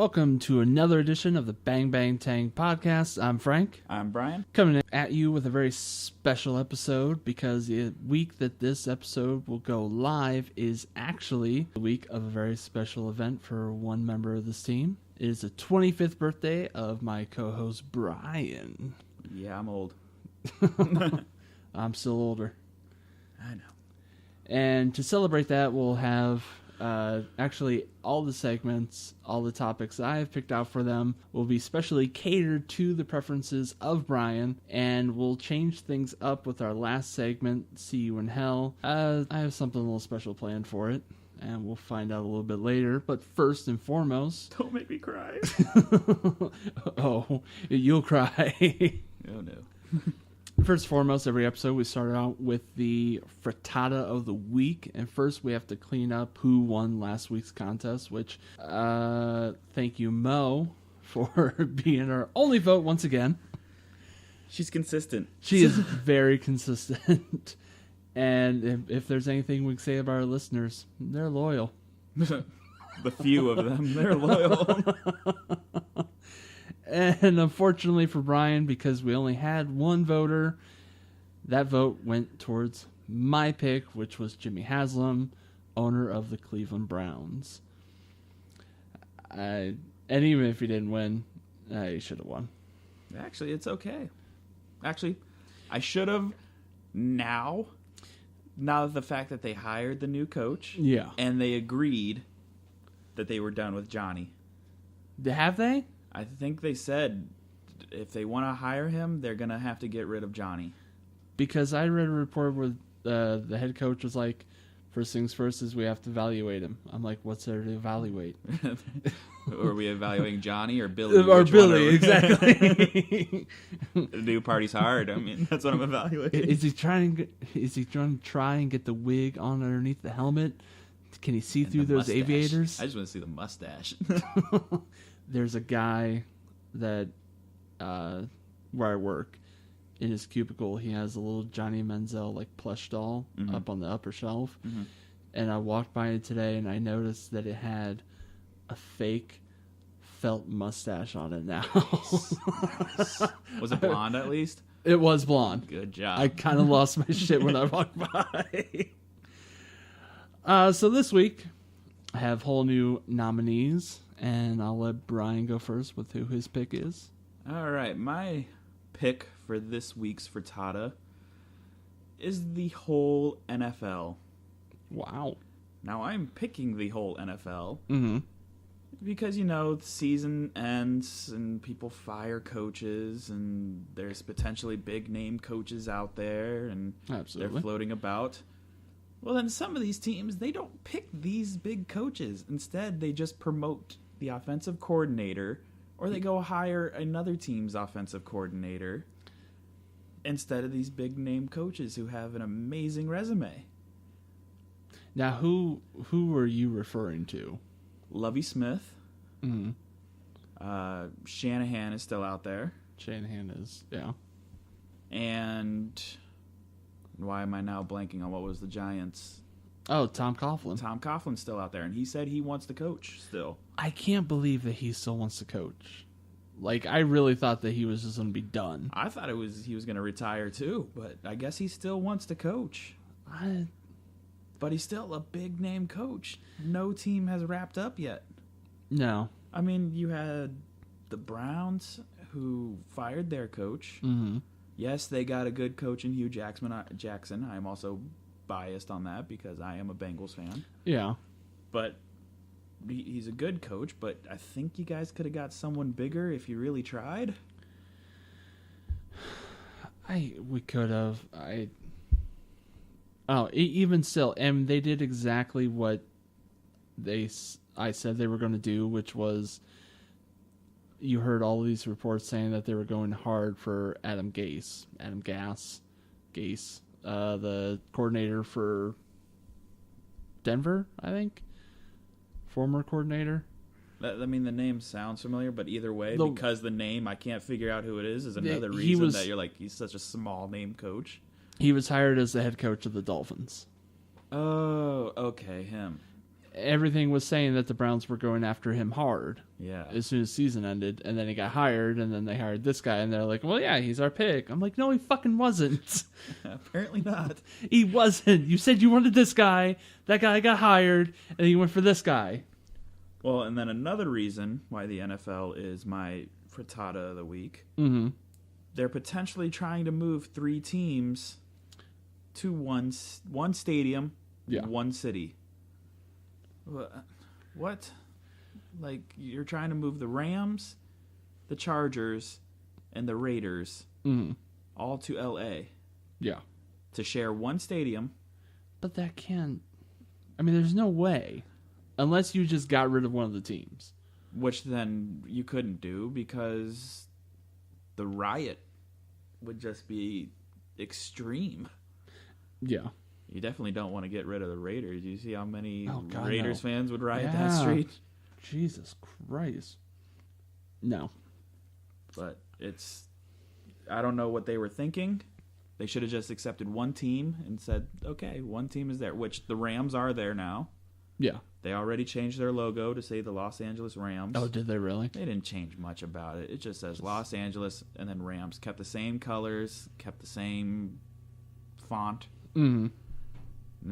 Welcome to another edition of the Bang Bang Tang podcast. I'm Frank. I'm Bryan. Coming at you with a very special episode because the week that this episode will go live is actually the week of a very special event for one member of this team. It is the 25th birthday of my co-host Bryan. Yeah, I'm old. I'm still older. I know. And to celebrate that, we'll have actually all the segments, all the topics that I have picked out for them will be specially catered to the preferences of Bryan, and we'll change things up with our last segment, See You in Hell. I have something a little special planned for it, and we'll find out a little bit later. But first and foremost... Don't make me cry. Oh, you'll cry. Oh, no. First and foremost, every episode we start out with the frittata of the week. And first we have to clean up who won last week's contest, which thank you, Mo, for being our only vote once again. She's consistent. She is very consistent. And if there's anything we can say about our listeners, they're loyal. The few of them, they're loyal. And unfortunately for Bryan, because we only had one voter, that vote went towards my pick, which was Jimmy Haslam, owner of the Cleveland Browns. And even if he didn't win, he should have won. Actually, it's okay. Actually, I should have now that the fact that they hired the new coach. Yeah. And they agreed that they were done with Johnny. Have they? I think they said if they want to hire him, they're going to have to get rid of Johnny. Because I read a report where the head coach was like, first things first is we have to evaluate him. I'm like, what's there to evaluate? Are we evaluating Johnny or Billy? Or Billy, exactly. The new party's hard. I mean, that's what I'm evaluating. Is he trying to try and get the wig on underneath the helmet? Can he see through those mustache. aviators? I just want to see the mustache. There's a guy that where I work in his cubicle. He has a little Johnny Manziel like plush doll up on the upper shelf, and I walked by it today and I noticed that it had a fake felt mustache on it now. Nice. Was it blonde at least? It was blonde. Good job. I kind of lost my shit when I walked by. So this week I have whole new nominees. And I'll let Bryan go first with who his pick is. All right. My pick for this week's frittata is the whole NFL. Wow. Now, I'm picking the whole NFL Mm-hmm. because, the season ends and people fire coaches and there's potentially big-name coaches out there and Absolutely. they're floating about. Well, then some of these teams, they don't pick these big coaches. Instead, they just promote the offensive coordinator, or they go hire another team's offensive coordinator instead of these big name coaches who have an amazing resume. Now, who were you referring to? Lovie Smith. Mm-hmm. Shanahan is still out there. Shanahan is, yeah. And why am I now blanking on what was the Giants? Oh, Tom Coughlin. Tom Coughlin's still out there, and he said he wants to coach still. I can't believe that he still wants to coach. Like, I really thought that he was just going to be done. I thought he was going to retire too, but I guess he still wants to coach. But he's still a big-name coach. No team has wrapped up yet. No. I mean, you had the Browns who fired their coach. Mm-hmm. Yes, they got a good coach in Hugh Jackson. I'm also biased on that because I am a Bengals fan. Yeah. But he's a good coach, but I think you guys could have got someone bigger if you really tried. We could have. Even still, and they did exactly what I said they were going to do, which was you heard all of these reports saying that they were going hard for Adam Gase, the coordinator for Denver, I think, former coordinator. I mean, the name sounds familiar, but either way, because the name, I can't figure out who it is another reason that you're like, he's such a small name coach. He was hired as the head coach of the Dolphins. Oh, okay, him. everything was saying that the Browns were going after him hard. Yeah. As soon as season ended, and then he got hired, and then they hired this guy, and they're like, well, yeah, he's our pick. I'm like, no, he fucking wasn't. Apparently not. He wasn't. You said you wanted this guy. That guy got hired, and you went for this guy. Well, and then another reason why the NFL is my frittata of the week. Mm-hmm. They're potentially trying to move 3 teams to one stadium, one city. What? Like, you're trying to move the Rams, the Chargers, and the Raiders all to L.A. Yeah. To share one stadium. But that can't... I mean, there's no way. Unless you just got rid of one of the teams. Which then you couldn't do because the riot would just be extreme. Yeah. You definitely don't want to get rid of the Raiders. You see how many God, Raiders fans would riot Yeah. that street? Jesus Christ. No. But I don't know what they were thinking. They should have just accepted one team and said, okay, one team is there, which the Rams are there now. Yeah. They already changed their logo to say the Los Angeles Rams. Oh, did they really? They didn't change much about it. It just says Los Angeles and then Rams. Kept the same colors, kept the same font, and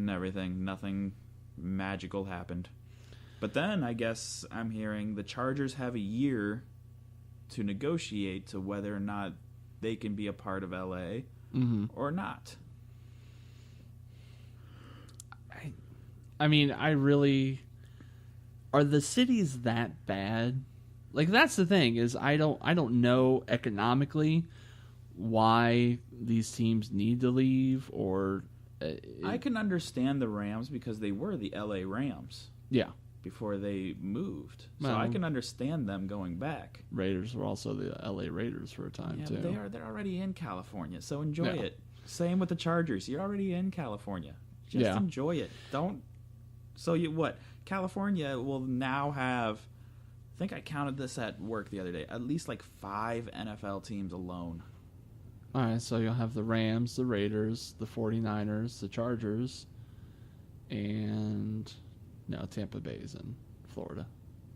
everything. Nothing magical happened. But then I guess I'm hearing the Chargers have a year to negotiate to whether or not they can be a part of LA or not. I mean, I really... Are the cities that bad? Like, that's the thing, is I don't know economically why these teams need to leave, or... I can understand the Rams because they were the LA Rams. Yeah. Before they moved. So Well, I can understand them going back. Raiders were also the LA Raiders for a time, Yeah, too. but they're already in California, so enjoy Yeah. it. Same with the Chargers. You're already in California. Just enjoy it. Don't... So what? California will now have... I think I counted this at work the other day. At least like 5 NFL teams alone. All right, so you'll have the Rams, the Raiders, the 49ers, the Chargers, and... No, Tampa Bay is in Florida.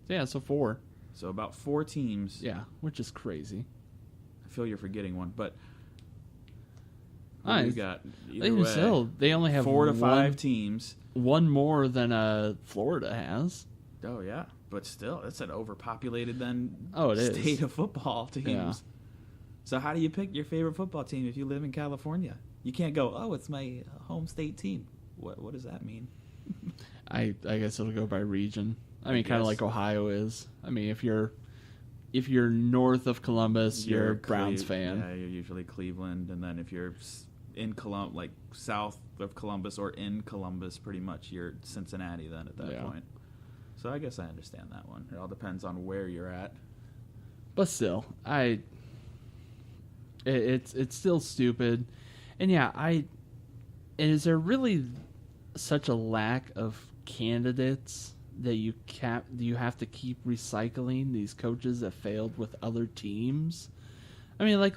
Yeah, so 4. So about 4 teams. Yeah, which is crazy. I feel you're forgetting one, but... Nice. You got Even still, they only have 4 to 5 teams. One more than Florida has. Oh, yeah. But still, it's an overpopulated state of football teams. Yeah. So how do you pick your favorite football team if you live in California? You can't go, oh, it's my home state team. What does that mean? I guess it'll go by region. I mean, kind of like Ohio is. I mean, if you're north of Columbus, you're a Browns fan. Yeah, you're usually Cleveland, and then if you're in like south of Columbus or in Columbus, pretty much you're Cincinnati then at that point. So I guess I understand that one. It all depends on where you're at. But still, it's still stupid. And yeah, is there really such a lack of candidates that you have to keep recycling these coaches that failed with other teams? I mean, like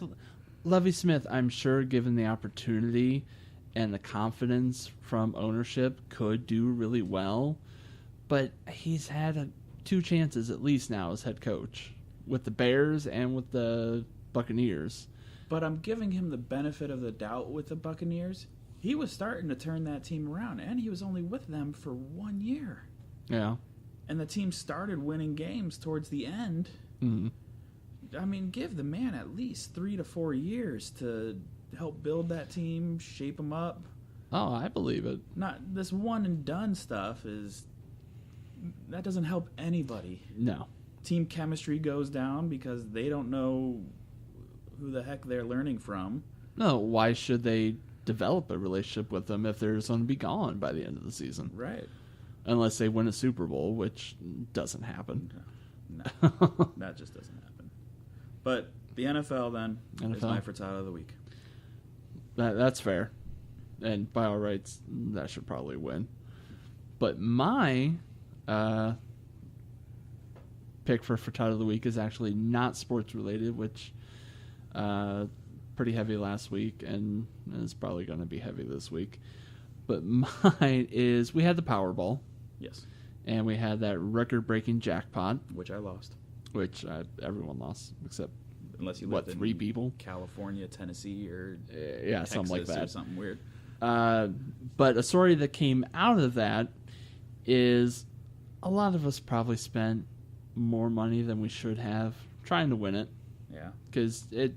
Lovie Smith, I'm sure given the opportunity and the confidence from ownership could do really well, but he's had 2 chances at least now as head coach with the Bears and with the Buccaneers. But I'm giving him the benefit of the doubt with the Buccaneers. He was starting to turn that team around, and he was only with them for 1 year. Yeah. And the team started winning games towards the end. Mm-hmm. I mean, give the man at least 3 to 4 years to help build that team, shape them up. Oh, I believe it. Not this one and done stuff that doesn't help anybody. No. Team chemistry goes down because they don't know who the heck they're learning from. No, why should they develop a relationship with them if they're going to be gone by the end of the season? Right. Unless they win a Super Bowl, which doesn't happen. No, that just doesn't happen. But the NFL then is my frittata of the week. That's fair. And by all rights, that should probably win. But my pick for frittata of the week is actually not sports related, which pretty heavy last week and is probably going to be heavy this week. But mine is, we had the Powerball. Yes. and we had that record-breaking jackpot, which I lost. which everyone lost except Unless you lived in 3 people, California, Tennessee, or yeah, Texas, something like that, or something weird. But a story that came out of that is a lot of us probably spent more money than we should have trying to win it. Yeah. Because it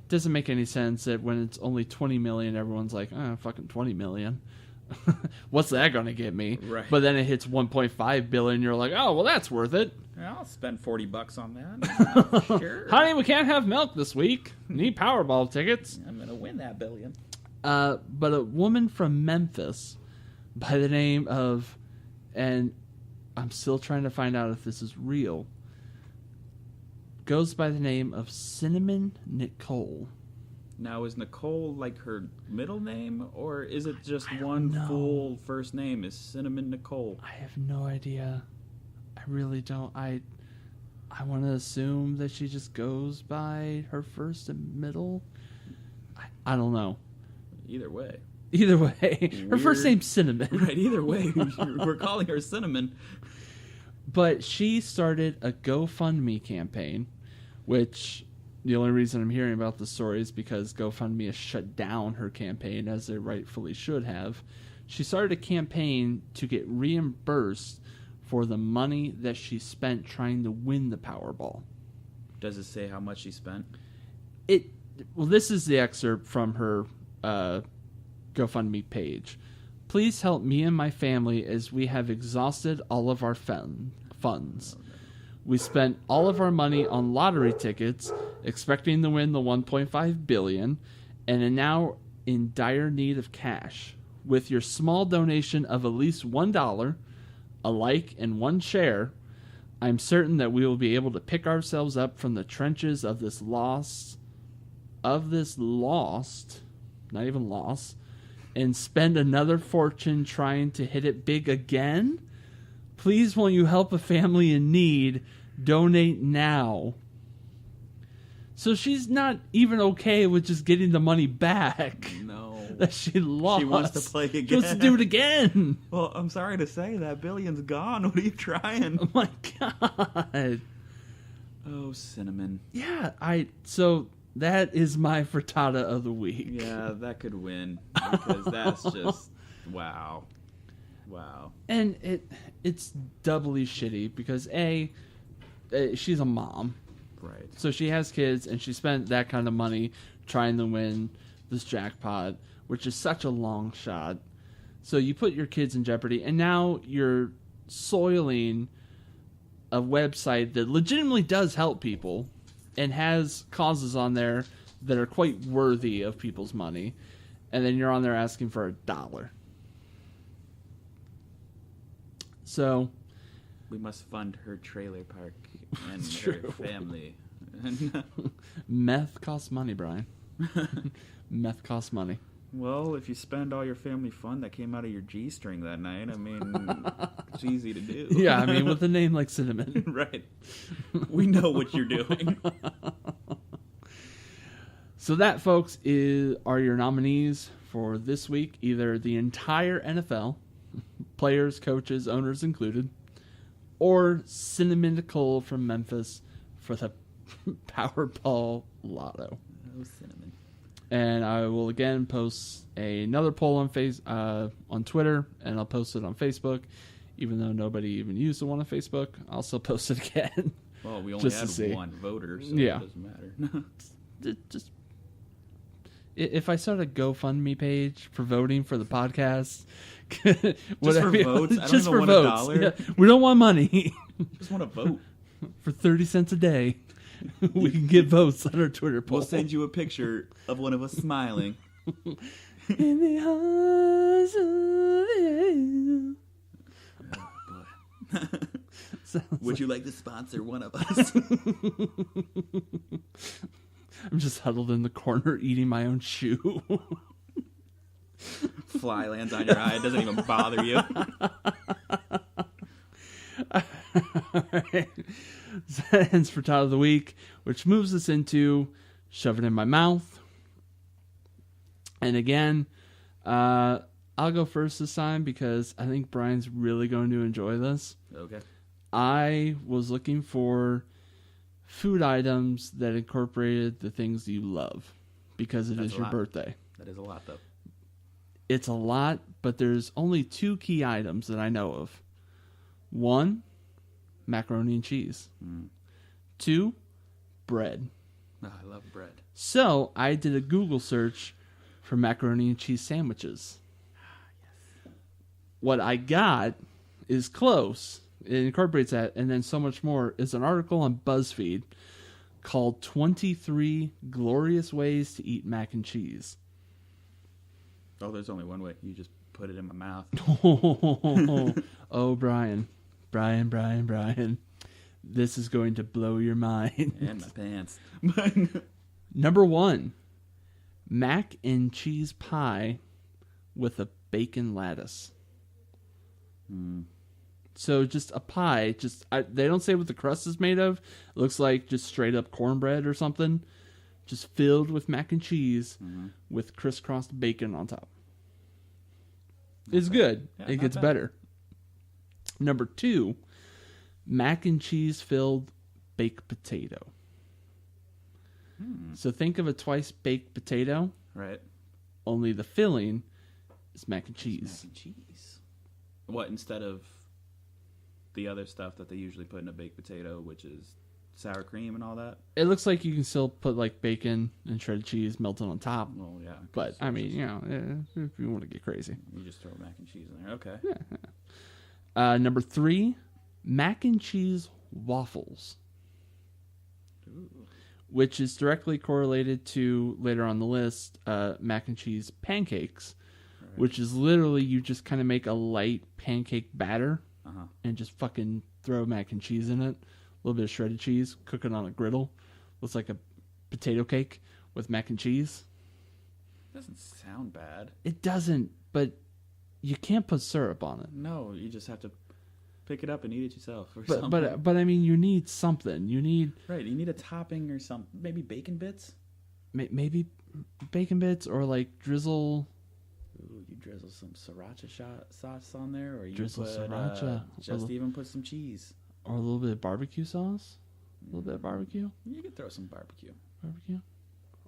doesn't make any sense that when it's only 20 million, everyone's like, oh, fucking 20 million. What's that going to get me? Right. But then it hits 1.5 billion. You're like, oh, well, that's worth it. Yeah, I'll spend $40 on that. Sure. Honey, we can't have milk this week. Need Powerball tickets. I'm going to win that billion. But a woman from Memphis by the name of, and I'm still trying to find out if this is real, goes by the name of Cinnamon Nicole. Now, is Nicole like her middle name, or is it just one full first name is Cinnamon Nicole? I have no idea. I really don't. I want to assume that she just goes by her first and middle. I don't know. Either way. Either way. Her first name's Cinnamon. Right, either way. We're calling her Cinnamon. But she started a GoFundMe campaign, which the only reason I'm hearing about the story is because GoFundMe has shut down her campaign, as they rightfully should have. She started a campaign to get reimbursed for the money that she spent trying to win the Powerball. Does it say how much she spent? Well, this is the excerpt from her GoFundMe page. Please help me and my family as we have exhausted all of our funds. We spent all of our money on lottery tickets, expecting to win the $1.5 billion, and are now in dire need of cash. With your small donation of at least $1, a like, and 1 share, I'm certain that we will be able to pick ourselves up from the trenches of this lost, not even loss, and spend another fortune trying to hit it big again? Please, won't you help a family in need? Donate now. So she's not even okay with just getting the money back. No. That she lost. She wants to play again. She wants to do it again. Well, I'm sorry to say, that billion's gone. What are you trying? Oh my God. Oh, Cinnamon. Yeah, so that is my frittata of the week. Yeah, that could win. Because that's just, wow. Wow. And it's doubly shitty because she's a mom. Right. So she has kids and she spent that kind of money trying to win this jackpot, which is such a long shot. So you put your kids in jeopardy, and now you're soiling a website that legitimately does help people and has causes on there that are quite worthy of people's money. And then you're on there asking for $1. So we must fund her trailer park and True. her family. Meth costs money, Brian. Meth costs money. Well, if you spend all your family fund that came out of your G-string that night, I mean, it's easy to do. Yeah, I mean, with a name like Cinnamon. Right. We know what you're doing. So that, folks, are your nominees for this week. Either the entire NFL, players, coaches, owners included, or Cinnamon Nicole from Memphis for the Powerball Lotto. Oh, Cinnamon. And I will again post another poll on Twitter, and I'll post it on Facebook. Even though nobody even used the one on Facebook, I'll still post it again. Well, we only had one voter, so yeah. It doesn't matter. Just if I start a GoFundMe page for voting for the podcast, just for votes, I don't just even for want votes. $1. Yeah, we don't want money. Just want to vote for 30 cents a day. We can get votes on our Twitter poll. We'll send you a picture of one of us smiling. In the eyes of you. Would you like to sponsor one of us? I'm just huddled in the corner eating my own shoe. Fly lands on your eye. It doesn't even bother you. All right. So that ends for Tot of the Week, which moves us into Shove It in My Mouth. And again, I'll I'll go first this time because I think Brian's really going to enjoy this. Okay. I was looking for food items that incorporated the things you love because it is your birthday. That is a lot, though. It's a lot, but there's only 2 key items that I know of. 1, macaroni and cheese. 2, bread. Oh, I love bread. So I did a Google search for macaroni and cheese sandwiches. Yes. What I got is close. It incorporates that, and then so much more. Is an article on BuzzFeed called 23 Glorious Ways to Eat Mac and Cheese. Oh, there's only one way. You just put it in my mouth. Oh, Brian. Brian. This is going to blow your mind. And my pants. Number 1, mac and cheese pie with a bacon lattice. So just a pie. They don't say what the crust is made of. It looks like just straight up cornbread or something. Just filled with mac and cheese with crisscrossed bacon on top. It's good. Yeah, it gets better. Number 2, mac and cheese filled baked potato. So think of a twice baked potato. Right. Only the filling is mac and cheese. Mac and cheese. What, instead of the other stuff that they usually put in a baked potato, which is sour cream and all that? It looks like you can still put like bacon and shredded cheese melted on top. Well, yeah. But I mean, if you want to get crazy, you just throw mac and cheese in there. Okay. Yeah. Number 3, mac and cheese waffles. Ooh. Which is directly correlated to, later on the list, mac and cheese pancakes, right. Which is literally you just kind of make a light pancake batter and just fucking throw mac and cheese in it. A little bit of shredded cheese, cook it on a griddle. Looks like a potato cake with mac and cheese. Doesn't sound bad. It doesn't, but you can't put syrup on it. No, you just have to pick it up and eat it yourself or something. But I mean, you need something. You need a topping or something. Maybe bacon bits. Maybe bacon bits or like drizzle. Ooh, you drizzle some sriracha sauce on there, or you drizzle put, sriracha. even put some cheese or a little bit of barbecue sauce. A little bit of barbecue. You could throw some barbecue.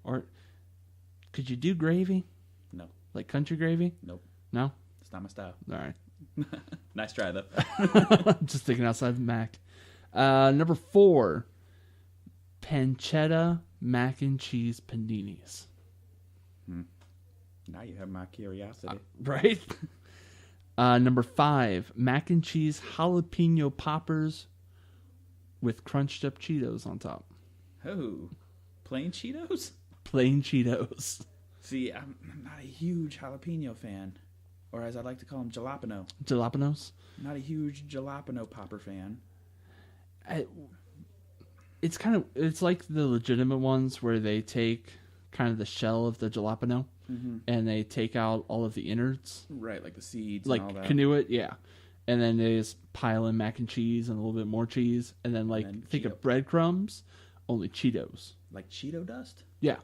Or could you do gravy? No. Like country gravy? Nope. No. It's not my style. All right. Nice try, though. Just thinking outside the Mac. Number 4, pancetta mac and cheese paninis. Now you have my curiosity. Right? Number 5, mac and cheese jalapeno poppers with crunched up Cheetos on top. Oh, plain Cheetos? Plain Cheetos. See, I'm not a huge jalapeno fan. Or as I like to call them, jalapeno. Jalapenos? Not a huge jalapeno popper fan. It's like the legitimate ones where they take kind of the shell of the jalapeno and they take out all of the innards. Right, like the seeds like and all that. canoe it, yeah. And then they just pile in mac and cheese and a little bit more cheese. And then think of breadcrumbs, only Cheetos. Like Cheeto dust? Yeah.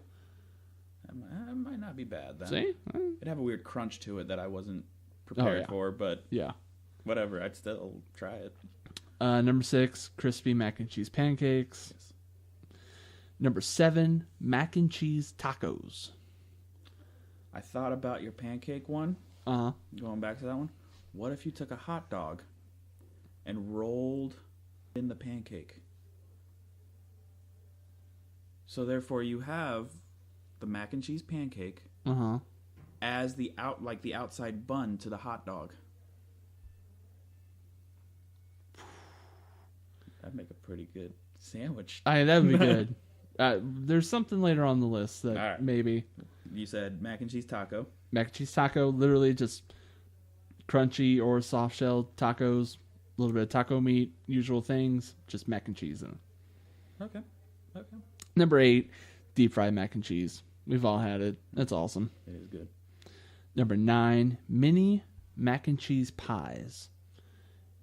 That might not be bad then. See? It'd have a weird crunch to it that I wasn't prepared for, but yeah, whatever. I'd still try it. Number 6, crispy mac and cheese pancakes. Yes. Number 7, mac and cheese tacos. I thought about your pancake one. Going back to that one. What if you took a hot dog and rolled in the pancake? So therefore you have the mac and cheese pancake as the outside bun to the hot dog. That'd make a pretty good sandwich. That would be good. There's something later on the list that maybe. You said mac and cheese taco. Mac and cheese taco, literally just crunchy or soft shell tacos, a little bit of taco meat, usual things, just mac and cheese in it. Okay. Number 8, deep fried mac and cheese. We've all had it. That's awesome. It is good. Number 9, mini mac and cheese pies.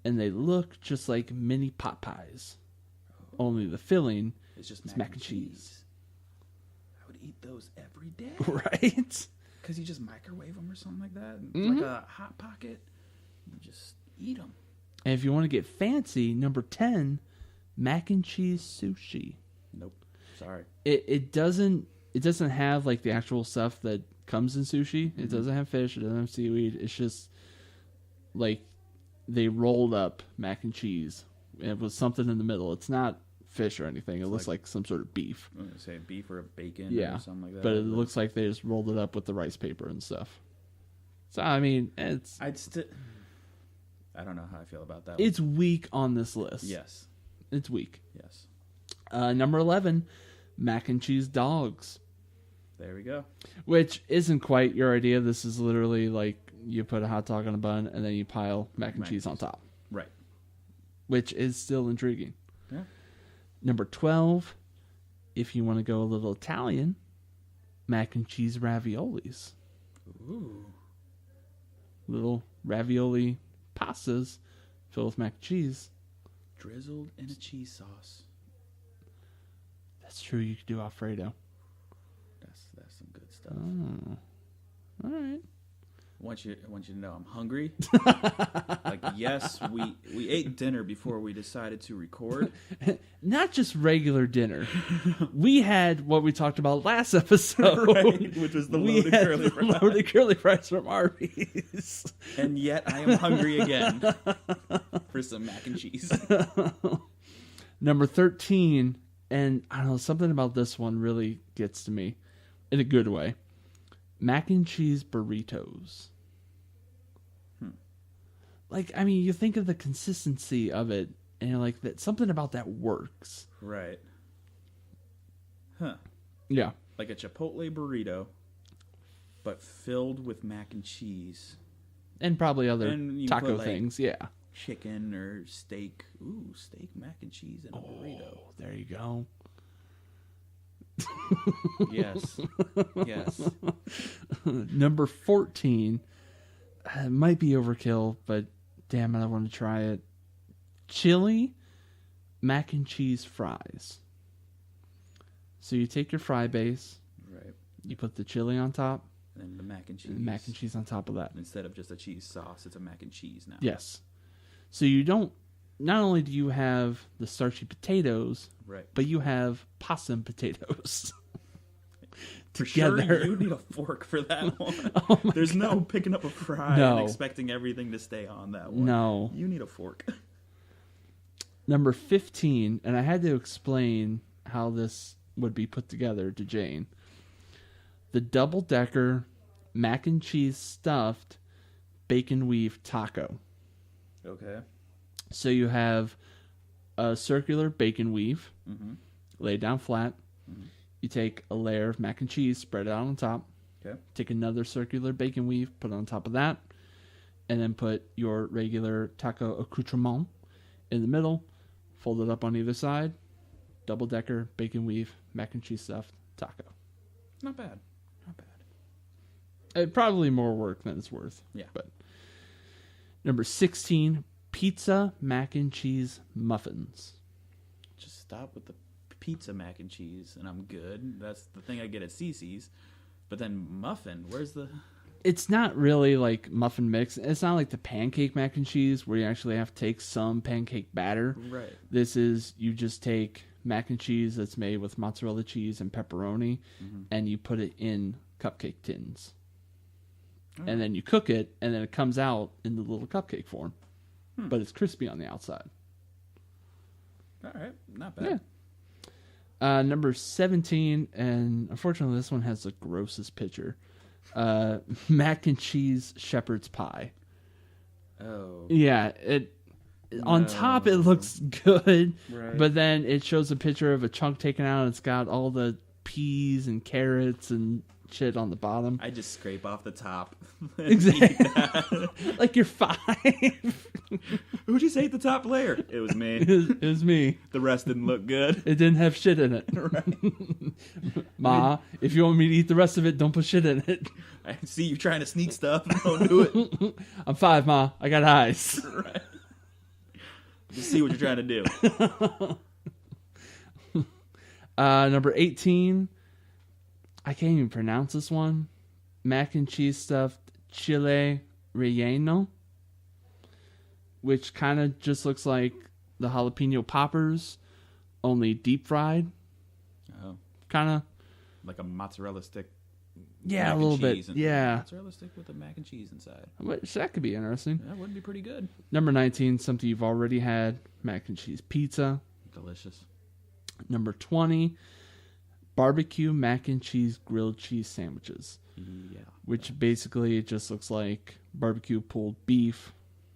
And they look just like mini pot pies. Only the filling is just mac and cheese. I would eat those every day. Right? because you just microwave them or something like that, like a Hot Pocket. You just eat them. And if you want to get fancy, number 10, mac and cheese sushi. Nope. Sorry. It doesn't have like the actual stuff that comes in sushi. It doesn't have fish. It doesn't have seaweed. It's just like they rolled up mac and cheese. It was something in the middle. It's not fish or anything. It looks like some sort of beef. I'm gonna say beef or a bacon or something like that. But it looks like they just rolled it up with the rice paper and stuff. So I mean, I don't know how I feel about that. It's weak on this list. Yes. It's weak. Yes. Number 11, mac and cheese dogs. There we go. Which isn't quite your idea. This is literally like you put a hot dog on a bun and then you pile mac and cheese on top. Right. Which is still intriguing. Yeah. Number 12, if you want to go a little Italian, mac and cheese raviolis. Ooh. Little ravioli pastas filled with mac and cheese. Drizzled in a cheese sauce. That's true. You could do Alfredo. That's some good stuff. Oh. All right. I want you to know I'm hungry. Like, yes, we ate dinner before we decided to record. Not just regular dinner. We had what we talked about last episode, right, which was the loaded curly fries. Loaded curly fries from Arby's. And yet I am hungry again for some mac and cheese. Number 13, and I don't know, something about this one really gets to me in a good way. Mac and cheese burritos. Like, I mean, you think of the consistency of it, and you're like, that something about that works. Right. Huh. Yeah. Like a Chipotle burrito, but filled with mac and cheese. And probably other and taco put, like, things, yeah. Chicken or steak. Ooh, steak, mac and cheese, and a burrito. There you go. Yes. Yes. Number 14. It might be overkill, but damn it, I want to try it. Chili mac and cheese fries. So you take your fry base. Right. You put the chili on top. And then the mac and cheese. And mac and cheese on top of that. Instead of just a cheese sauce, it's a mac and cheese now. Yes. So you don't... Not only do you have the starchy potatoes, right, but you have possum potatoes. For together. sure, you need a fork for that one. Oh There's God. no picking up a fry No. and expecting everything to stay on that one. No. You need a fork. Number 15, and I had to explain how this would be put together to Jane. The double-decker mac and cheese stuffed bacon weave taco. Okay. So you have a circular bacon weave, laid down flat. You take a layer of mac and cheese, spread it out on top. Okay. Take another circular bacon weave, put it on top of that, and then put your regular taco accoutrement in the middle, fold it up on either side, double-decker bacon weave, mac and cheese stuffed taco. Not bad. Not bad. Probably more work than it's worth. Yeah. But number 16, pizza mac and cheese muffins. Just stop with the pizza mac and cheese, and I'm good. That's the thing I get at CC's. But then muffin, where's the... It's not really like muffin mix. It's not like the pancake mac and cheese where you actually have to take some pancake batter. Right. This is, you just take mac and cheese that's made with mozzarella cheese and pepperoni, and you put it in cupcake tins. And then you cook it, and then it comes out in the little cupcake form. But it's crispy on the outside. All right. Not bad. Yeah. Number 17, and unfortunately this one has the grossest picture. Mac and cheese shepherd's pie. Oh. Yeah, on top it looks good, Right. but then it shows a picture of a chunk taken out, and it's got all the peas and carrots and shit on the bottom. I just scrape off the top. Exactly. Like you're 5. Who'd you say ate the top layer? It was me. It was me. The rest didn't look good. It didn't have shit in it. Ma, if you want me to eat the rest of it, don't put shit in it. I see you trying to sneak stuff. Don't do it. I'm 5, Ma. I got eyes. Right. Just see what you're trying to do. Number 18. I can't even pronounce this one. mac and cheese stuffed chile relleno, which kind of just looks like the jalapeno poppers, only deep fried. Oh. Kind of. Like a mozzarella stick. Yeah, a little bit. Yeah. Mozzarella stick with a mac and cheese inside. Which, that could be interesting. That would be pretty good. Number 19, something you've already had, mac and cheese pizza. Delicious. Number 20, barbecue mac and cheese grilled cheese sandwiches. Yeah. Which basically it just looks like barbecue pulled beef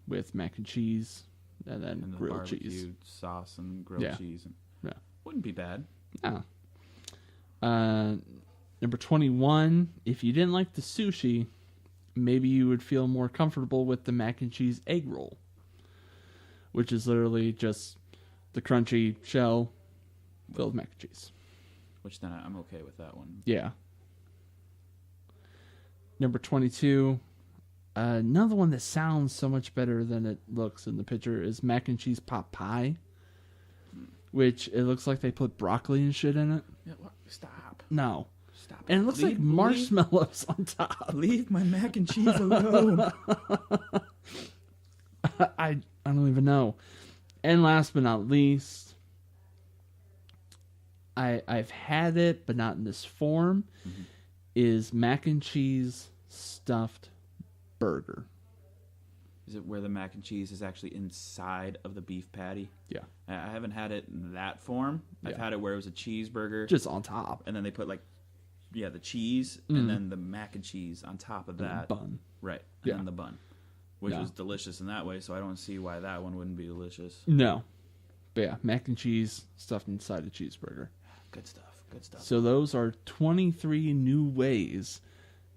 with mac and cheese and then And the grilled barbecue cheese. sauce and grilled cheese. Yeah. Wouldn't be bad. No. Number 21, if you didn't like the sushi, maybe you would feel more comfortable with the mac and cheese egg roll, which is literally just the crunchy shell filled with mac and cheese. Which then I'm okay with that one. Yeah. Number 22, another one that sounds so much better than it looks in the picture is mac and cheese pot pie, which it looks like they put broccoli and shit in it. Yeah, stop. No. Stop. And it looks like marshmallows on top. Leave my mac and cheese alone. I don't even know. And last but not least, I've had it, but not in this form, is mac and cheese stuffed burger. Is it where the mac and cheese is actually inside of the beef patty? Yeah. I haven't had it in that form. I've had it where it was a cheeseburger. Just on top. And then they put the cheese and then the mac and cheese on top of that. Bun. Right. And then the bun. Which was delicious in that way, so I don't see why that one wouldn't be delicious. No. But yeah, mac and cheese stuffed inside a cheeseburger. Good stuff. Good stuff. So those are 23 new ways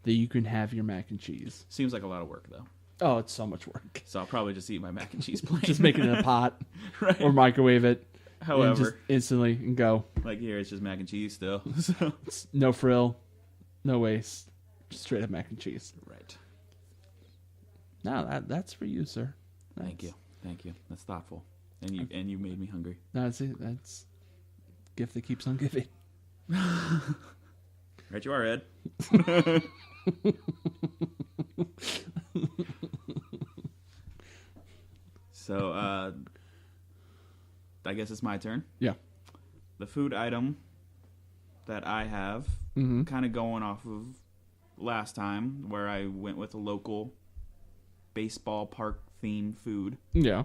that you can have your mac and cheese. Seems like a lot of work, though. Oh, it's so much work. So I'll probably just eat my mac and cheese plain. Just make it in a pot right. or microwave it. However. And just instantly and go. Like here, it's just mac and cheese still. So. It's no frill, no waste. Just straight up mac and cheese. Right. No, that's for you, sir. Thank you. That's thoughtful. And you made me hungry. That's it. That's gift that keeps on giving. Right you are, Ed. So, I guess it's my turn. Yeah. The food item that I have, kind of going off of last time, where I went with a local baseball park themed food. Yeah.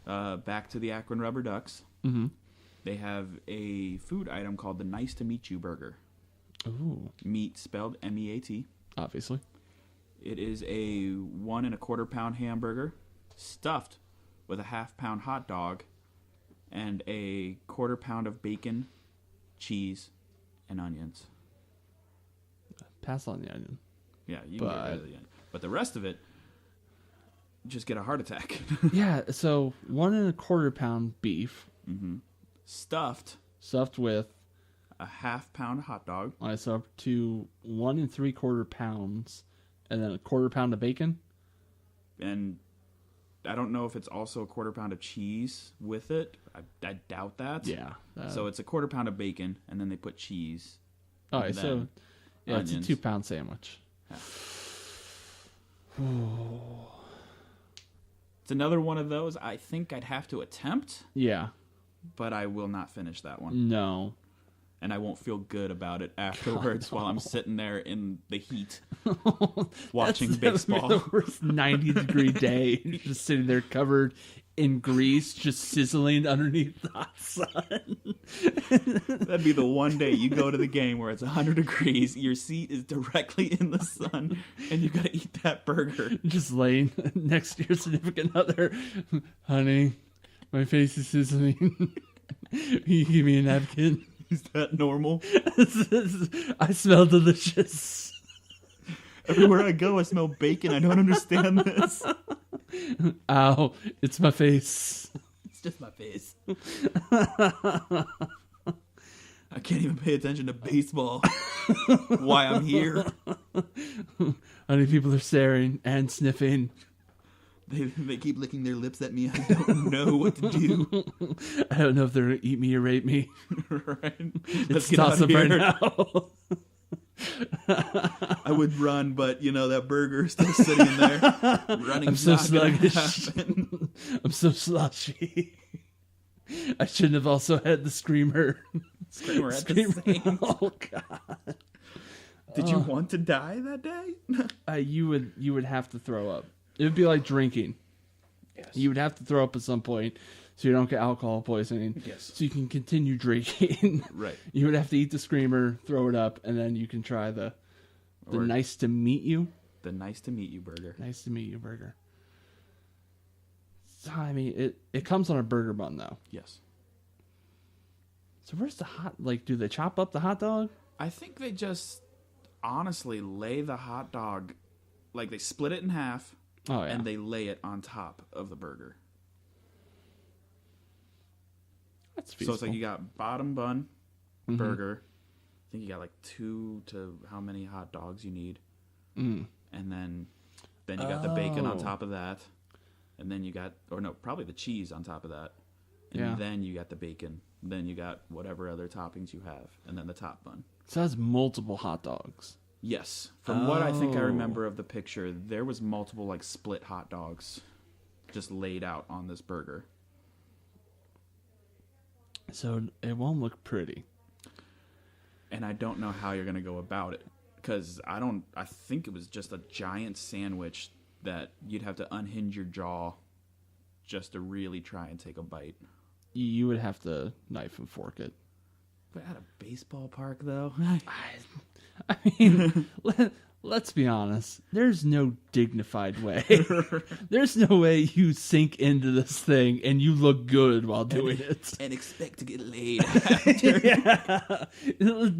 Back to the Akron Rubber Ducks. Mm-hmm. They have a food item called the Nice to Meet You Burger. Ooh. Meat spelled MEAT. Obviously. It is a 1 1/4 pound hamburger stuffed with a 1/2 pound hot dog and a 1/4 pound of bacon, cheese, and onions. Pass on the onion. Yeah, you can get rid of the onion. But the rest of it, just get a heart attack. Yeah, so 1 1/4 pound beef. Mm-hmm. Stuffed with a 1/2 pound hot dog. So up to 1 3/4 pounds, and then a 1/4 pound of bacon. And I don't know if it's also a 1/4 pound of cheese with it. I doubt that. Yeah. So it's a 1/4 pound of bacon, and then they put cheese. All right, so yeah, onions. it's a 2-pound sandwich. Yeah. It's another one of those I think I'd have to attempt. Yeah. But I will not finish that one. No. And I won't feel good about it afterwards while I'm sitting there in the heat watching baseball. The worst 90-degree day. You're just sitting there covered in grease, just sizzling underneath the hot sun. That'd be the one day you go to the game where it's 100 degrees, your seat is directly in the sun, and you got to eat that burger. Just laying next to your significant other. Honey, my face is sizzling. Can you give me a napkin? Is that normal? I smell delicious. Everywhere I go, I smell bacon. I don't understand this. Ow, it's my face. It's just my face. I can't even pay attention to baseball. Why I'm here. Honey, people are staring and sniffing. They keep licking their lips at me. I don't know what to do. I don't know if they're going to eat me or rape me. Right? Let's get out of here right now. I would run, but that burger is still sitting in there. Running. I'm so sluggish. I'm so slushy. I shouldn't have also had the screamer. Screamer at the same. Oh God. Did you want to die that day? You would have to throw up. It would be like drinking. Yes. You would have to throw up at some point so you don't get alcohol poisoning. Yes. So you can continue drinking. Right. You would have to eat the screamer, throw it up, and then you can try the nice to meet you. The nice to meet you burger. Nice to meet you burger. So, I mean, it comes on a burger bun, though. Yes. So where's the do they chop up the hot dog? I think they just honestly lay the hot dog, like they split it in half, and they lay it on top of the burger. That's feasible. So it's like you got bottom bun, burger. I think you got like 2 to how many hot dogs you need. And then you got the bacon on top of that. And then you got, probably the cheese on top of that. And then you got the bacon. Then you got whatever other toppings you have. And then the top bun. So that's multiple hot dogs. Yes. From what I think I remember of the picture, there was multiple like split hot dogs just laid out on this burger. So it won't look pretty. And I don't know how you're going to go about it. Because I think it was just a giant sandwich that you'd have to unhinge your jaw just to really try and take a bite. You would have to knife and fork it. But at a baseball park, though? I mean, let's be honest. There's no dignified way. There's no way you sink into this thing and you look good while doing it. And expect to get laid after. Yeah.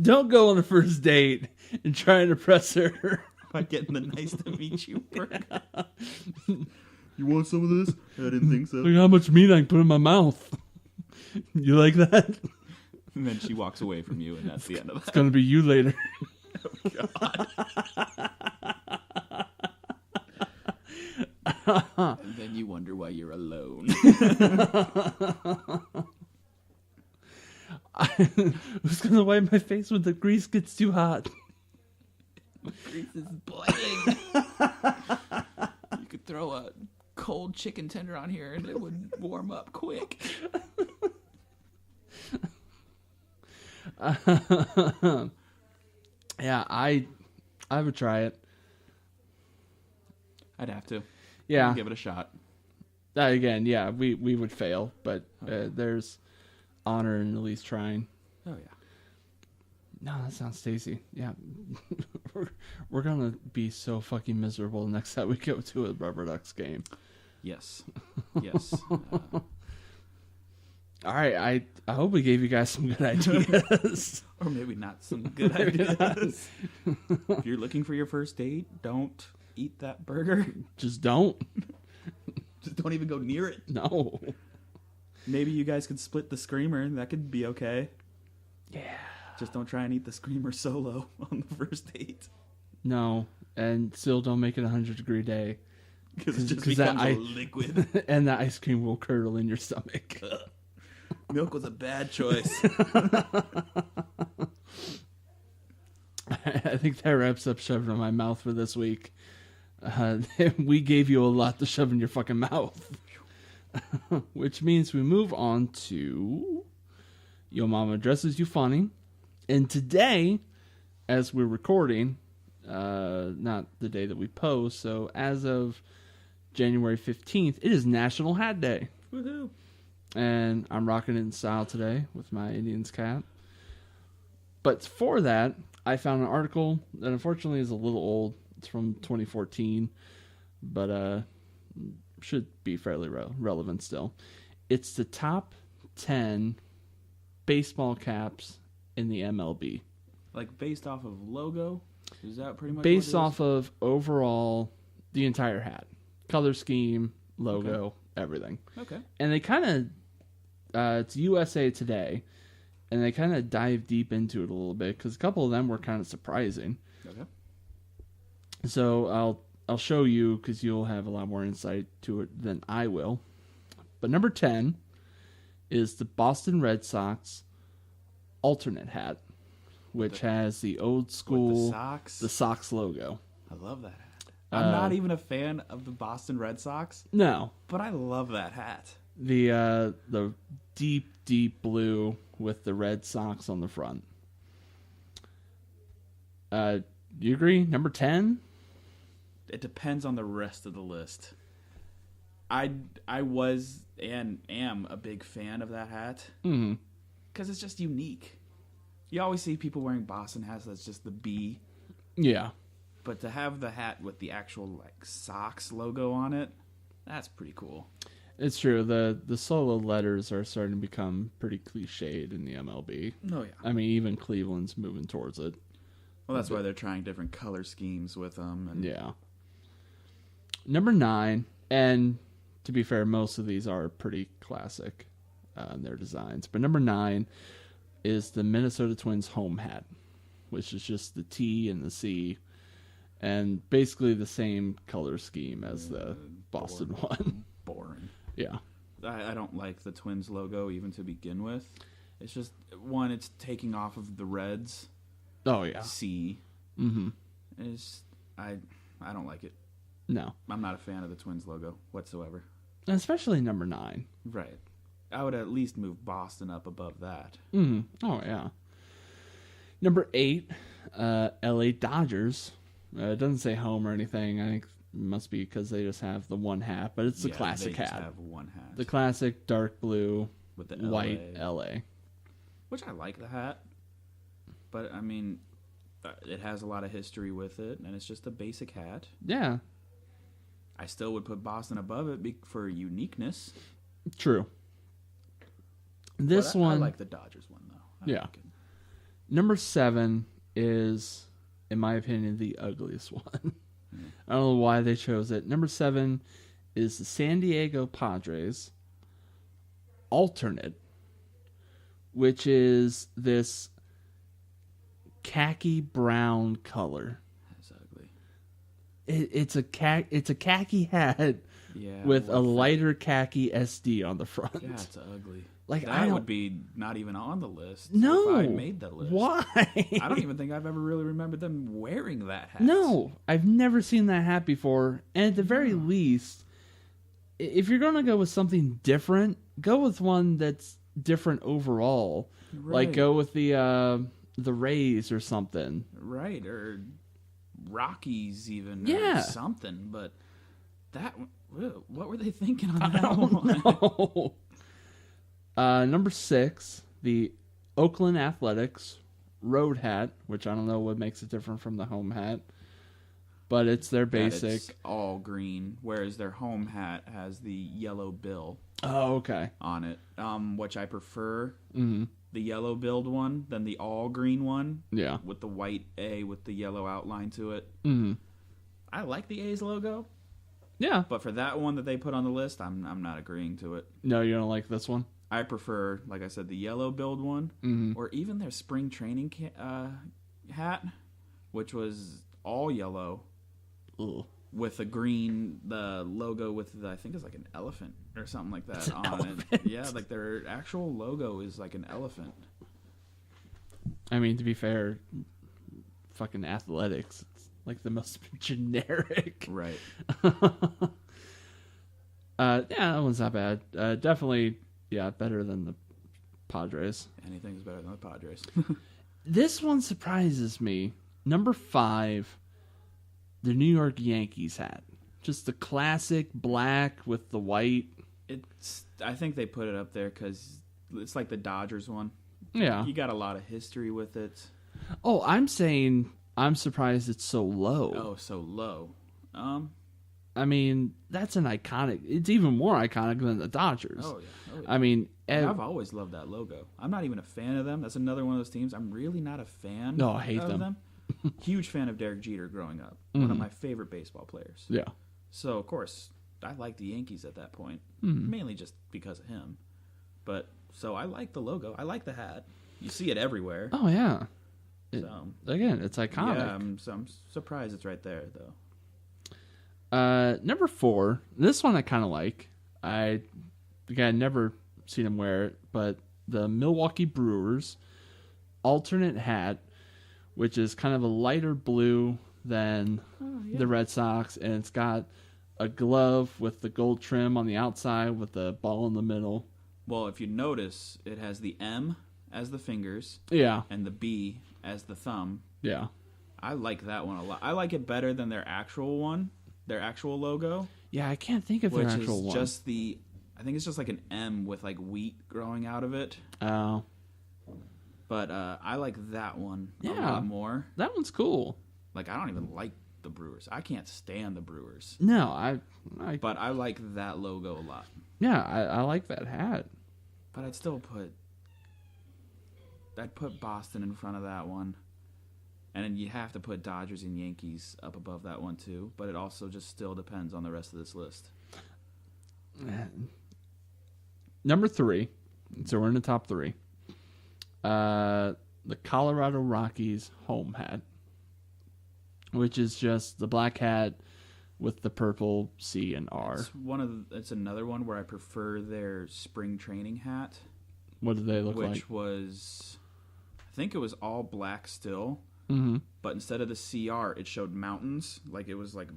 Don't go on a first date and try and impress her. By getting the nice to meet you burger. You want some of this? I didn't think so. Look how much meat I can put in my mouth. You like that? And then she walks away from you, and that's the end of that. It's gonna be you later. Oh, God. And then you wonder why you're alone. I was gonna wipe my face when the grease gets too hot. Grease is boiling. You could throw a cold chicken tender on here and it would warm up quick. Yeah, I would try it. I'd have to. Yeah. I'd give it a shot. Again, yeah, we would fail, but there's honor in at least trying. Oh, yeah. No, that sounds tasty. Yeah. we're going to be so fucking miserable next time we go to a Rubber Ducks game. Yes. Yes. All right, I hope we gave you guys some good ideas. Or maybe not some good ideas. If you're looking for your first date, don't eat that burger. Just don't. Just don't even go near it. No. Maybe you guys could split the screamer. That could be okay. Yeah. Just don't try and eat the screamer solo on the first date. No, and still don't make it 100-degree day. Because it just becomes a liquid. And the ice cream will curdle in your stomach. Milk was a bad choice. I think that wraps up shoving in my mouth for this week. We gave you a lot to shove in your fucking mouth. Which means we move on to Yo Mama Dresses You Funny. And today, as we're recording, not the day that we post, so as of January 15th, it is National Hat Day. Woohoo! And I'm rocking it in style today with my Indians cap. But for that, I found an article that unfortunately is a little old. It's from 2014, but should be fairly relevant still. It's the top 10 baseball caps in the MLB. Like based off of logo? Is that pretty much based off of overall the entire hat, color scheme, logo, everything. Okay. And they kind of it's USA Today, and they kind of dive deep into it a little bit because a couple of them were kind of surprising. Okay. So I'll show you because you'll have a lot more insight to it than I will. But number 10 is the Boston Red Sox alternate hat. which has the old school With the Sox. the Sox logo. I love that hat. I'm not even a fan of the Boston Red Sox. No, But I love that hat. the deep blue with the Red Sox on the front. Do you agree? Number 10? It depends on the rest of the list. I was and am a big fan of that hat. Mm-hmm. Because it's just unique. You always see people wearing Boston hats that's just the B. Yeah. But to have the hat with the actual like Sox logo on it, that's pretty cool. It's true. The solo letters are starting to become pretty cliched in the MLB. Oh, yeah. I mean, even Cleveland's moving towards it. Well, that's why they're trying different color schemes with them. And Yeah. Number 9, and to be fair, most of these are pretty classic in their designs. But number 9 is the Minnesota Twins home hat, which is just the T and the C, and basically the same color scheme as the Boston one. boring. Yeah. I don't like the Twins logo even to begin with. It's just, one, it's taking off of the Reds. Oh, yeah. C. Mm-hmm. I don't like it. No. I'm not a fan of the Twins logo whatsoever. Especially number 9. Right. I would at least move Boston up above that. Mm-hmm. Oh, yeah. Number 8, LA Dodgers. It doesn't say home or anything. I think it must be because they just have the one hat, but it's the classic they hat. Just have one hat. The classic dark blue with the white LA. Which I like the hat. But, I mean, it has a lot of history with it, and it's just a basic hat. Yeah. I still would put Boston above it for uniqueness. True. This one... I like the Dodgers one, though. Yeah. Number 7 is, in my opinion, the ugliest one. I don't know why they chose it. Number 7 is the San Diego Padres alternate, which is this khaki brown color. That's ugly. It's a khaki hat with a lighter khaki SD on the front. Yeah, it's ugly. Like, that would be not even on the list. No, if I made that list. Why? I don't even think I've ever really remembered them wearing that hat. No, I've never seen that hat before. And at the very least, if you're going to go with something different, go with one that's different overall. Right. Like go with the Rays or something. Right, or Rockies even. Yeah. Or something. But that, what were they thinking on that I don't one? know. Number 6, the Oakland Athletics road hat, which I don't know what makes it different from the home hat, but it's their basic. It's all green, whereas their home hat has the yellow bill. Oh, okay. On it, which I prefer. Mm-hmm. The yellow billed one than the all green one. Yeah. With the white A with the yellow outline to it. Mm-hmm. I like the A's logo. Yeah. But for that one that they put on the list, I'm not agreeing to it. No, you don't like this one? I prefer, like I said, the yellow billed one, or even their spring training hat, which was all yellow. Ugh. With the green, the logo with I think it's like an elephant or something like that on elephant. it. Yeah, like their actual logo is like an elephant. I mean, to be fair, fucking Athletics, it's like the most generic. Right. Yeah, that one's not bad. Definitely, yeah, better than the Padres. Anything's better than the Padres. This one surprises me. Number 5, the New York Yankees hat. Just the classic black with the white. I think they put it up there because it's like the Dodgers one. Yeah. You got a lot of history with it. Oh, I'm saying I'm surprised it's so low. Oh, so low. I mean, that's an iconic. It's even more iconic than the Dodgers. Oh, yeah. I mean, I've always loved that logo. I'm not even a fan of them. That's another one of those teams. I'm really not a fan. No, I hate of them. Huge fan of Derek Jeter growing up. One of my favorite baseball players. Yeah. So, of course, I liked the Yankees at that point. Mainly just because of him. But, so I like the logo. I like the hat. You see it everywhere. Oh, yeah. Again, it's iconic. Yeah, I'm surprised it's right there, though. Number 4. This one I kind of like. I'd never seen him wear it, but the Milwaukee Brewers alternate hat, which is kind of a lighter blue than the Red Sox, and it's got a glove with the gold trim on the outside with the ball in the middle. Well, if you notice, it has the M as the fingers. Yeah. And the B as the thumb. Yeah. I like that one a lot. I like it better than their actual one, their actual logo. Yeah, I can't think of their which actual is one. just I think it's just like an M with like wheat growing out of it. Oh. But I like that one a Yeah. lot more. That one's cool. Like, I don't even like the Brewers. I can't stand the Brewers. No, But I like that logo a lot. Yeah, I like that hat. But I'd put Boston in front of that one. And then you have to put Dodgers and Yankees up above that one too. But it also just still depends on the rest of this list. Number 3. So we're in the top 3. The Colorado Rockies home hat, which is just the black hat with the purple C and R. It's another one where I prefer their spring training hat. What do they look like? Which was, I think it was all black still. Mm-hmm. But instead of the CR, it showed mountains. Like it was like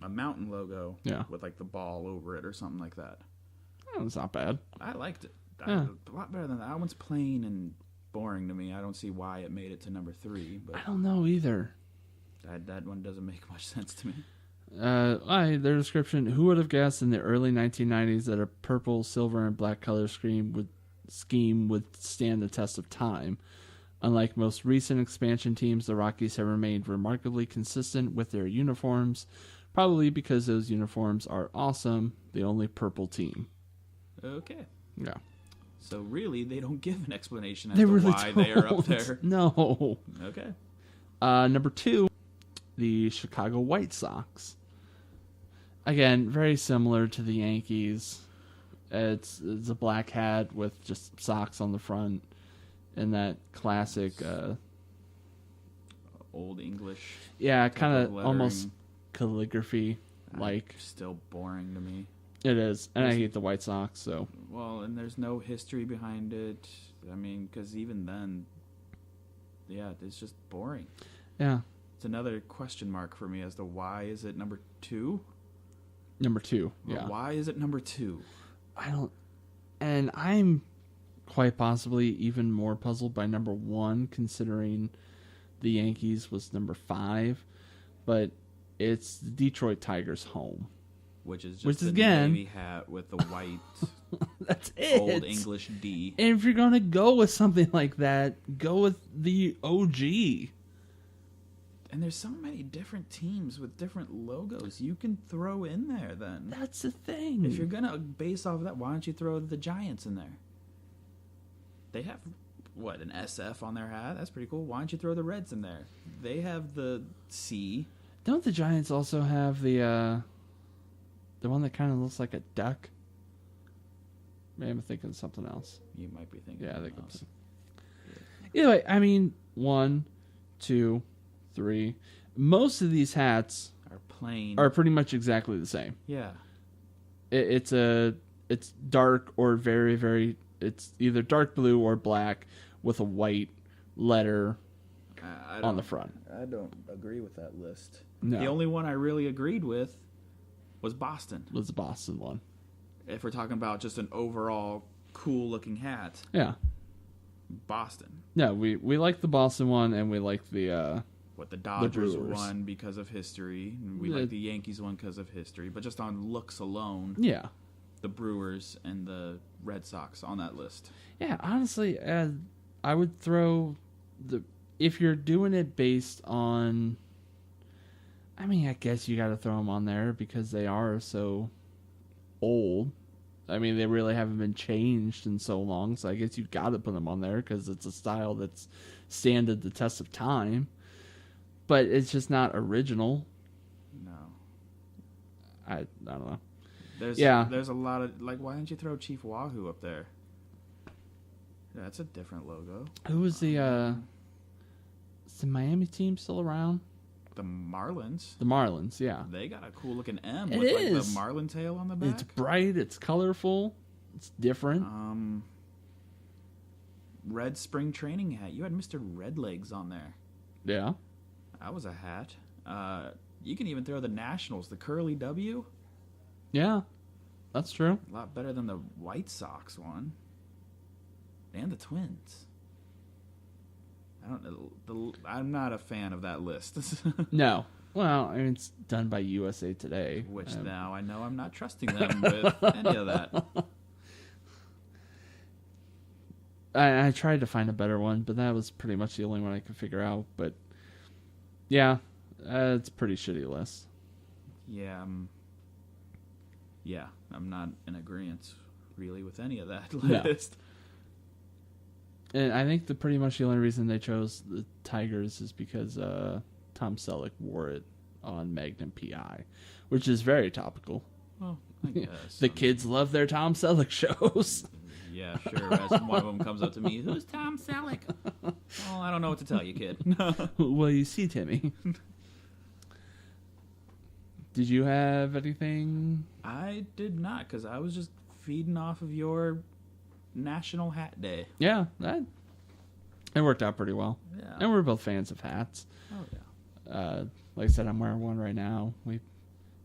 a mountain logo with like the ball over it or something like that. Oh, that's not bad. I liked it. Yeah. A lot better than that. That one's plain and boring to me. I don't see why it made it to number 3. But I don't know either. that one doesn't make much sense to me. Their description: who would have guessed in the early 1990s that a purple, silver, and black color scheme would stand the test of time? Unlike most recent expansion teams, the Rockies have remained remarkably consistent with their uniforms, probably because those uniforms are awesome. The only purple team. Okay. Yeah. So really, they don't give an explanation as to why they are up there. No. Okay. Number 2, the Chicago White Sox. Again, very similar to the Yankees. It's a black hat with just socks on the front, and that classic Old English. Yeah, kind of almost calligraphy like. Still boring to me. It is, and I hate the White Sox. So well, and there's no history behind it. I mean, because even then, yeah, it's just boring. Yeah, it's another question mark for me as to why is it number 2. Number 2, yeah. Why is it number 2? I don't, and I'm quite possibly even more puzzled by number 1, considering the Yankees was number 5, but it's the Detroit Tigers home. Which is just the again, navy hat with the white that's it. Old English D. And if you're going to go with something like that, go with the OG. And there's so many different teams with different logos you can throw in there then. That's the thing. If you're going to base off of that, why don't you throw the Giants in there? They have, what, an SF on their hat? That's pretty cool. Why don't you throw the Reds in there? They have the C. Don't the Giants also have the one that kind of looks like a duck? Maybe I'm thinking of something else. You might be thinking I think else. Either way, I mean, 1, 2, 3. Most of these hats are plain. Are pretty much exactly the same. Yeah. It's dark or very, very. It's either dark blue or black with a white letter on the front. I don't agree with that list. No. The only one I really agreed with was Boston. Was the Boston one. If we're talking about just an overall cool looking hat. Yeah. Boston. Yeah, we like the Boston one, and we like the Dodgers one because of history, and we like the Yankees one because of history. But just on looks alone, yeah, the Brewers and the Red Sox on that list. Yeah, honestly, I would throw if you're doing it based on. I mean, I guess you got to throw them on there because they are so old. I mean, they really haven't been changed in so long, so I guess you got to put them on there because it's a style that's standed the test of time. But it's just not original. No. I don't know. There's a lot of, like, why didn't you throw Chief Wahoo up there? Yeah, that's a different logo. Who was is the Miami team still around? The Marlins. The Marlins, yeah. They got a cool looking M it with is. Like the marlin tail on the back. It's bright, it's colorful, it's different. Red spring training hat. You had Mr. Redlegs on there. Yeah. That was a hat. You can even throw the Nationals, the curly W. Yeah, that's true. A lot better than the White Sox one. And the Twins. I don't know. I'm not a fan of that list. No. Well, I mean, it's done by USA Today. Which now I know I'm not trusting them with any of that. I tried to find a better one, but that was pretty much the only one I could figure out. But yeah, it's a pretty shitty list. Yeah, I'm not in agreement really with any of that list. No. And I think pretty much the only reason they chose the Tigers is because Tom Selleck wore it on Magnum PI, which is very topical. Well, I guess. The kids love their Tom Selleck shows. Yeah, sure. As one of them comes up to me, who's Tom Selleck? Well, I don't know what to tell you, kid. Well, you see, Timmy. Did you have anything? I did not, because I was just feeding off of your National Hat Day. Yeah, it worked out pretty well. Yeah. And we're both fans of hats. Oh, yeah. Like I said, I'm wearing one right now.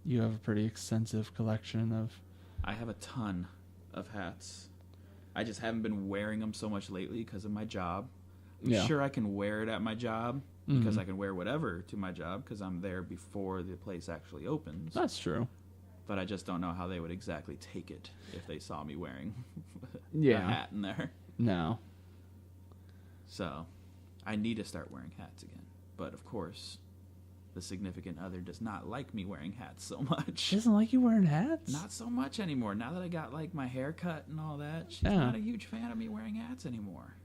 You have a pretty extensive collection of... I have a ton of hats. I just haven't been wearing them so much lately because of my job. I'm sure I can wear it at my job because I can wear whatever to my job because I'm there before the place actually opens. That's true. But I just don't know how they would exactly take it if they saw me wearing a hat in there. No. So I need to start wearing hats again. But of course, the significant other does not like me wearing hats so much. She doesn't like you wearing hats? Not so much anymore. Now that I got like my hair cut and all that, she's not a huge fan of me wearing hats anymore.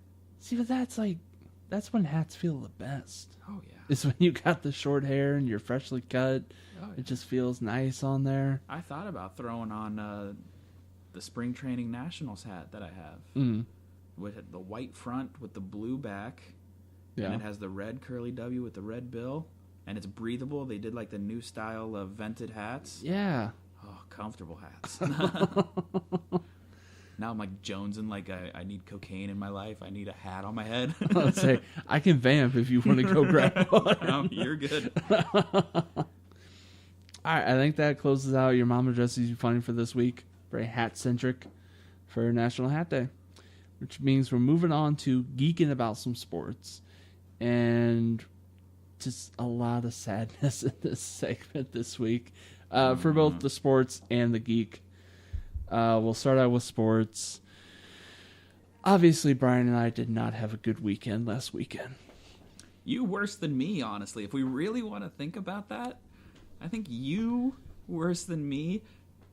See, but that's when hats feel the best. Oh, yeah. It's when you got the short hair and you're freshly cut. Oh, yeah. It just feels nice on there. I thought about throwing on the Spring Training Nationals hat that I have. With the white front with the blue back. Yeah. And it has the red curly W with the red bill. And it's breathable. They did like the new style of vented hats. Yeah. Oh, comfortable hats. Now I'm like jonesing like I need cocaine in my life. I need a hat on my head. Let's say, I can vamp if you want to go grab one. No, you're good. All right, I think that closes out your Mama Dresses You Funny for this week. Very hat-centric for National Hat Day. Which means we're moving on to geeking about some sports. And just a lot of sadness in this segment this week. For both the sports and the geek. We'll start out with sports. Obviously, Bryan and I did not have a good weekend last weekend. You worse than me, honestly. If we really want to think about that, I think you worse than me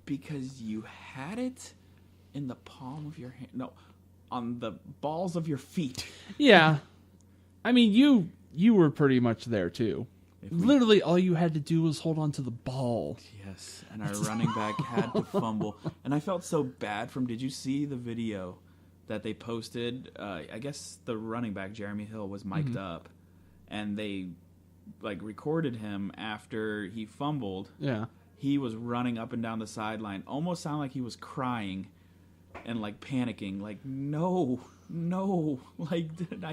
because you had it in the palm of your hand. No, on the balls of your feet. Yeah. I mean, you were pretty much there, too. Literally, all you had to do was hold on to the ball. Yes, and our running back had to fumble. And I felt so bad for him. Did you see the video that they posted? I guess the running back, Jeremy Hill, was mic'd up. And they recorded him after he fumbled. Yeah. He was running up and down the sideline. Almost sounded like he was crying and panicking. No. Did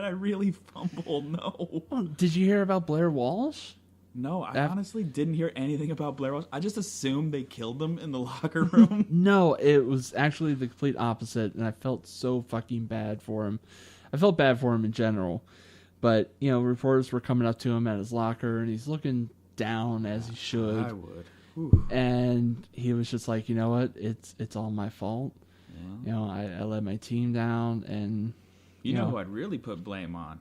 I really fumble? No. Did you hear about Blair Walsh? No, I honestly didn't hear anything about Blair Walsh. I just assumed they killed them in the locker room. No, it was actually the complete opposite, and I felt so fucking bad for him. I felt bad for him in general. But, reporters were coming up to him at his locker, and he's looking down as he should. I would. Whew. And he was just like, you know what? It's all my fault. Yeah. I let my team down, and... You know who I'd really put blame on?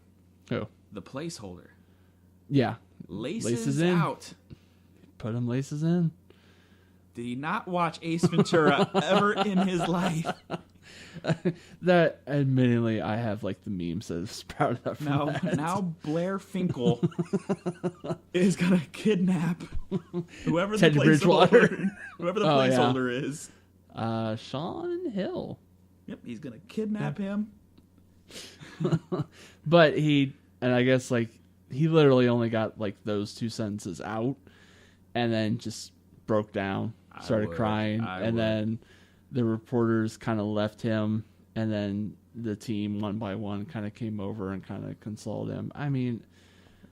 Who? The placeholder. Yeah. Laces in. Out. Put him laces in. Did he not watch Ace Ventura ever in his life? That, admittedly, I have the memes that have sprouted up from that. Now Blair Finkel is going to kidnap whoever the placeholder is. Sean Hill. Yep, he's going to kidnap him. But I guess he literally only got those two sentences out and then just broke down, started crying, then the reporters kind of left him, and then the team one by one kind of came over and kind of consoled him. I mean,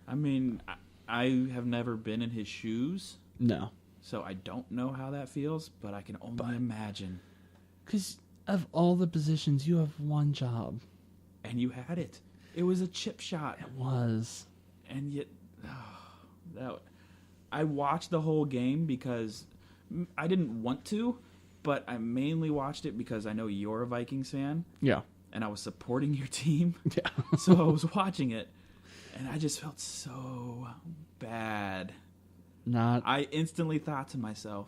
I mean, I have never been in his shoes, No. so I don't know how that feels, but I can only imagine. Because of all the positions, you have one job. And you had it. It was a chip shot. It was. And yet, I watched the whole game because I didn't want to, but I mainly watched it because I know you're a Vikings fan. Yeah. And I was supporting your team. Yeah. So I was watching it, and I just felt so bad. I instantly thought to myself,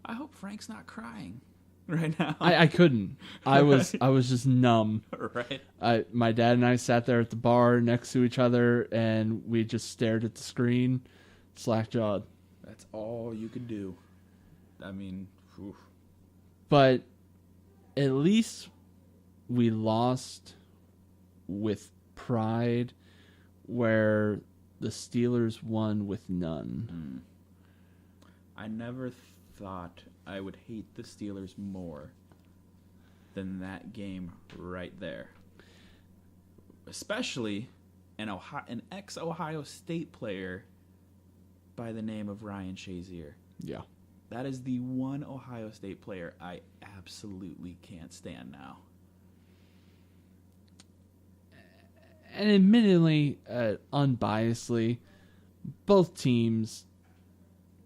I hope Frank's not crying right now. I couldn't. I was just numb. Right. My dad and I sat there at the bar next to each other, and we just stared at the screen, slack-jawed. That's all you could do. I mean, oof. But at least we lost with pride, where the Steelers won with none. I never thought I would hate the Steelers more than that game right there. Especially an ex-Ohio State player by the name of Ryan Shazier. Yeah. That is the one Ohio State player I absolutely can't stand now. And admittedly, unbiasedly, both teams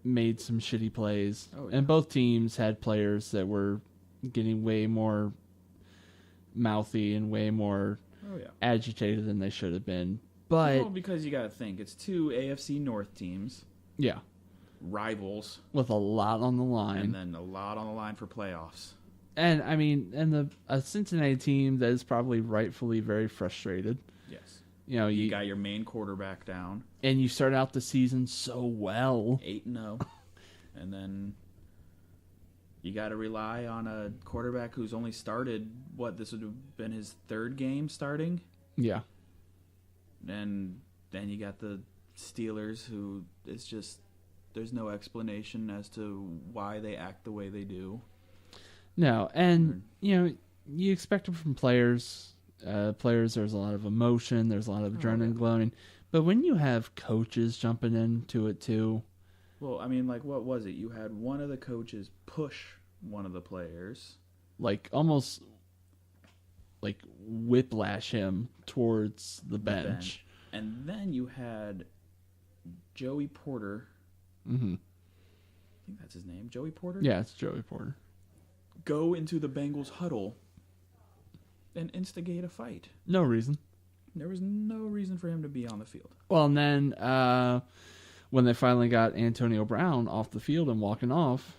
made some shitty plays. Oh, yeah. And both teams had players that were getting way more mouthy and way more agitated than they should have been. But Well, because you got to think, it's two AFC North teams. Yeah. Rivals. With a lot on the line. And then a lot on the line for playoffs. And, I mean, a Cincinnati team that is probably rightfully very frustrated. Yes. You know, you got your main quarterback down. And you start out the season so well. 8-0. And then you got to rely on a quarterback who's only started, this would have been his third game starting? Yeah. And then you got the Steelers, who it's just, there's no explanation as to why they act the way they do. No, and, you know, you expect it from players. There's a lot of emotion, there's a lot of adrenaline glowing. But when you have coaches jumping into it, too. Well, I mean, like, what was it? You had one of the coaches push one of the players. Like, almost, like, whiplash him towards the bench. And then you had Joey Porter. Mm-hmm. I think that's his name. Joey Porter? Yeah, it's Joey Porter. Go into the Bengals huddle and instigate a fight. No reason. There was no reason for him to be on the field. Well, and then when they finally got Antonio Brown off the field and walking off,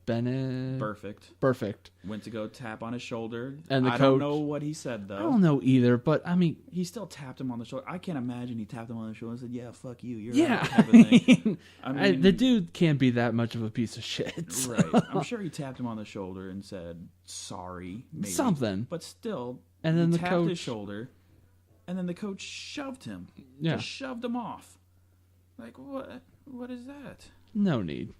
Bennett... Perfect. Went to go tap on his shoulder. And I don't know what he said, though. I don't know either, but, I mean... He still tapped him on the shoulder. I can't imagine he tapped him on the shoulder and said, yeah, fuck you. You're yeah, out, type of thing. I mean, the dude can't be that much of a piece of shit. So. Right. I'm sure he tapped him on the shoulder and said, sorry, maybe. Something. But still, and then he the tapped coach... his shoulder, and then the coach shoved him. Yeah. Just shoved him off. Like, what is that? No need.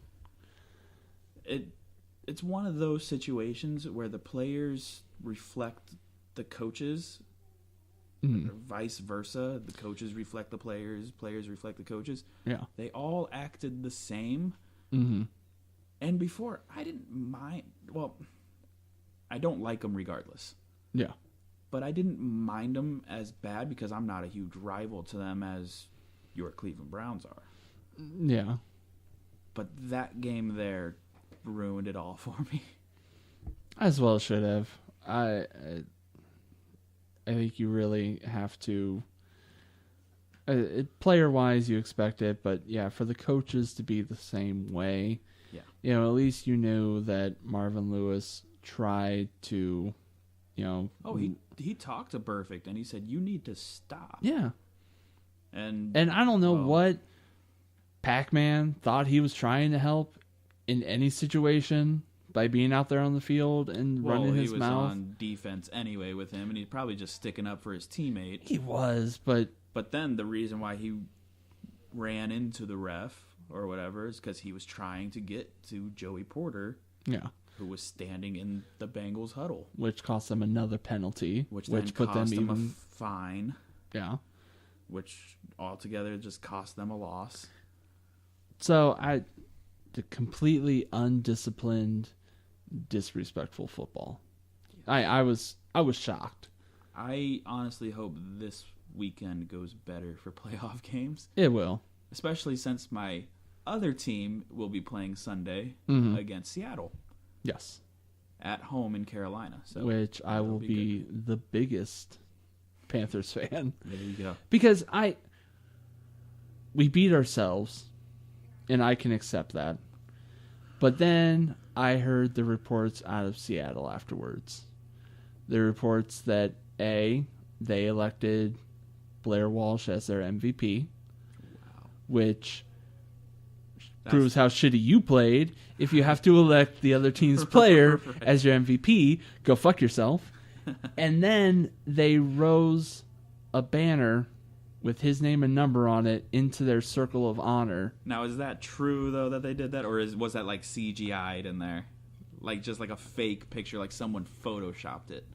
It's one of those situations where the players reflect the coaches, or vice versa. The coaches reflect the players reflect the coaches. Yeah. They all acted the same. Mm-hmm. And before, I didn't mind. Well, I don't like them regardless. Yeah. But I didn't mind them as bad because I'm not a huge rival to them as your Cleveland Browns are. Yeah. But that game there ruined it all for me. As well should have. I think you really have to. Player-wise, you expect it, but yeah, for the coaches to be the same way. Yeah. You know, at least you knew that Marvin Lewis tried to, you know. Oh, he talked to Perfect and he said, "You need to stop." Yeah. And I don't know what Pac-Man thought he was trying to help in any situation by being out there on the field and running his mouth. He was on defense anyway with him, and he's probably just sticking up for his teammate. He was, but then the reason why he ran into the ref or whatever is because he was trying to get to Joey Porter, who was standing in the Bengals huddle, which cost them another penalty, which put cost them even a fine. Yeah. which altogether just cost them a loss. So the completely undisciplined, disrespectful football. I was shocked. I honestly hope this weekend goes better for playoff games. It will. Especially since my other team will be playing Sunday against Seattle. Yes. At home in Carolina. So which I will be the biggest Panthers fan. There you go. Because we beat ourselves, and I can accept that. But then I heard the reports out of Seattle afterwards. The reports that, A, they elected Blair Walsh as their MVP, which proves how shitty you played. If you have to elect the other team's player as your MVP, go fuck yourself. And then they rose a banner with his name and number on it into their circle of honor. Now, is that true, though, that they did that? Or was that, like, CGI'd in there? Like, just like a fake picture, like someone photoshopped it?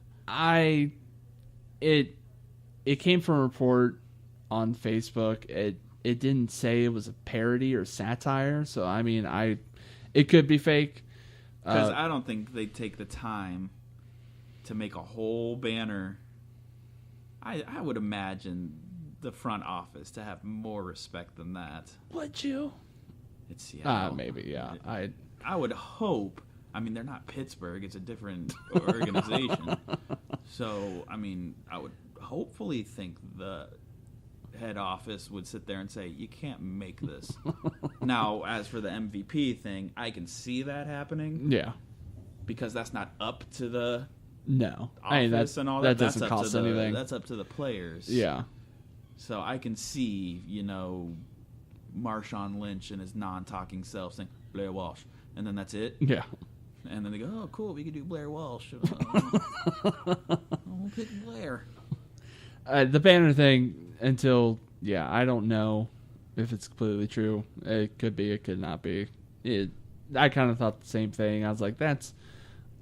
It came from a report on Facebook. It didn't say it was a parody or satire, so I mean, it could be fake. Because I don't think they take the time to make a whole banner. I would imagine the front office to have more respect than that. Would you? It's Seattle. Maybe, yeah. I would hope. I mean, they're not Pittsburgh. It's a different organization. So, I mean, I would hopefully think the head office would sit there and say, you can't make this. Now, as for the MVP thing, I can see that happening. Yeah. Because that's not up to the office and all that. That doesn't cost anything. That's up to the players. Yeah. So I can see, Marshawn Lynch and his non-talking self saying, Blair Walsh. And then that's it. Yeah. And then they go, oh, cool, we could do Blair Walsh. We'll pick Blair. The banner thing, I don't know if it's completely true. It could be, it could not be. I kind of thought the same thing. I was like, that's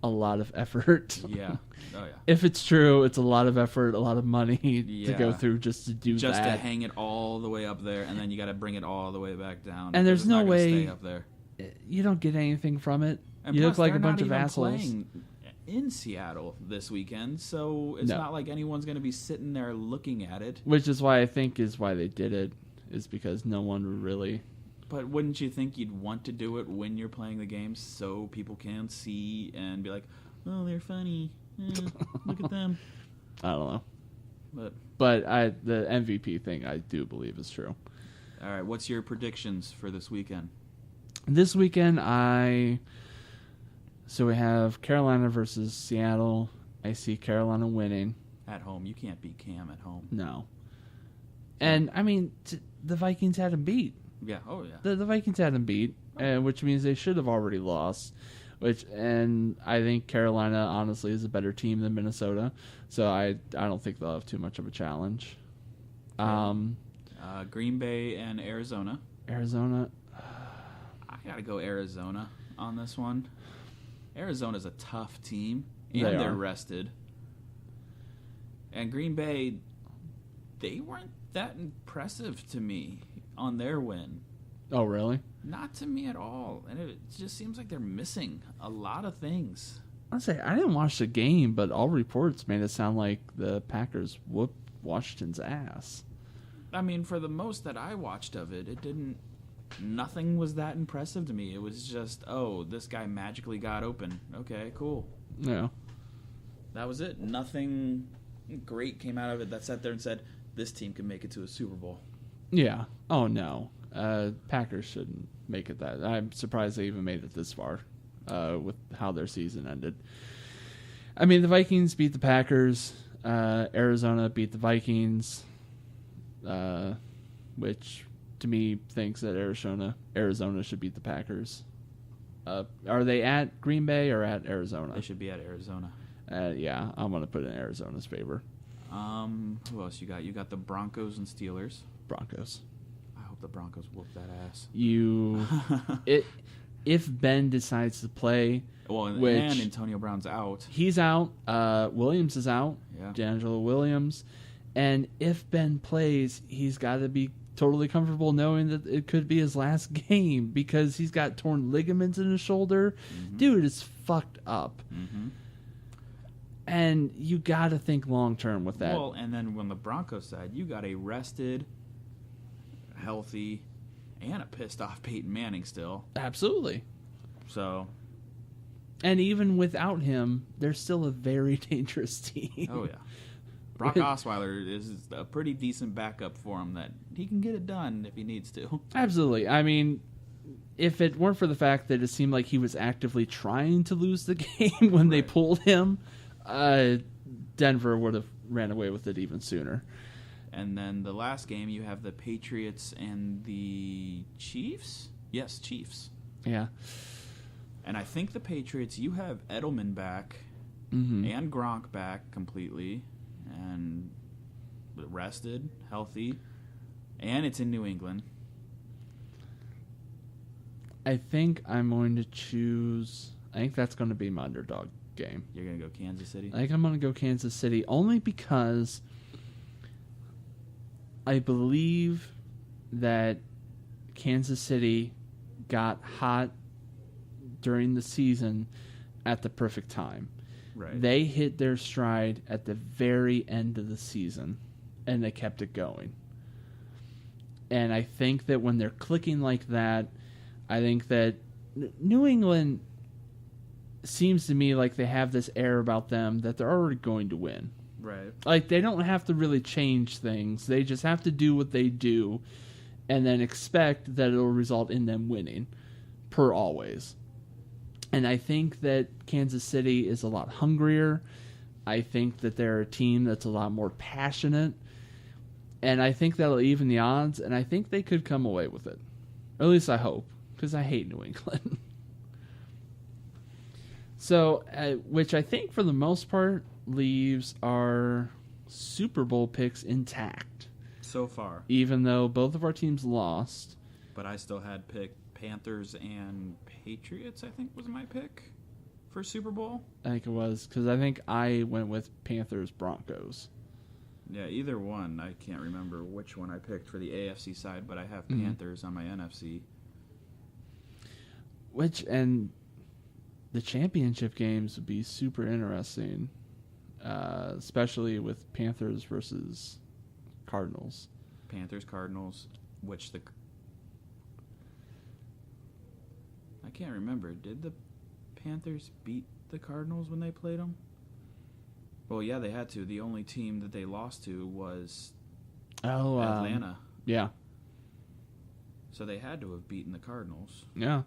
a lot of effort. Yeah. Oh, yeah. If it's true, it's a lot of effort, a lot of money to go through just to do that. Just to hang it all the way up there, and then you got to bring it all the way back down. And there's no way stay up there. You don't get anything from it. And you plus, look like a they're bunch not of even assholes. Playing in Seattle this weekend, so it's not like anyone's going to be sitting there looking at it. Which is why I think is why they did it, is because no one would really. But wouldn't you think you'd want to do it when you're playing the game so people can see and be like, oh, they're funny. Look at them. I don't know. But the MVP thing I do believe is true. All right, what's your predictions for this weekend? This weekend, so we have Carolina versus Seattle. I see Carolina winning. At home. You can't beat Cam at home. No. And, I mean, the Vikings had him beat. Yeah, oh yeah. The Vikings had him beat, which means they should have already lost. And I think Carolina, honestly, is a better team than Minnesota. So I don't think they'll have too much of a challenge. Green Bay and Arizona. Arizona. I got to go Arizona on this one. Arizona's a tough team, and they're rested. And Green Bay, they weren't that impressive to me on their win. Oh, really? Not to me at all. And it just seems like they're missing a lot of things. I'll say, I didn't watch the game, but all reports made it sound like the Packers whooped Washington's ass. I mean, for the most that I watched of it, nothing was that impressive to me. It was just, oh, this guy magically got open. Okay, cool. Yeah. That was it. Nothing great came out of it that sat there and said, this team can make it to a Super Bowl. Yeah. Oh, no. Packers shouldn't make it that. I'm surprised they even made it this far with how their season ended. I mean, the Vikings beat the Packers. Arizona beat the Vikings, which to me thinks that Arizona should beat the Packers. Are they at Green Bay or at Arizona? They should be at Arizona. Yeah, I'm going to put it in Arizona's favor. Who else you got? You got the Broncos and Steelers. Broncos. I hope the Broncos whoop that ass. If Ben decides to play, and Antonio Brown's out. He's out. Williams is out. Yeah. D'Angelo Williams. And if Ben plays, he's got to be totally comfortable knowing that it could be his last game because he's got torn ligaments in his shoulder. Dude, it's fucked up. And you got to think long term with that. Well, and then on the Broncos side, you got a rested, healthy, and a pissed off Peyton Manning still. Absolutely. So. And even without him, they're still a very dangerous team. Oh, yeah. Brock Osweiler is a pretty decent backup for him that he can get it done if he needs to. Absolutely. I mean, if it weren't for the fact that it seemed like he was actively trying to lose the game when they pulled him, Denver would have ran away with it even sooner. And then the last game, you have the Patriots and the Chiefs? Yes, Chiefs. Yeah. And I think the Patriots, you have Edelman back and Gronk back completely and rested, healthy, and it's in New England. I think I'm going to choose... I think that's going to be my underdog game. You're going to go Kansas City? I think I'm going to go Kansas City only because I believe that Kansas City got hot during the season at the perfect time. Right. They hit their stride at the very end of the season, and they kept it going. And I think that when they're clicking like that, I think that New England seems to me like they have this air about them that they're already going to win. Right. Like, they don't have to really change things. They just have to do what they do and then expect that it'll result in them winning, per always. And I think that Kansas City is a lot hungrier. I think that they're a team that's a lot more passionate. And I think that'll even the odds, and I think they could come away with it. Or at least I hope, because I hate New England. So, which I think for the most part leaves our Super Bowl picks intact. So far. Even though both of our teams lost. But I still had picked Panthers and Patriots, I think was my pick for Super Bowl. I think it was, because I think I went with Panthers-Broncos. Yeah, either one. I can't remember which one I picked for the AFC side, but I have Panthers on my NFC. And the championship games would be super interesting, especially with Panthers versus Cardinals. Panthers, Cardinals, which I can't remember. Did the Panthers beat the Cardinals when they played them? Well, yeah, they had to. The only team that they lost to was Atlanta. Yeah. So they had to have beaten the Cardinals. Yeah.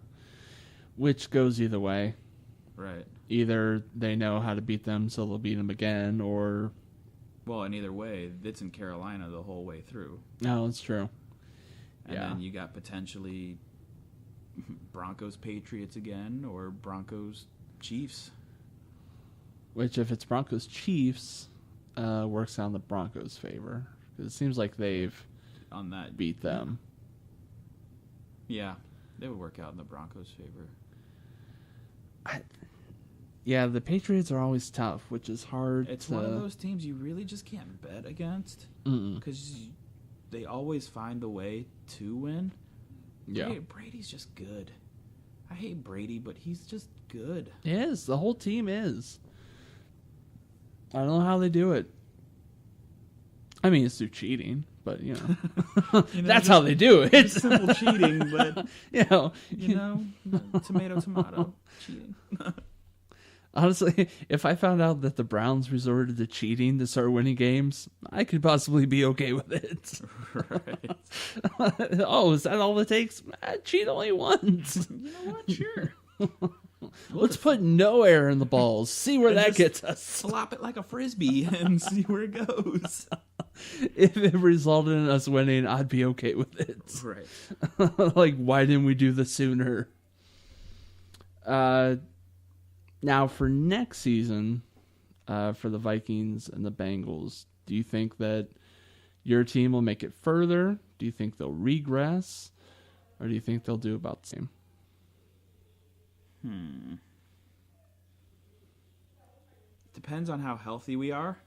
Which goes either way. Right. Either they know how to beat them, so they'll beat them again, or... Well, and either way, it's in Carolina the whole way through. No, it's true. And then you got potentially Broncos Patriots again, or Broncos Chiefs. Which, if it's Broncos Chiefs, works out in the Broncos' favor. Because it seems like they've on that beat them. Yeah, they would work out in the Broncos' favor. Yeah, the Patriots are always tough, which is hard. It's one of those teams you really just can't bet against. Because they always find a way to win. Yeah. Brady's just good. I hate Brady, but he's just good. He is. The whole team is. I don't know how they do it. I mean, it's through cheating, but, that's how they do it. It's simple cheating, but, tomato, cheating. Honestly, if I found out that the Browns resorted to cheating to start winning games, I could possibly be okay with it. Right. Oh, is that all it takes? Cheat only once. You know what? Sure. Let's put no air in the balls. See where that gets us. Slop it like a Frisbee and see where it goes. If it resulted in us winning, I'd be okay with it. Right. Like, why didn't we do this sooner? Now, for next season, for the Vikings and the Bengals, do you think that your team will make it further? Do you think they'll regress? Or do you think they'll do about the same? Depends on how healthy we are.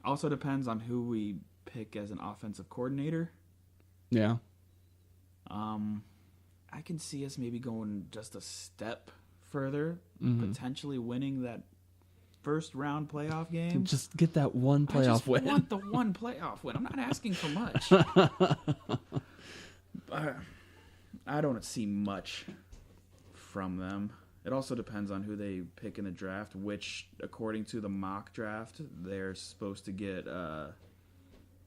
Also depends on who we pick as an offensive coordinator. Yeah. I can see us maybe going just a step further, potentially winning that first round playoff game. Just get that one playoff win. I want the one playoff win. I'm not asking for much. I don't see much from them. It also depends on who they pick in the draft, which, according to the mock draft, they're supposed to get.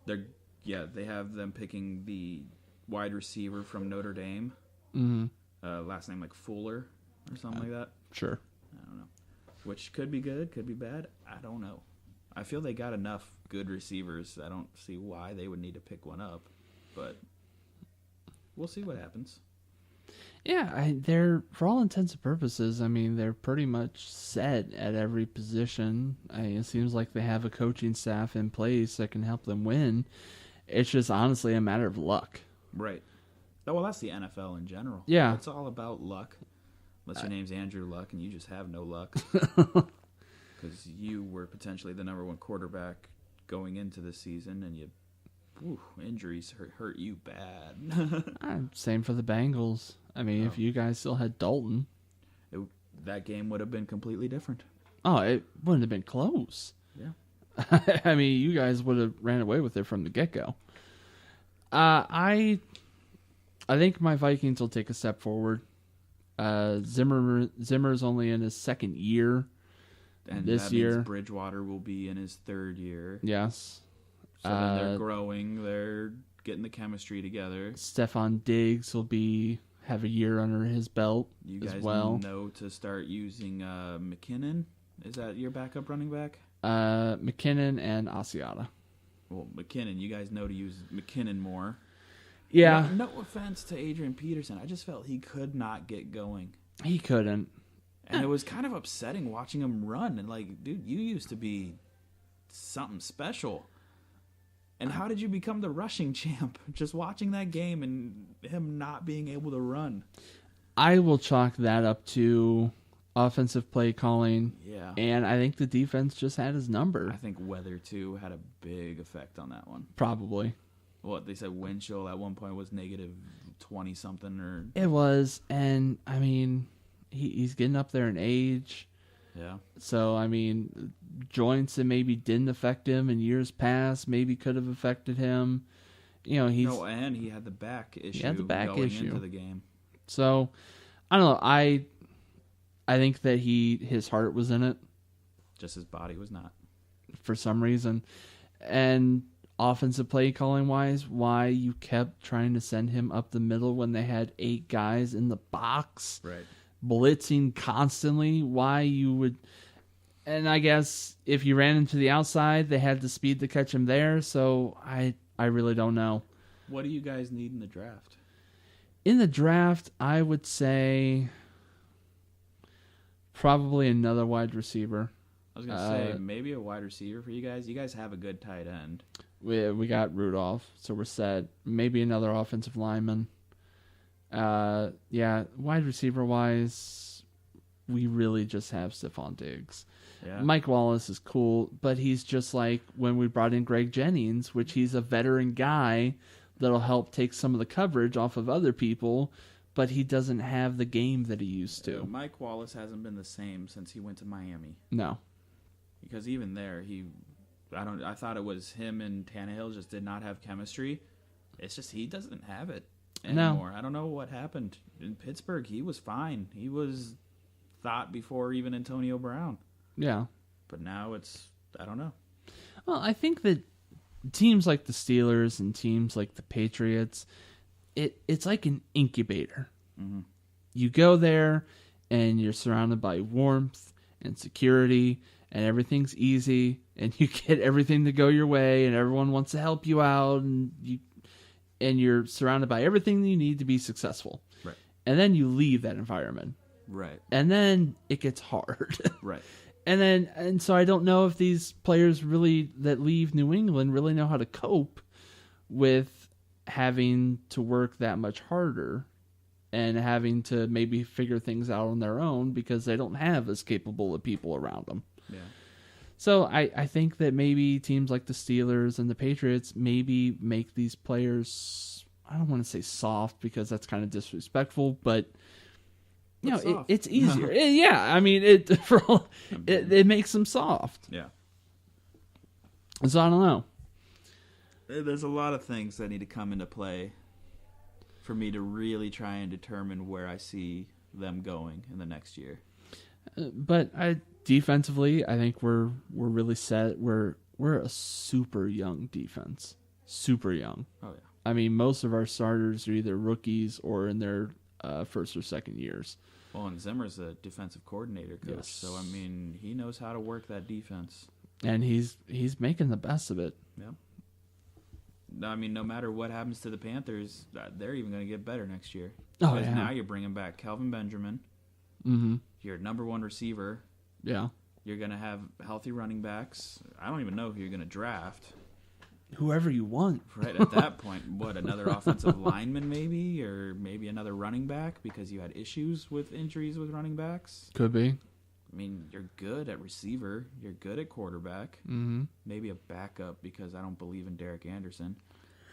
They have them picking the wide receiver from Notre Dame. Last name like Fuller or something like that. Sure. I don't know. Which could be good, could be bad. I don't know. I feel they got enough good receivers. I don't see why they would need to pick one up, but we'll see what happens. Yeah, they're, for all intents and purposes, I mean, they're pretty much set at every position. It seems like they have a coaching staff in place that can help them win. It's just honestly a matter of luck. Right. Well, that's the NFL in general. Yeah. It's all about luck. Unless your name's Andrew Luck and you just have no luck. Because you were potentially the number one quarterback going into the season, and injuries hurt you bad. Same for the Bengals. I mean, if you guys still had Dalton, that game would have been completely different. Oh, it wouldn't have been close. Yeah. I mean, you guys would have ran away with it from the get-go. I think my Vikings will take a step forward. Zimmer's only in his second year. And this that year, means Bridgewater will be in his third year. Yes. So then they're growing. They're getting the chemistry together. Stephon Diggs will have a year under his belt you as guys well. Know to start using McKinnon. Is that your backup running back? McKinnon and Asiata. Well, McKinnon. You guys know to use McKinnon more. Yeah. No offense to Adrian Peterson. I just felt he could not get going. He couldn't. And it was kind of upsetting watching him run. And like, dude, you used to be something special. And how did you become the rushing champ? Just watching that game and him not being able to run. I will chalk that up to offensive play calling. Yeah. And I think the defense just had his number. I think weather, too, had a big effect on that one. Probably. What, they said wind chill at one point was negative 20-something or... It was, and, I mean, he's getting up there in age. Yeah. So, I mean, joints that maybe didn't affect him in years past maybe could have affected him. You know, he's... No, and he had the back issue going into the game. So, I don't know. I think that his heart was in it. Just his body was not. For some reason. And offensive play calling wise, why you kept trying to send him up the middle when they had 8 guys in the box. Right. Blitzing constantly, why you would... And I guess if you ran into the outside, they had the speed to catch him there, so I really don't know. What do you guys need in the draft? In the draft, I would say probably another wide receiver. I was going to say, maybe a wide receiver for you guys. You guys have a good tight end. We got Rudolph, so we're set. Maybe another offensive lineman. Wide receiver wise, we really just have Stephon Diggs. Yeah. Mike Wallace is cool, but he's just like when we brought in Greg Jennings, which he's a veteran guy that'll help take some of the coverage off of other people, but he doesn't have the game that he used to. Mike Wallace hasn't been the same since he went to Miami. No. Because even there, I thought it was him and Tannehill just did not have chemistry. It's just he doesn't have it anymore. No. I don't know what happened. In Pittsburgh, he was fine. He was thought before even Antonio Brown. Yeah. But now I don't know. Well, I think that teams like the Steelers and teams like the Patriots, it's like an incubator. Mm-hmm. You go there and you're surrounded by warmth and security and everything's easy and you get everything to go your way and everyone wants to help you out and you're surrounded by everything you need to be successful. Right. And then you leave that environment. Right. And then it gets hard. Right. And so I don't know if these players really that leave New England really know how to cope with having to work that much harder and having to maybe figure things out on their own because they don't have as capable of people around them. Yeah. So I think that maybe teams like the Steelers and the Patriots maybe make these players, I don't want to say soft because that's kind of disrespectful, but you know, it's easier. Yeah, I mean, it makes them soft. Yeah. So I don't know. There's a lot of things that need to come into play for me to really try and determine where I see them going in the next year. But defensively, I think we're really set. We're a super young defense. Super young. Oh, yeah. I mean, most of our starters are either rookies or in their first or second years. Well, and Zimmer's a defensive coordinator coach, Yes. so, I mean, he knows how to work that defense. And he's making the best of it. Yeah. I mean, no matter what happens to the Panthers, they're even going to get better next year. Oh, Because yeah. now you're bringing back Kelvin Benjamin, Mm-hmm. your number one receiver. Yeah. You're going to have healthy running backs. I don't even know who you're going to draft. Whoever you want. Right at that point, what, another offensive lineman maybe? Or maybe another running back because you had issues with injuries with running backs? Could be. I mean, you're good at receiver. You're good at quarterback. Mm-hmm. Maybe a backup because I don't believe in Derek Anderson.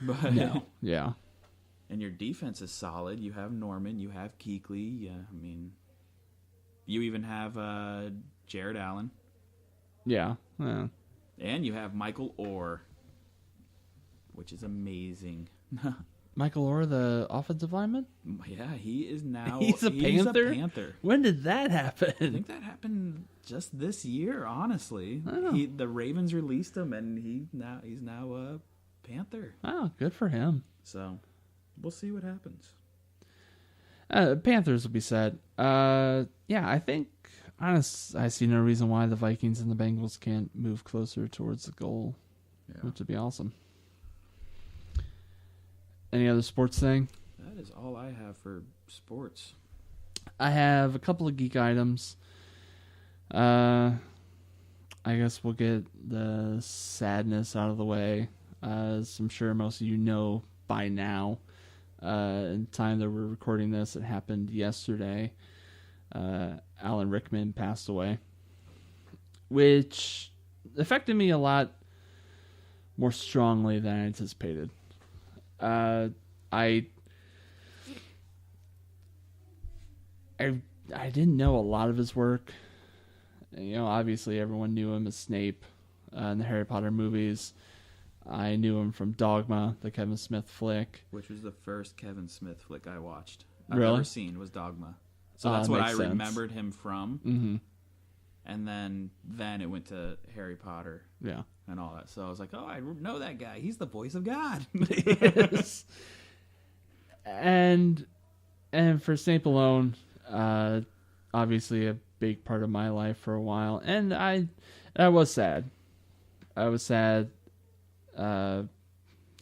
But No. Yeah. And your defense is solid. You have Norman. You have Kuechly. Yeah, I mean, you even have Jared Allen. Yeah. Yeah. And you have Michael Orr, which is amazing. Michael Orr, the offensive lineman? Yeah, he is now... He's a Panther? When did that happen? I think that happened just this year, honestly. Oh. The Ravens released him, and he's now a Panther. Oh, good for him. So, we'll see what happens. Panthers will be set. Yeah, I think I see no reason why the Vikings and the Bengals can't move closer towards the goal, which would be awesome. Any other sports thing? That is all I have for sports. I have a couple of geek items. I guess we'll get the sadness out of the way. As I'm sure most of you know by now. In the time that we're recording this, it happened yesterday. Alan Rickman passed away, which affected me a lot more strongly than I anticipated. I didn't know a lot of his work. You know, obviously everyone knew him as Snape in the Harry Potter movies. I knew him from Dogma, the Kevin Smith flick. Which was the first Kevin Smith flick I watched. Really? I've ever seen was Dogma. So that's what I makes sense. remembered him from. Mm-hmm. And then it went to Harry Potter. Yeah. And all that. So I was like, oh, I know that guy. He's the voice of God. Yes. And for Snape alone, obviously a big part of my life for a while. And I was sad. I was sad. I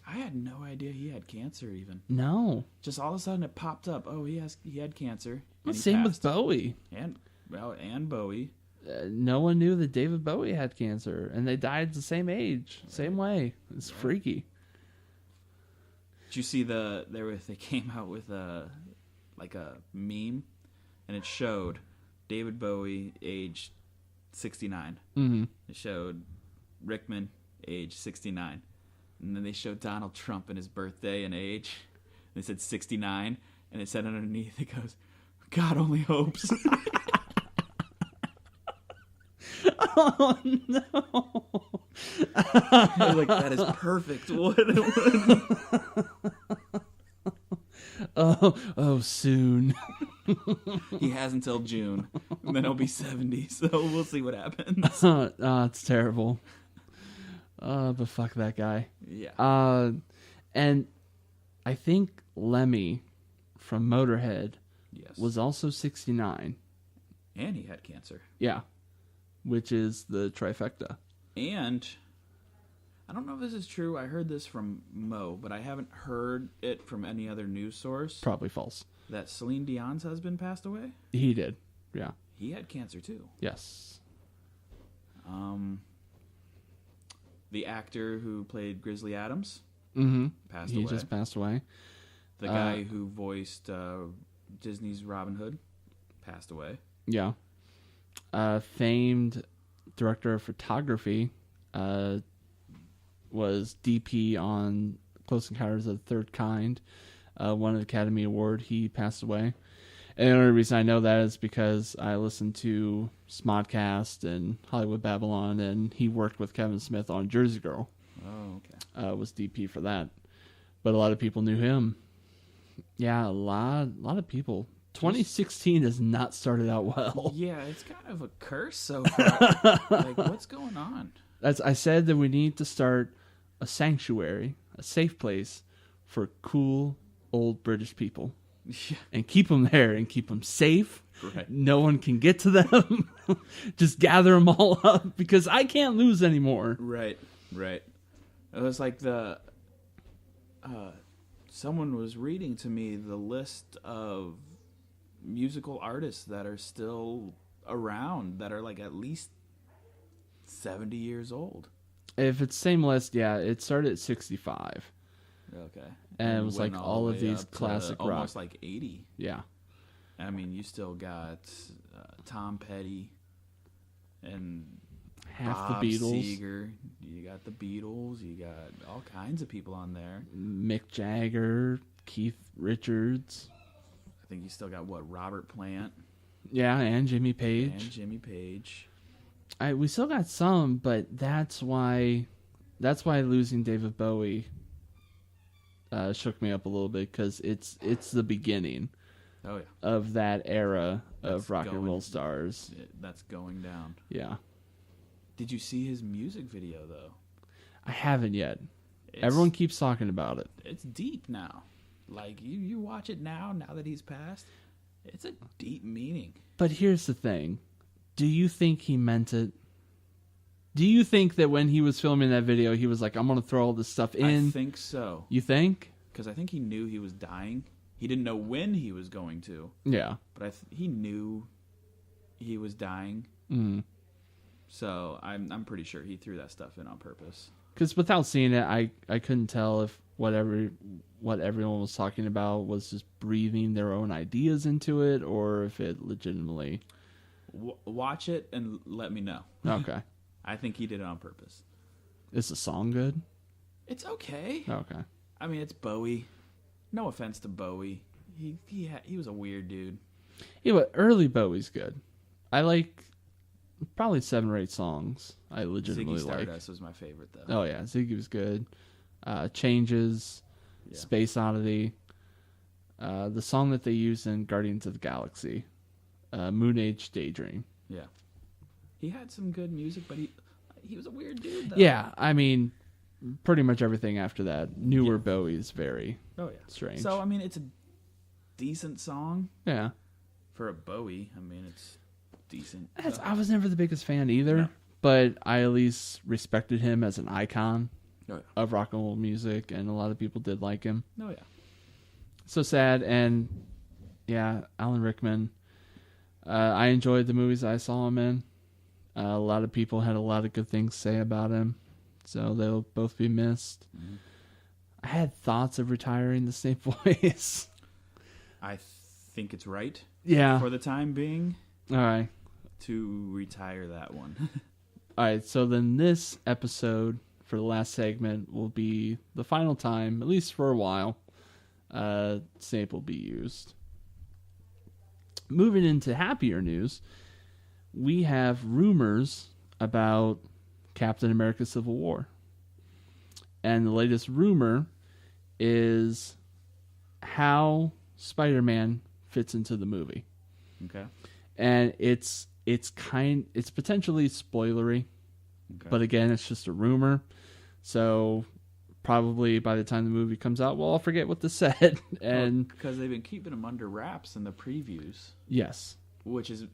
had no idea he had cancer even. No. Just all of a sudden it popped up. Oh, he had cancer. And he Same passed. with Bowie. And Bowie. No one knew that David Bowie had cancer, and they died the same age, same way. It's freaky. Did you see they came out with a meme, and it showed David Bowie age 69. Mm-hmm. It showed Rickman age 69, and then they showed Donald Trump and his birthday and age. They said 69, and it said underneath, it goes, "God only hopes." Oh no! Like, that is perfect. Oh, soon. He has until June, and then he'll be 70. So we'll see what happens. It's terrible. But fuck that guy. Yeah. And I think Lemmy from Motorhead was also 69. And he had cancer. Yeah. Which is the trifecta. And I don't know if this is true. I heard this from Mo, but I haven't heard it from any other news source. Probably false. That Celine Dion's husband passed away? He did. Yeah. He had cancer too. Yes. The actor who played Grizzly Adams passed He away. just passed away. The guy who voiced Disney's Robin Hood passed away. Yeah. Famed director of photography, was DP on Close Encounters of the Third Kind, won an Academy Award. He passed away. And the only reason I know that is because I listened to Smodcast and Hollywood Babylon, and he worked with Kevin Smith on Jersey Girl. Oh, okay. Was DP for that. But a lot of people knew him. Yeah, a lot of people. 2016 has not started out well. Yeah, it's kind of a curse so far. Like, what's going on? I said that we need to start a sanctuary, a safe place for cool old British people. Yeah. And keep them there and keep them safe. Right. No one can get to them. Just gather them all up because I can't lose anymore. Right. It was like someone was reading to me the list of musical artists that are still around that are like at least 70 years old. If it's same list, yeah, it started at 65. Okay. And it was like all of these up to classic rock. almost like 80. Yeah. I mean, you still got Tom Petty and Half Bob the Beatles. Seger. You got the Beatles. You got all kinds of people on there. Mick Jagger, Keith Richards. I think you still got Robert Plant Yeah, and Jimmy and Page. Jimmy Page. We still got some, but that's why losing David Bowie shook me up a little bit because it's the beginning Oh yeah, of that era of That's rock and going- roll stars. that's going down. Yeah, Did you see his music video though? I haven't yet. It's, Everyone keeps talking about it. it's deep now. Like you watch it now that he's passed. It's a deep meaning. But here's the thing: do you think he meant it? Do you think that when he was filming that video, he was like, "I'm going to throw all this stuff in"? I think so. You think? Because I think he knew he was dying. He didn't know when he was going to, Yeah. but he knew he was dying. Mm. So I'm pretty sure he threw that stuff in on purpose. Because without seeing it, I couldn't tell if what everyone was talking about was just breathing their own ideas into it, or if it legitimately. Watch it and let me know. Okay. I think he did it on purpose. Is the song good? It's okay. Okay. I mean, it's Bowie. No offense to Bowie. He was a weird dude. Yeah, but early Bowie's good. I like probably 7 or 8 songs. I legitimately Ziggy like. Stardust was my favorite though. Oh yeah, Ziggy was good. Changes, Yeah. Space Oddity, the song that they used in Guardians of the Galaxy, Moon Age Daydream. Yeah. He had some good music, but he was a weird dude though. Yeah, I mean, pretty much everything after that. Newer Bowie is very Oh yeah. strange. So I mean, it's a decent song Yeah. for a Bowie. I mean, it's decent. I was never the biggest fan either, No. but I at least respected him as an icon Oh yeah. of rock and roll music, and a lot of people did like him. Oh yeah. So sad, and yeah, Alan Rickman. I enjoyed the movies I saw him in. A lot of people had a lot of good things to say about him, so they'll both be missed. Mm-hmm. I had thoughts of retiring the Snape voice. I think it's right Yeah. for the time being All right. to retire that one. All right. So then this episode for the last segment will be the final time, at least for a while, Snape will be used. Moving into happier news, we have rumors about Captain America Civil War. And the latest rumor is how Spider-Man fits into the movie. Okay. And it's potentially spoilery, Okay. but again, it's just a rumor. So probably by the time the movie comes out, well, I'll forget what this said. And because they've been keeping him under wraps in the previews, yes. which has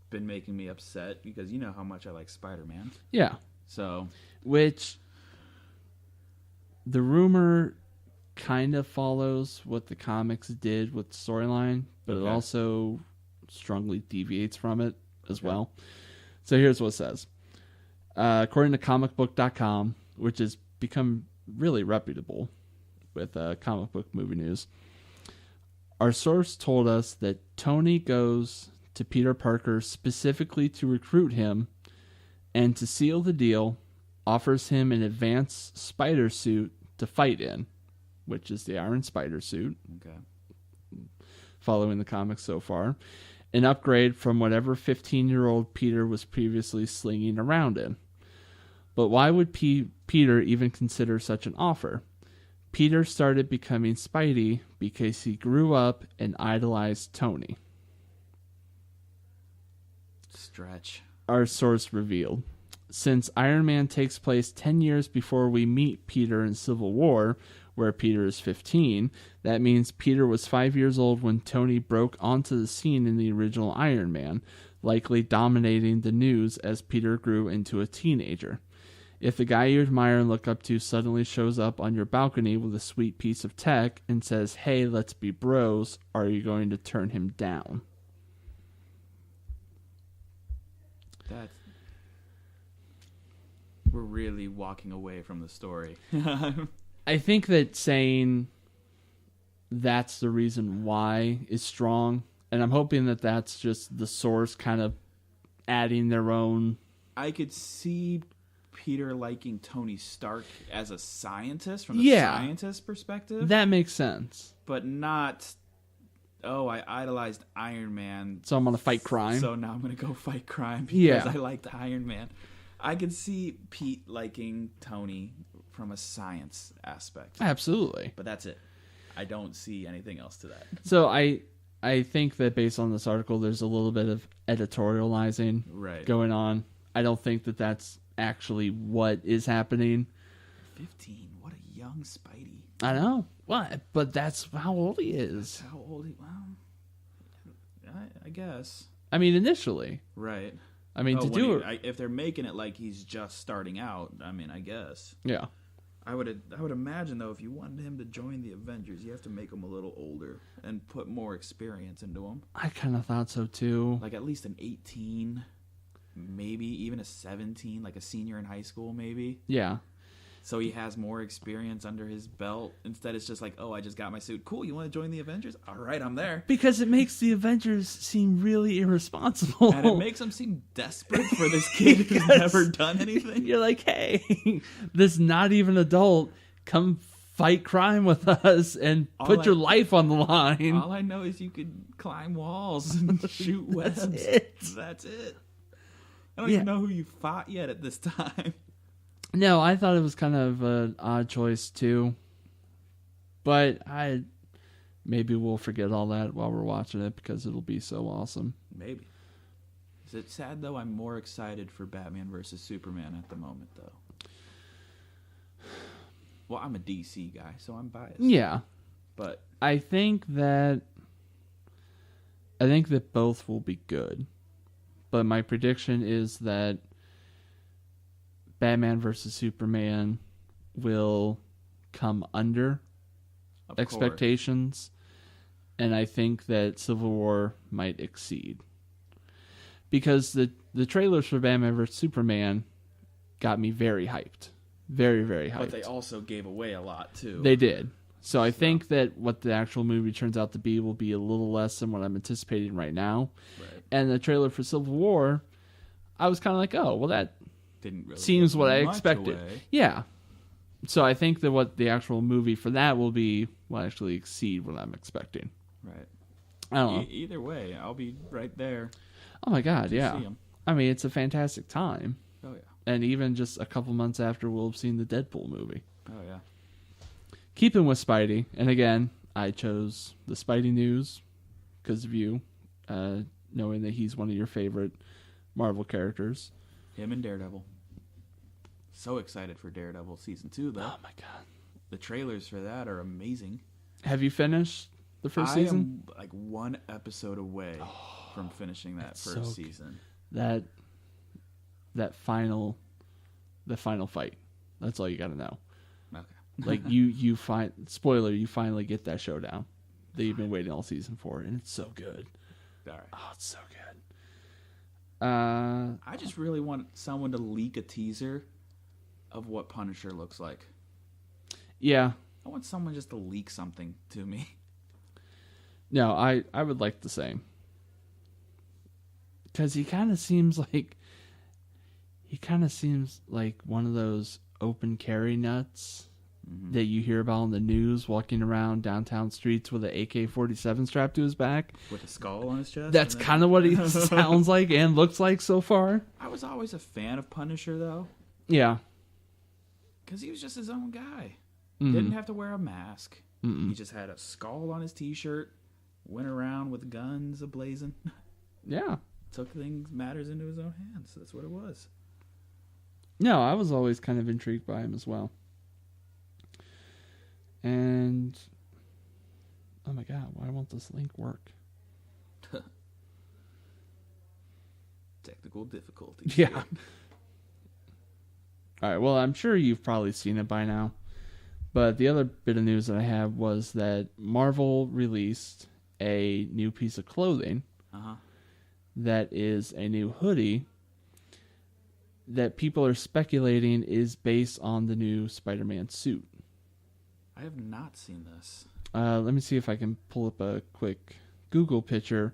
been making me upset because you know how much I like Spider-Man. Yeah. So Which the rumor kind of follows what the comics did with the storyline, but it Okay. also strongly deviates from it as Okay. well. So here's what it says. According to comicbook.com, which has become really reputable with comic book movie news, our source told us that Tony goes to Peter Parker specifically to recruit him and to seal the deal, offers him an advanced spider suit to fight in, which is the Iron Spider suit. Okay. Following the comics so far, an upgrade from whatever 15-year-old Peter was previously slinging around in. But why would Peter even consider such an offer? Peter started becoming Spidey because he grew up and idolized Tony. Stretch. Our source revealed. Since Iron Man takes place 10 years before we meet Peter in Civil War, where Peter is 15, that means Peter was 5 years old when Tony broke onto the scene in the original Iron Man, likely dominating the news as Peter grew into a teenager. If the guy you admire and look up to suddenly shows up on your balcony with a sweet piece of tech and says, "Hey, let's be bros," are you going to turn him down? We're really walking away from the story. I think that saying that's the reason why is strong, and I'm hoping that that's just the source kind of adding their own. I could see Peter liking Tony Stark as a scientist from the scientist perspective. That makes sense. But not, I idolized Iron Man, so I'm going to fight crime. So now I'm going to go fight crime because I liked Iron Man. I could see Pete liking Tony from a science aspect. Absolutely. But that's it. I don't see anything else to that. So I think that based on this article, there's a little bit of editorializing going on. I don't think that that's actually what is happening. 15. What a young Spidey. I know. What? But that's how old he is. That's how old he... Well, I guess. I mean, initially. Right. I mean, if they're making it like he's just starting out, I mean, I guess. Yeah. I would imagine, though, if you wanted him to join the Avengers, you have to make him a little older and put more experience into him. I kind of thought so, too. Like at least an 18, maybe even a 17, like a senior in high school, maybe. Yeah. So he has more experience under his belt. Instead, it's just like, I just got my suit. Cool, you want to join the Avengers? All right, I'm there. Because it makes the Avengers seem really irresponsible. And it makes them seem desperate for this kid who's never done anything. You're like, hey, this not even adult, come fight crime with us and put your life on the line. All I know is you could climb walls and shoot webs. That's it. I don't even know who you fought yet at this time. No, I thought it was kind of an odd choice too, but maybe we'll forget all that while we're watching it because it'll be so awesome. Maybe. Is it sad though? I'm more excited for Batman versus Superman at the moment though. Well, I'm a DC guy, so I'm biased. Yeah, but I think that both will be good, but my prediction is that Batman versus Superman will come under expectations, and I think that Civil War might exceed. Because the trailers for Batman vs. Superman got me very hyped. Very, very hyped. But they also gave away a lot, too. They did. So I think that what the actual movie turns out to be will be a little less than what I'm anticipating right now. Right. And the trailer for Civil War, I was kind of like, oh, well, that didn't really seems what I expected. Away. Yeah. So I think that what the actual movie for that will actually exceed what I'm expecting. Right. I don't know. Either way, I'll be right there. Oh my God, yeah. See 'em. I mean, it's a fantastic time. Oh yeah. And even just a couple months after, we'll have seen the Deadpool movie. Oh yeah. Keeping with Spidey, and again, I chose the Spidey news because of you, knowing that he's one of your favorite Marvel characters. Him and Daredevil. So excited for Daredevil season 2, though. Oh my God. The trailers for that are amazing. Have you finished the first season? I am like one episode away from finishing that first season. The final fight. That's all you got to know. Okay. Like you finally get that showdown that you've been waiting all season for, and it's so good. All right. Oh, it's so good. I just really want someone to leak a teaser of what Punisher looks like. Yeah. I want someone just to leak something to me. No, I would like the same. Because he kind of seems like he kind of seems like one of those open carry nuts that you hear about on the news, walking around downtown streets with an AK-47 strapped to his back. With a skull on his chest? That's kind of what he sounds like and looks like so far. I was always a fan of Punisher, though. Yeah. Because he was just his own guy. Mm-hmm. Didn't have to wear a mask. He just had a skull on his t-shirt, went around with guns ablazing. Yeah. Took matters into his own hands. That's what it was. No, I was always kind of intrigued by him as well. And, oh my God, why won't this link work? Technical difficulties. Yeah. All right, well, I'm sure you've probably seen it by now. But the other bit of news that I have was that Marvel released a new piece of clothing that is a new hoodie that people are speculating is based on the new Spider-Man suit. I have not seen this. Let me see if I can pull up a quick Google picture.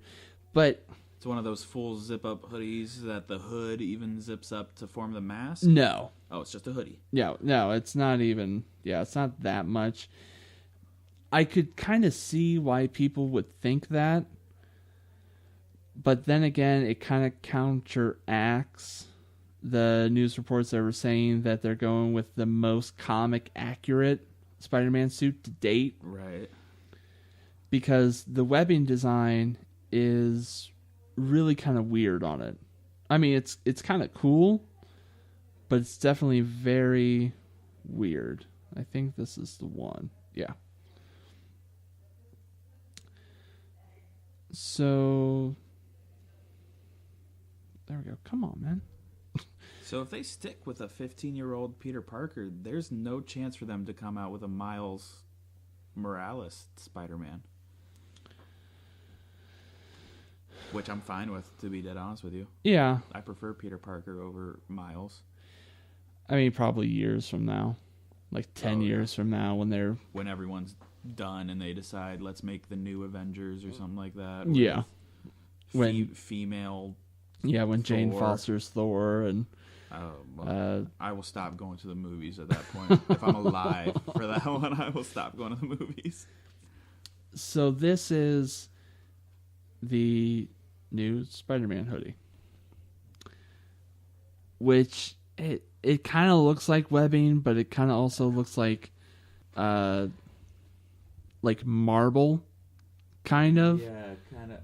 But it's one of those full zip-up hoodies that the hood even zips up to form the mask? No. Oh, it's just a hoodie. No, it's not even... Yeah, it's not that much. I could kind of see why people would think that. But then again, it kind of counteracts the news reports that were saying that they're going with the most comic accurate Spider-Man suit to date. Right. Because the webbing design is really kind of weird on it. I mean, it's kind of cool, but it's definitely very weird. I think this is the one. Yeah. So there we go. Come on, man. So if they stick with a 15-year-old Peter Parker, there's no chance for them to come out with a Miles Morales Spider-Man. Which I'm fine with, to be dead honest with you. Yeah. I prefer Peter Parker over Miles. I mean, probably years from now. Like 10 years from now when everyone's done and they decide, let's make the new Avengers or something like that. Yeah. Female... Yeah, when Thor. Jane Foster's Thor and... I will stop going to the movies at that point. If I'm alive for that one, I will stop going to the movies. So this is the new Spider-Man hoodie, which it kind of looks like webbing, but it kind of also looks like marble, kind of. Yeah, kind of.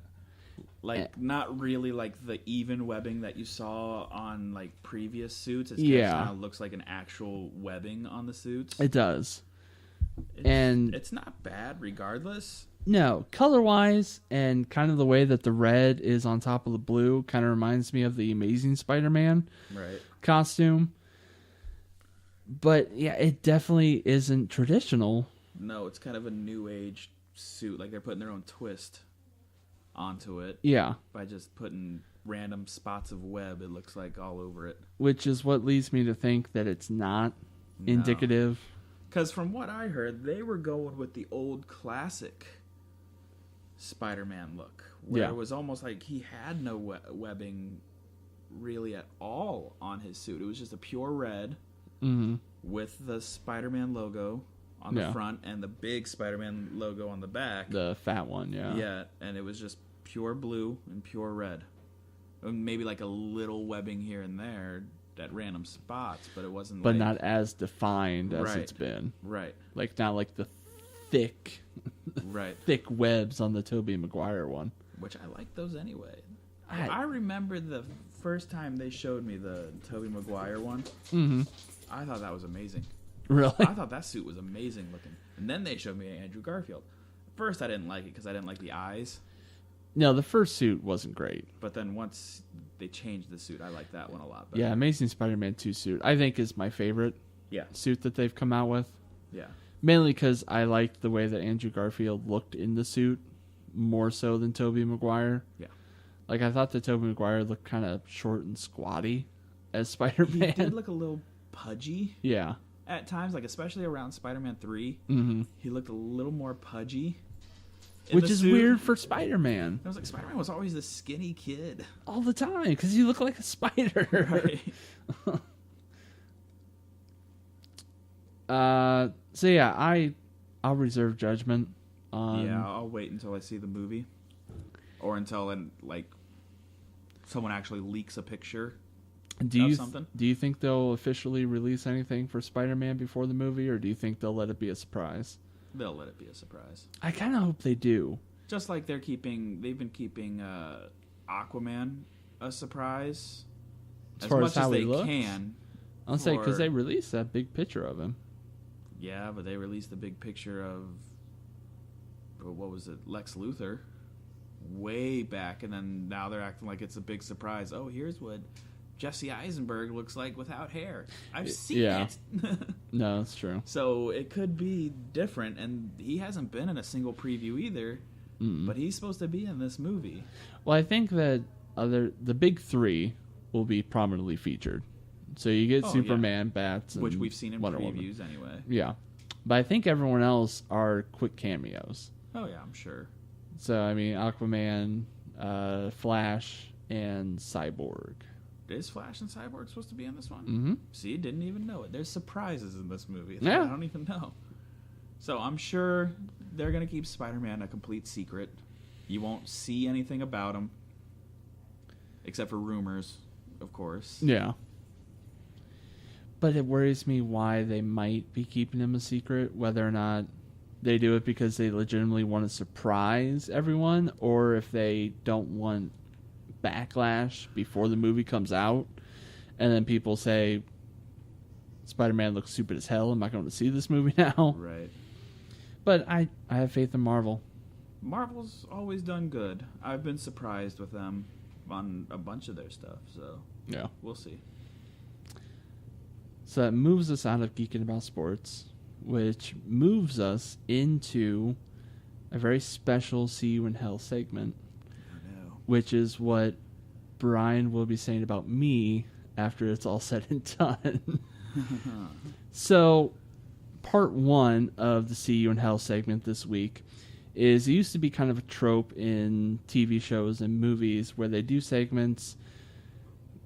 Like, not really like the even webbing that you saw on, like, previous suits. It just kind of looks like an actual webbing on the suits. It does. It's not bad regardless. No, color-wise and kind of the way that the red is on top of the blue kind of reminds me of the Amazing Spider-Man costume. But, yeah, it definitely isn't traditional. No, it's kind of a new age suit. Like, they're putting their own twist onto it. Yeah. By just putting random spots of web, it looks like, all over it. Which is what leads me to think that it's not indicative. Because from what I heard, they were going with the old classic Spider-Man look. Where it was almost like he had no webbing really at all on his suit. It was just a pure red with the Spider-Man logo on the front and the big Spider-Man logo on the back. The fat one, yeah. Yeah, and it was just pure blue and pure red. And maybe like a little webbing here and there at random spots, but it wasn't but not as defined as it's been. Right. Like not like the thick thick webs on the Tobey Maguire one. Which I like those anyway. I remember the first time they showed me the Tobey Maguire one. I thought that was amazing. Really? I thought that suit was amazing looking. And then they showed me Andrew Garfield. First, I didn't like it because I didn't like the eyes. No, the first suit wasn't great. But then once they changed the suit, I liked that one a lot better. Yeah, Amazing Spider-Man 2 suit, I think, is my favorite suit that they've come out with. Yeah. Mainly because I liked the way that Andrew Garfield looked in the suit more so than Tobey Maguire. Yeah. Like, I thought that Tobey Maguire looked kind of short and squatty as Spider-Man. He did look a little pudgy. Yeah. At times, like especially around Spider-Man 3, he looked a little more pudgy. Which is weird for Spider-Man. I was like, Spider-Man was always this skinny kid. All the time, because you look like a spider. Right. So yeah, I'll reserve judgment on... Yeah, I'll wait until I see the movie. Or until, someone actually leaks a picture of something. Do you think they'll officially release anything for Spider-Man before the movie, or do you think they'll let it be a surprise? They'll let it be a surprise. I kind of hope they do. Just like they've been keeping Aquaman a surprise as far much as how they he looks? can. I'll say, because they released that big picture of him. Yeah, but they released the big picture of, what was it, Lex Luthor, way back, and then now they're acting like it's a big surprise. Oh, here's what Jesse Eisenberg looks like without hair. I've seen it. No, that's true. So it could be different, and he hasn't been in a single preview either, but he's supposed to be in this movie. Well, I think that the big three will be prominently featured. So you get Superman, Bats, and which we've seen in Wonder previews Woman. anyway. Yeah. But I think everyone else are quick cameos. Oh, yeah, I'm sure. So, I mean, Aquaman, Flash, and Cyborg. Is Flash and Cyborg supposed to be in this one? Mm-hmm. See, didn't even know it. There's surprises in this movie. Yeah. I don't even know. So I'm sure they're going to keep Spider-Man a complete secret. You won't see anything about him. Except for rumors, of course. Yeah. But it worries me why they might be keeping him a secret, whether or not they do it because they legitimately want to surprise everyone, or if they don't want backlash before the movie comes out, and then people say, Spider-Man looks stupid as hell, I'm not going to see this movie now. Right. But I have faith in Marvel. Marvel's always done good. I've been surprised with them on a bunch of their stuff, so yeah, we'll see. So that moves us out of geeking about sports, which moves us into a very special See You in Hell segment, which is what Bryan will be saying about me after it's all said and done. So, part one of the See You in Hell segment this week is, it used to be kind of a trope in TV shows and movies where they do segments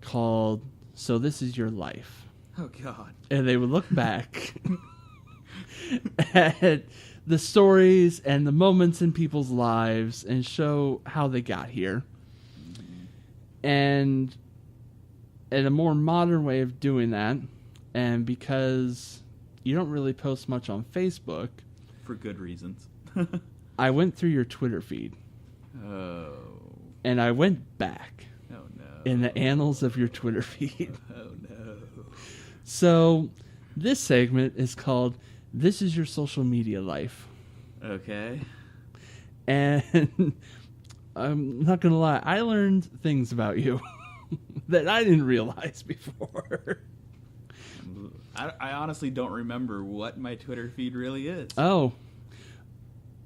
called So This Is Your Life. Oh, God. And they would look back at the stories and the moments in people's lives and show how they got here. And in a more modern way of doing that, and because you don't really post much on Facebook, for good reasons, I went through your Twitter feed. Oh. And I went back. Oh, no. In the annals of your Twitter feed. Oh, no. So, this segment is called This Is Your Social Media Life. Okay. And I'm not going to lie, I learned things about you that I didn't realize before. I honestly don't remember what my Twitter feed really is. Oh.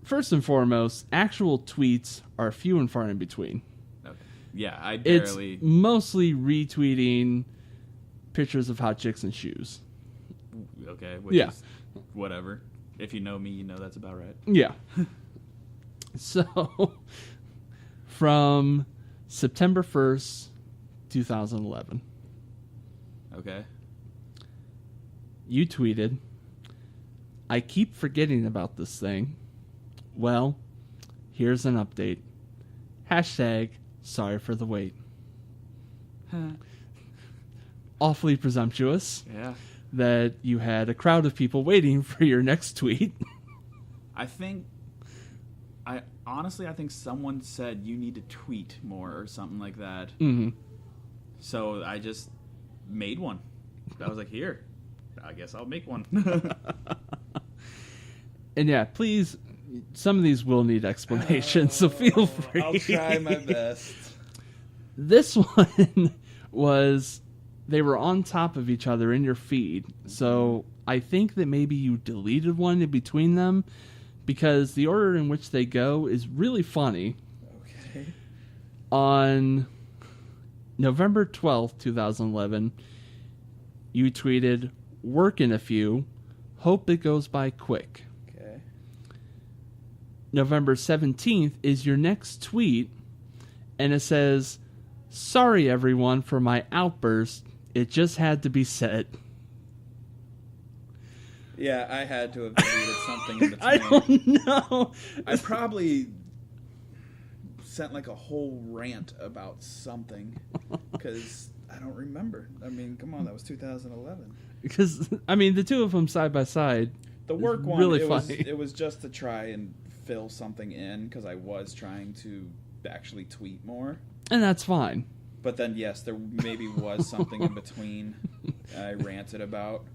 First and foremost, actual tweets are few and far in between. Okay. Yeah, I barely... It's mostly retweeting pictures of hot chicks in shoes. Okay, which is whatever. If you know me, you know that's about right. Yeah. So, from September 1st, 2011. Okay. You tweeted, I keep forgetting about this thing. Well, here's an update. Hashtag sorry for the wait. Awfully presumptuous. Yeah. That you had a crowd of people waiting for your next tweet. I think someone said you need to tweet more or something like that. Mm-hmm. So I just made one. I was like, here, I guess I'll make one. And yeah, please, some of these will need explanations, so feel free. I'll try my best. This one was, they were on top of each other in your feed. So I think that maybe you deleted one in between them, because the order in which they go is really funny. Okay. On November 12th, 2011, you tweeted, work in a few, hope it goes by quick. Okay. November 17th is your next tweet, and it says, "Sorry everyone for my outburst. It just had to be said." Yeah, I had to have deleted something in between. I don't know. I probably sent like a whole rant about something because I don't remember. I mean, come on, that was 2011. Because, I mean, the two of them side by side. The work one, really it was just to try and fill something in because I was trying to actually tweet more. And that's fine. But then, yes, there maybe was something in between I ranted about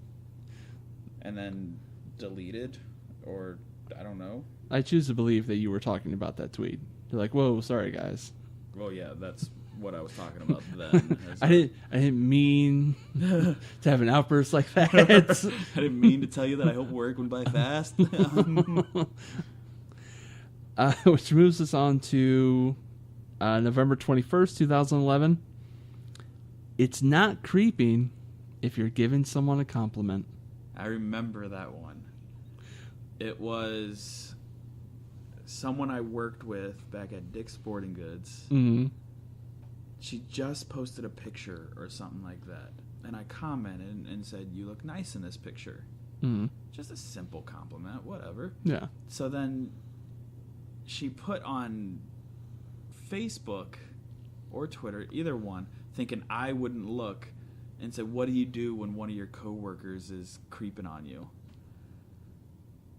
and then deleted, or I don't know. I choose to believe that you were talking about that tweet. You're like, "Whoa, sorry guys." Well, yeah, that's what I was talking about then. I didn't mean to have an outburst like that. I didn't mean to tell you that I hope work went by fast. Which moves us on to November 21st, 2011. It's not creeping if you're giving someone a compliment. I remember that one. It was someone I worked with back at Dick's Sporting Goods. Mm-hmm. She just posted a picture or something like that. And I commented and said, "You look nice in this picture." Mm-hmm. Just a simple compliment, whatever. Yeah. So then she put on Facebook or Twitter, either one, thinking I wouldn't look, and said, "What do you do when one of your coworkers is creeping on you?"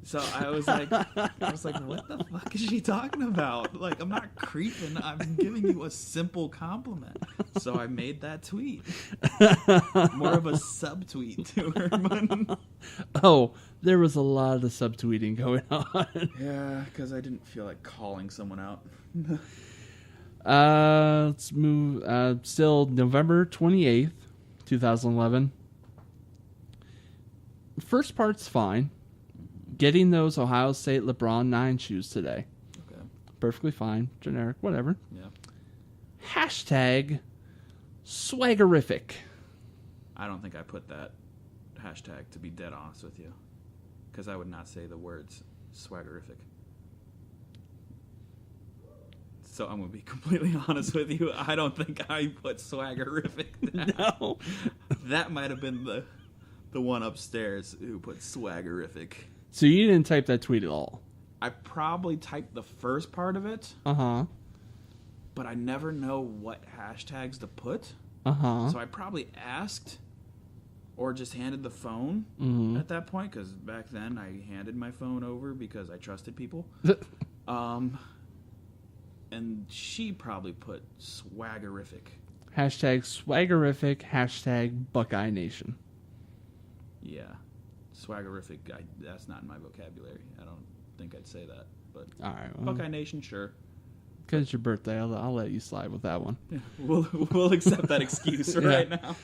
So I was like, what the fuck is she talking about? Like, I'm not creeping. I'm giving you a simple compliment. So I made that tweet. More of a subtweet to her. Oh, there was a lot of subtweeting going on. Yeah, because I didn't feel like calling someone out. Let's move. Still November 28th, 2011. First part's fine. Getting those Ohio State LeBron 9 shoes today. Okay. Perfectly fine. Generic. Whatever. Yeah. Hashtag swaggerific. I don't think I put that hashtag, to be dead honest with you. Because I would not say the words swaggerific. So I'm going to be completely honest with you. I don't think I put swaggerific down. No. That might have been the one upstairs who put swaggerific. So you didn't type that tweet at all? I probably typed the first part of it. Uh-huh. But I never know what hashtags to put. Uh-huh. So I probably asked or just handed the phone at that point. Because back then I handed my phone over because I trusted people. And she probably put swaggerific. Hashtag swaggerific. Hashtag Buckeye Nation. Yeah. Swaggerific, that's not in my vocabulary. I don't think I'd say that. But all right, well, Buckeye Nation, sure. Because it's your birthday, I'll let you slide with that one. Yeah, we'll accept that excuse right now.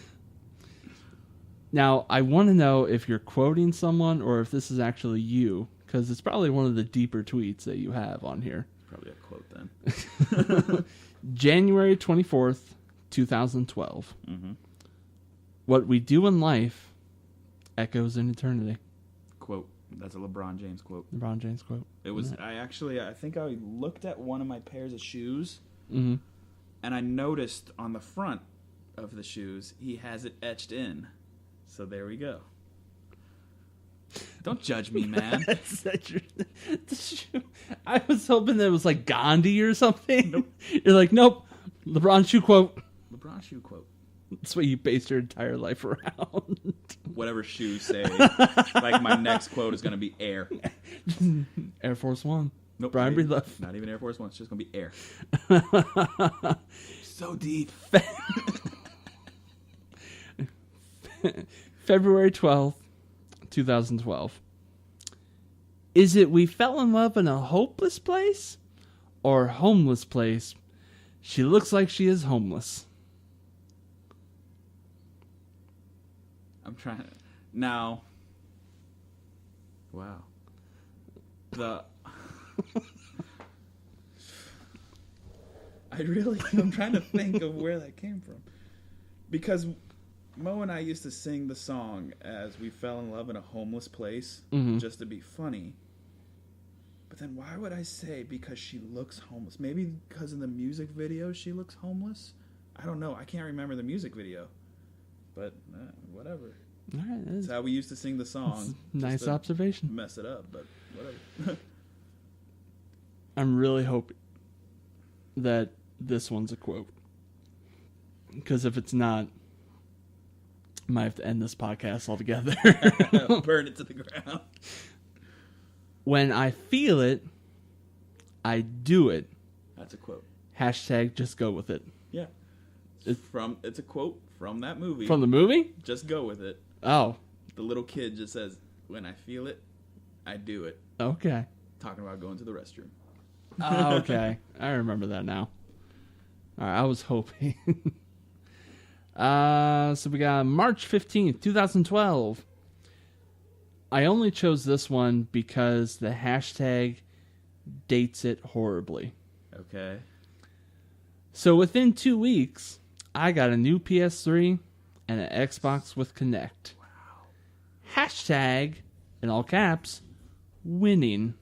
Now, I want to know if you're quoting someone or if this is actually you, because it's probably one of the deeper tweets that you have on here. Probably a quote then. January 24th, 2012. Mm-hmm. What we do in life echoes in eternity. Quote. That's a LeBron James quote. LeBron James quote. It was. I think I looked at one of my pairs of shoes, mm-hmm. and I noticed on the front of the shoes he has it etched in. So there we go. Don't judge me, man. I was hoping that it was like Gandhi or something. Nope. You're like, nope. LeBron shoe quote. LeBron shoe quote. That's what you based your entire life around. Whatever shoes say. Like my next quote is going to be Air. Air Force One. Nope. Bryan breathe left. Not even Air Force One. It's just going to be Air. So deep. February 12th, 2012. Is it we fell in love in a hopeless place or homeless place? She looks like she is homeless. I'm trying to... Now... Wow. I'm trying to think of where that came from. Because Mo and I used to sing the song as we fell in love in a homeless place, mm-hmm. just to be funny. But then why would I say because she looks homeless? Maybe because in the music video she looks homeless? I don't know. I can't remember the music video. But whatever. All right, that's how we used to sing the song. Nice observation. Mess it up, but whatever. I'm really hoping that this one's a quote. Because if it's not, I might have to end this podcast altogether. Burn it to the ground. When I feel it, I do it. That's a quote. Hashtag just go with it. Yeah. It's a quote from that movie. From the movie? Just go with it. Oh. The little kid just says, when I feel it, I do it. Okay. Talking about going to the restroom. Oh, okay. I remember that now. All right, I was hoping. So we got March 15th, 2012. I only chose this one because the hashtag dates it horribly. Okay. So within 2 weeks, I got a new PS3 and an Xbox with Kinect. Wow. Hashtag, in all caps, winning.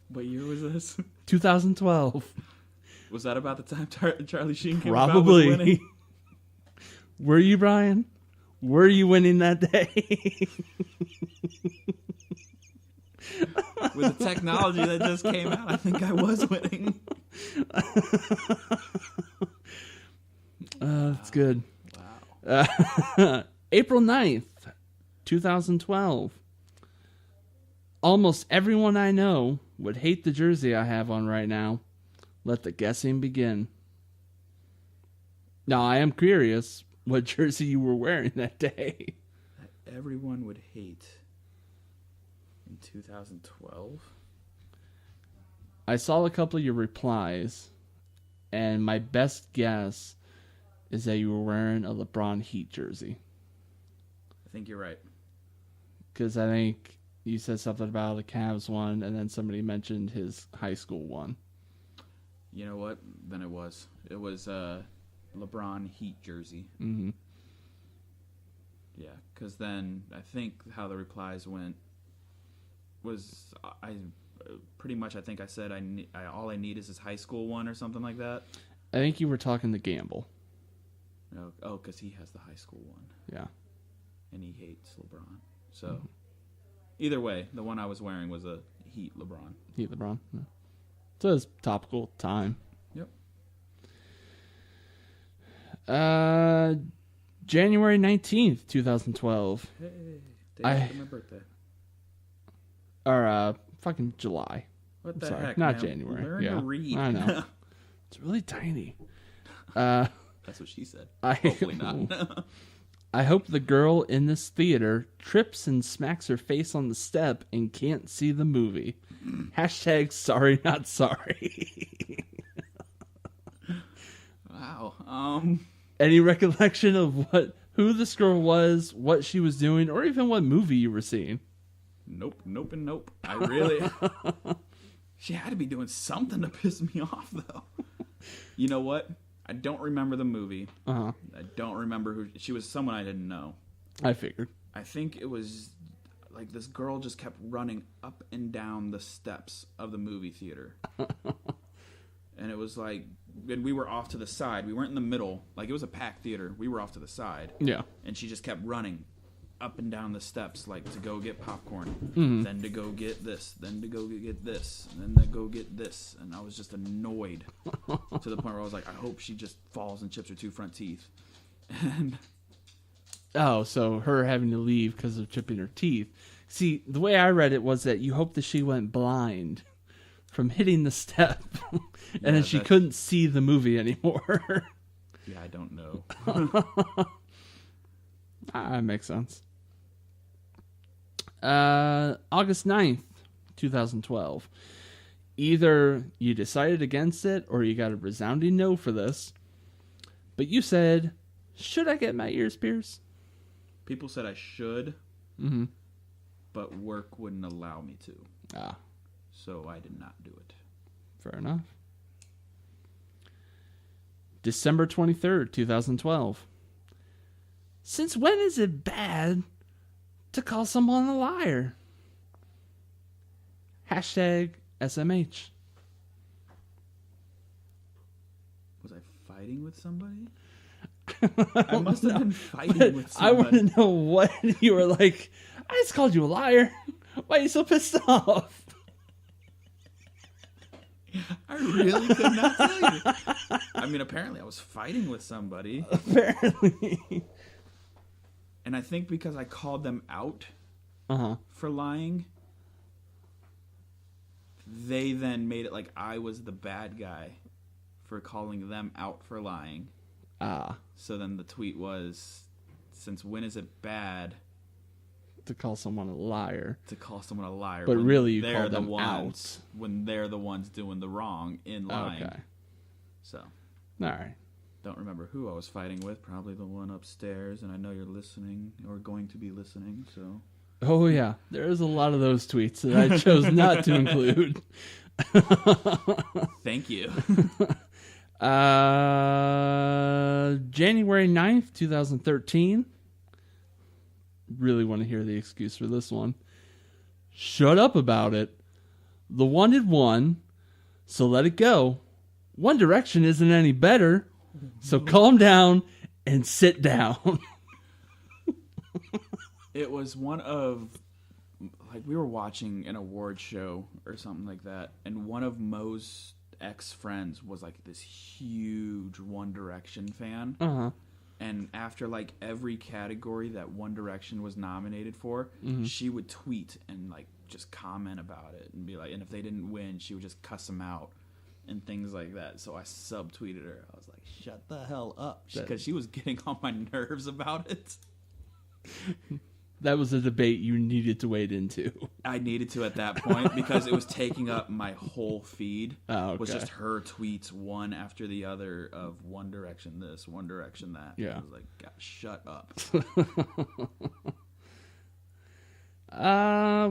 What year was this? 2012. Was that about the time Charlie Sheen came Probably. about with winning? Were you, Brian? Were you winning that day? With the technology that just came out, I think I was winning. That's good. Wow. April 9th, 2012. Almost everyone I know would hate the jersey I have on right now. Let the guessing begin. Now, I am curious what jersey you were wearing that day. That everyone would hate in 2012? I saw a couple of your replies, and my best guess is that you were wearing a LeBron Heat jersey. I think you're right. Because I think you said something about the Cavs one, and then somebody mentioned his high school one. You know what? Then it was. It was LeBron Heat jersey. Mm-hmm. Yeah, because then I think how the replies went was I pretty much I think I said all I need is his high school one or something like that. I think you were talking to Gamble. No, oh, because he has the high school one. Yeah. And he hates LeBron. So either way, the one I was wearing was a Heat LeBron. Heat LeBron. Yeah. So it's topical time. Yep. January 19th, 2012. Hey, day after my birthday. Or fucking July. What the Sorry, heck, not man? January. Learn yeah, to read. I know. It's really tiny. That's what she said. Hopefully not. I hope the girl in this theater trips and smacks her face on the step and can't see the movie. Hashtag sorry, not sorry. Wow. Any recollection of who this girl was, what she was doing, or even what movie you were seeing? Nope. I really... She had to be doing something to piss me off, though. You know what? I don't remember the movie. Uh-huh. I don't remember who... She was someone I didn't know. I figured. I think it was... Like, this girl just kept running up and down the steps of the movie theater. And it was like... And we were off to the side. We weren't in the middle. Like, it was a packed theater. We were off to the side. Yeah. And she just kept running up and down the steps, like, to go get popcorn. Mm-hmm. Then to go get this. Then to go get this. And then to go get this. And I was just annoyed. To the point where I was like, I hope she just falls and chips her 2 front teeth. And... Oh, so her having to leave because of chipping her teeth. See, the way I read it was that you hope that she went blind from hitting the step, and then she couldn't see the movie anymore. Yeah, I don't know. That makes sense. August 9th, 2012. Either you decided against it or you got a resounding no for this. But you said, should I get my ears pierced? People said I should, but work wouldn't allow me to. Ah. So I did not do it. Fair enough. December 23rd, 2012. Since when is it bad to call someone a liar? Hashtag SMH. Was I fighting with somebody? I must have been fighting with somebody. I want to know what you were like. I just called you a liar. Why are you so pissed off? I really could not tell you. I mean, apparently I was fighting with somebody. Apparently. And I think because I called them out for lying, they then made it like I was the bad guy for calling them out for lying. So then the tweet was, since when is it bad to call someone a liar? To call someone a liar. But really you called them out. When they're the ones doing the wrong in lying. Okay. So. All right. Don't remember who I was fighting with. Probably the one upstairs. And I know you're listening or going to be listening. So. Oh, yeah. There's a lot of those tweets that I chose not to include. Thank you. January 9th, 2013. Really want to hear the excuse for this one. Shut up about it. The one had won, so let it go. One Direction isn't any better, so calm down and sit down. It was one of, like, we were watching an award show or something like that, and one of Mo's ex-friends was, like, this huge One Direction fan. And after, like, every category that One Direction was nominated for, she would tweet and, like, just comment about it and be like, and if they didn't win, she would just cuss them out and things like that. So I subtweeted her. I was like, shut the hell up. Because she was getting on my nerves about it. That was a debate you needed to wade into. I needed to at that point because it was taking up my whole feed. Oh, okay. Was just her tweets one after the other of One Direction this, One Direction that. Yeah. I was like, God, shut up.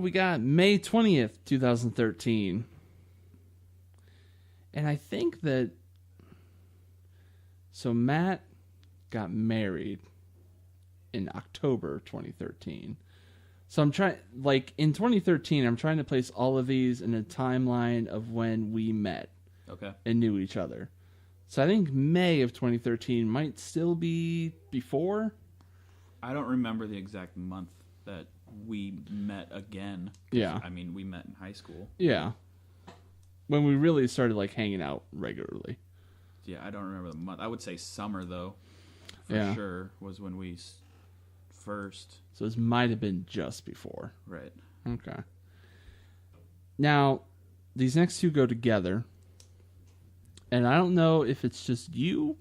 We got May 20th, 2013. And I think that... So Matt got married in October 2013. So I'm trying, like, in 2013, I'm trying to place all of these in a timeline of when we met. Okay. And knew each other. So I think May of 2013 might still be before. I don't remember the exact month that we met again. Yeah. I mean, we met in high school. Yeah. When we really started, like, hanging out regularly. Yeah, I don't remember the month. I would say summer, though. For sure, was when we first. So this might have been just before. Right. Okay. Now, these next two go together. And I don't know if it's just you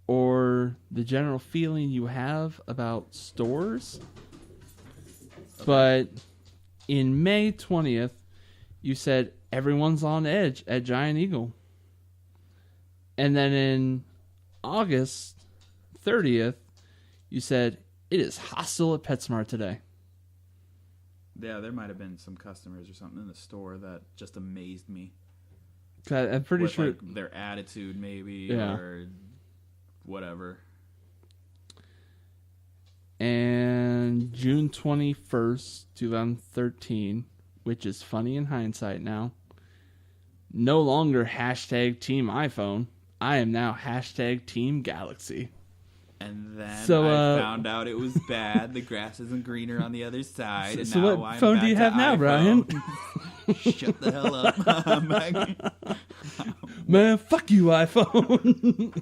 or the general feeling you have about stores. Okay. But in May 20th, you said everyone's on edge at Giant Eagle. And then in August 30th, you said it is hostile at PetSmart today. Yeah, there might have been some customers or something in the store that just amazed me. I'm pretty sure like, their attitude, maybe, or whatever. And June 21st, 2013, which is funny in hindsight now. No longer hashtag Team iPhone. I am now hashtag Team Galaxy. And then I found out it was bad. The grass isn't greener on the other side. So now what phone do you have now, Brian? Shut the hell up. Man, fuck you, iPhone.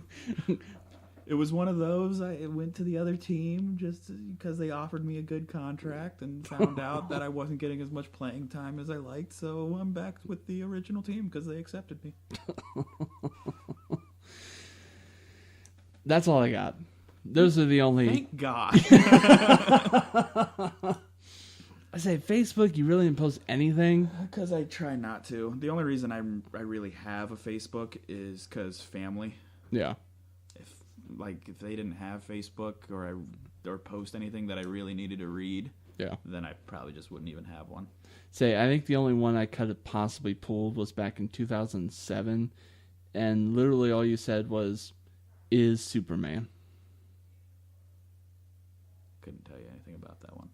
It was one of those. I went to the other team just because they offered me a good contract and found out that I wasn't getting as much playing time as I liked. So I'm back with the original team because they accepted me. That's all I got. Those are the only... Thank God. I say, Facebook, you really didn't post anything? Because I try not to. The only reason I really have a Facebook is because family. Yeah. If they didn't have Facebook or post anything that I really needed to read, then I probably just wouldn't even have one. Say, I think the only one I could have possibly pulled was back in 2007, and literally all you said was, is Superman. Couldn't tell you anything about that one.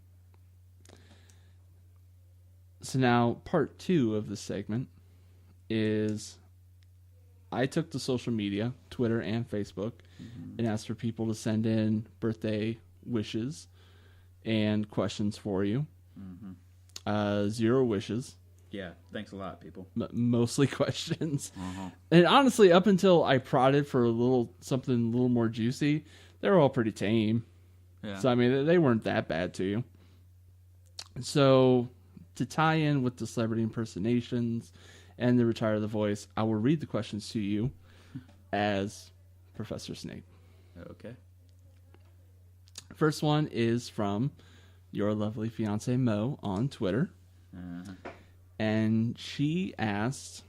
So now part 2 of the segment is I took to social media, Twitter and Facebook, and asked for people to send in birthday wishes and questions for you. 0 wishes. Yeah, thanks a lot, people. Mostly questions. And honestly, up until I prodded for something a little more juicy, they were all pretty tame. Yeah. So, I mean, they weren't that bad to you. So, to tie in with the celebrity impersonations and the retire the voice, I will read the questions to you as Professor Snape. Okay. First one is from your lovely fiance Mo on Twitter. And she asked,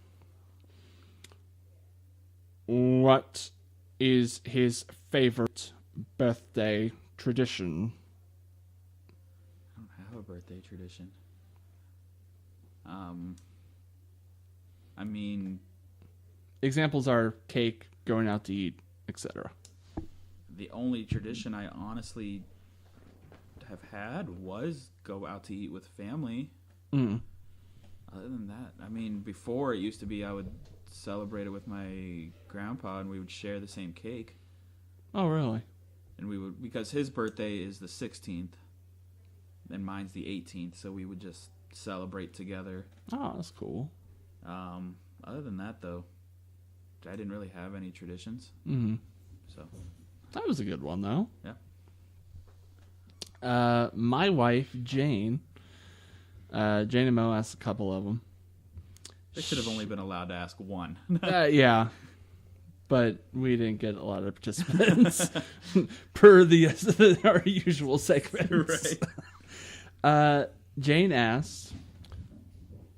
what is his favorite birthday tradition? I don't have a birthday tradition. I mean, examples are cake, going out to eat, etc. The only tradition I honestly have had was go out to eat with family. Other than that, I mean, before it used to be I would celebrate it with my grandpa and we would share the same cake. Oh, really? And we would, because his birthday is the 16th and mine's the 18th, so we would just celebrate together. Oh, that's cool. Other than that, though, I didn't really have any traditions. So that was a good one, though. Yeah. My wife, Jane and Mo asked a couple of them. They should have only been allowed to ask one. Yeah. But we didn't get a lot of participants per our usual segments. Right. Jane asked,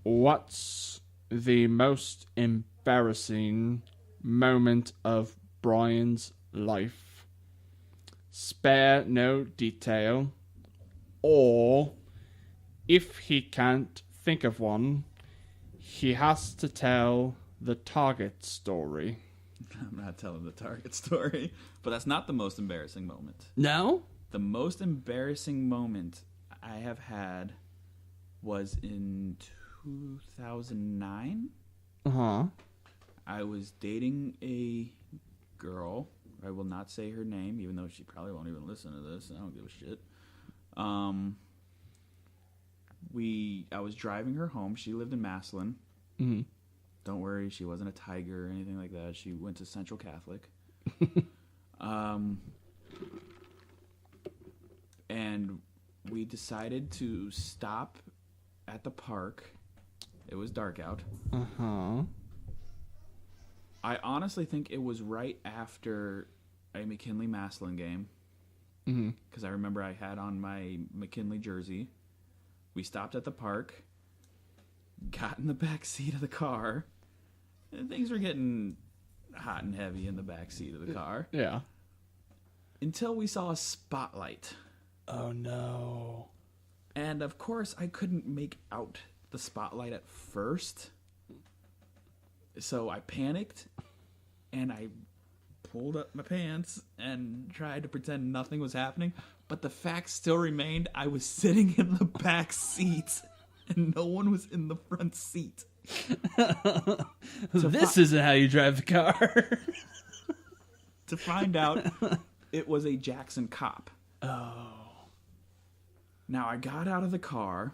what's the most embarrassing moment of Bryan's life? Spare no detail. Or, if he can't think of one, he has to tell the Target story. I'm not telling the Target story, but that's not the most embarrassing moment. No? The most embarrassing moment I have had was in 2009. I was dating a girl. I will not say her name, even though she probably won't even listen to this. I don't give a shit. I was driving her home. She lived in Massillon. Don't worry, she wasn't a tiger or anything like that. She went to Central Catholic. And we decided to stop at the park. It was dark out. I honestly think it was right after a McKinley Massillon game. Because I remember I had on my McKinley jersey. We stopped at the park, got in the back seat of the car, and things were getting hot and heavy in the back seat of the car. Yeah. Until we saw a spotlight. Oh, no. And, of course, I couldn't make out the spotlight at first. So I panicked, and I pulled up my pants and tried to pretend nothing was happening. But the fact still remained, I was sitting in the back seat, and no one was in the front seat. This isn't how you drive the car. To find out, it was a Jackson cop. Oh. Now, I got out of the car,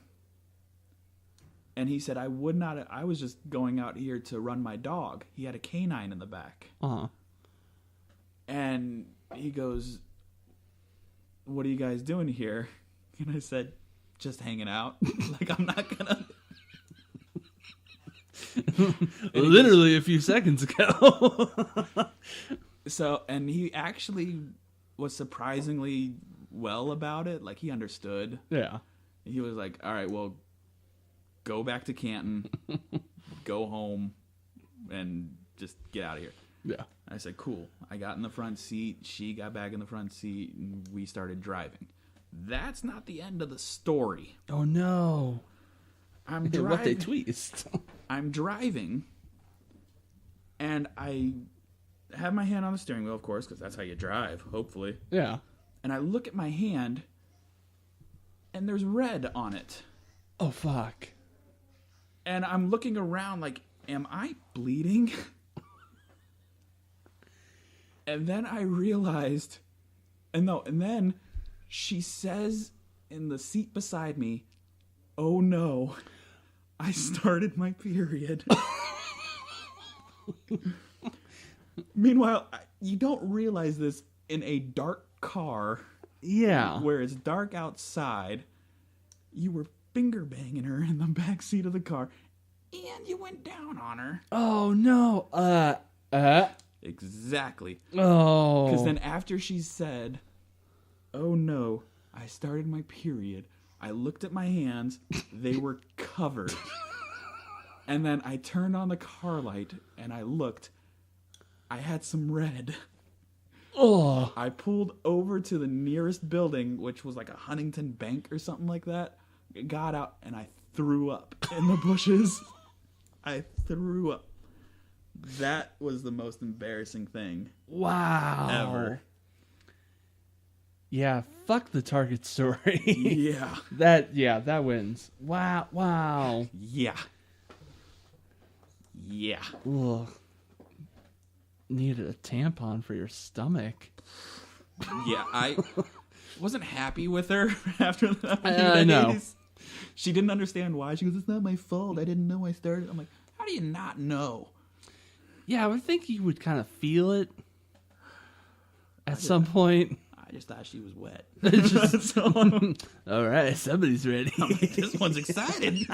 and he said I was just going out here to run my dog. He had a canine in the back. And he goes, what are you guys doing here? And I said, just hanging out. Like, I'm not gonna... Literally a few seconds ago. So, and he actually was surprisingly well about it. Like, he understood. Yeah. He was like, all right, well, go back to Canton, go home, and just get out of here. Yeah. I said, cool. I got in the front seat. She got back in the front seat, and we started driving. That's not the end of the story. Oh, no. I'm driving. What a twist. I'm driving, and I have my hand on the steering wheel, of course, because that's how you drive, hopefully. Yeah. And I look at my hand, and there's red on it. Oh, fuck. And I'm looking around like, am I bleeding? And then I realized, and then she says in the seat beside me, "Oh no, I started my period." Meanwhile, you don't realize this in a dark car. Yeah. Where it's dark outside. You were finger banging her in the back seat of the car, and you went down on her. Oh no. Exactly. Oh. Because then after she said, "Oh no, I started my period," I looked at my hands. They were covered. And then I turned on the car light and I looked. I had some red. Oh. I pulled over to the nearest building, which was like a Huntington Bank or something like that. Got out and I threw up in the bushes. I threw up. That was the most embarrassing thing. Wow. Ever. Yeah, fuck the Target story. Yeah. That wins. Wow. Yeah. Yeah. Ugh. Needed a tampon for your stomach. Yeah, I wasn't happy with her after that. I know. She didn't understand why. She goes, "It's not my fault. I didn't know I started." I'm like, how do you not know? Yeah, I would think you would kind of feel it at some point. I just thought she was wet. All right, somebody's ready. I'm like, this one's excited.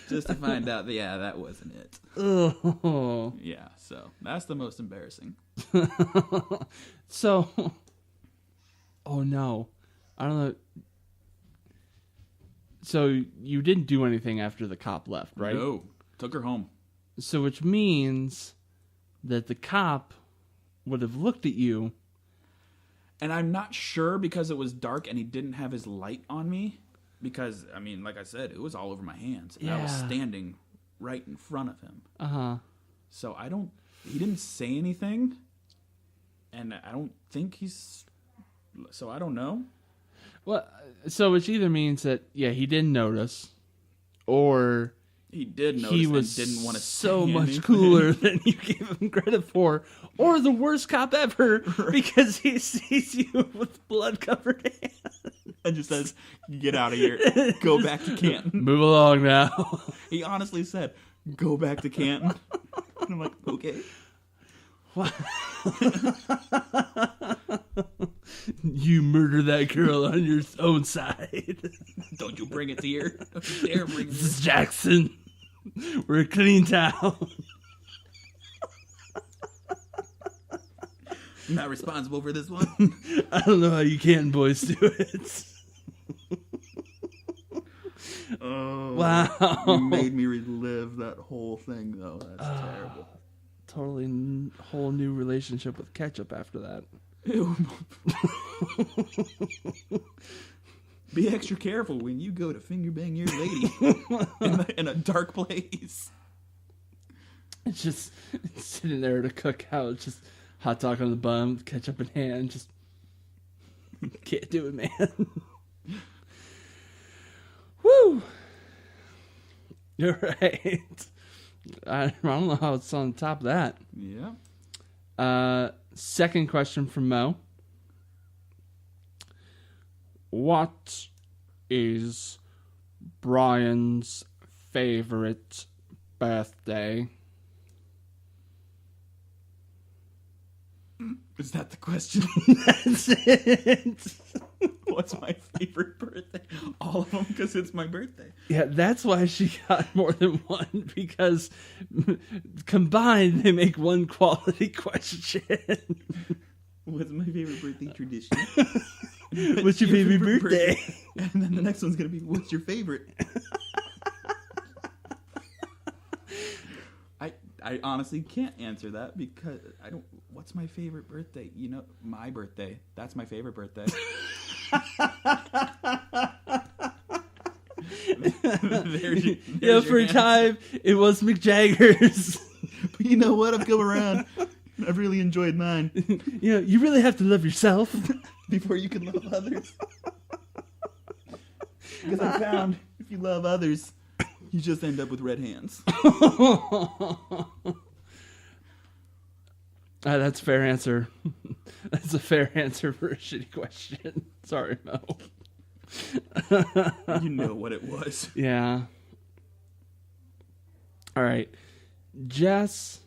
Just to find out, that wasn't it. Oh. Yeah, so that's the most embarrassing. So, oh no, I don't know. So you didn't do anything after the cop left, right? No, took her home. So which means that the cop would have looked at you. And I'm not sure because it was dark and he didn't have his light on me. Because, I mean, like I said, it was all over my hands. And I was standing right in front of him. Uh-huh. So he didn't say anything. And I don't think so I don't know. Well, so which either means that, he didn't notice, or he did notice he was and didn't want to so say much anything. cooler than you gave him credit for, or the worst cop ever because he sees you with blood-covered hands. And just says, "Get out of here. Go back to Canton." Move along now. He honestly said, "Go back to Canton." And I'm like, okay. What? You murder that girl on your own side. Don't you bring it to here. Don't you dare bring it This is Jackson. We're a clean town. I'm not responsible for this one. I don't know how you Canton boys do it. Oh, wow. You made me relive that whole thing, though. That's terrible. Totally whole new relationship with ketchup after that. Ew. Be extra careful when you go to finger bang your lady in a dark place. It's just sitting there at a cookout, just hot dog on the bun, ketchup in hand, just can't do it, man. Woo! You're right. I don't know how it's on top of that. Yeah. Second question from Mo. What is Bryan's favorite birthday? Is that the question? That's it. What's my favorite birthday? All of them, because it's my birthday. Yeah, that's why she got more than one, because combined they make one quality question. What's my favorite birthday tradition? What's your favorite birthday? And then the next one's going to be, what's your favorite? I honestly can't answer that because I don't. What's my favorite birthday? You know, my birthday. That's my favorite birthday. For a time, it was Mick Jagger's. But you know what? I've come around. I've really enjoyed mine. You really have to love yourself before you can love others. Because I found you love others, you just end up with red hands. That's a fair answer. That's a fair answer for a shitty question. Sorry, Mo. You know what it was. Yeah. All right. Jess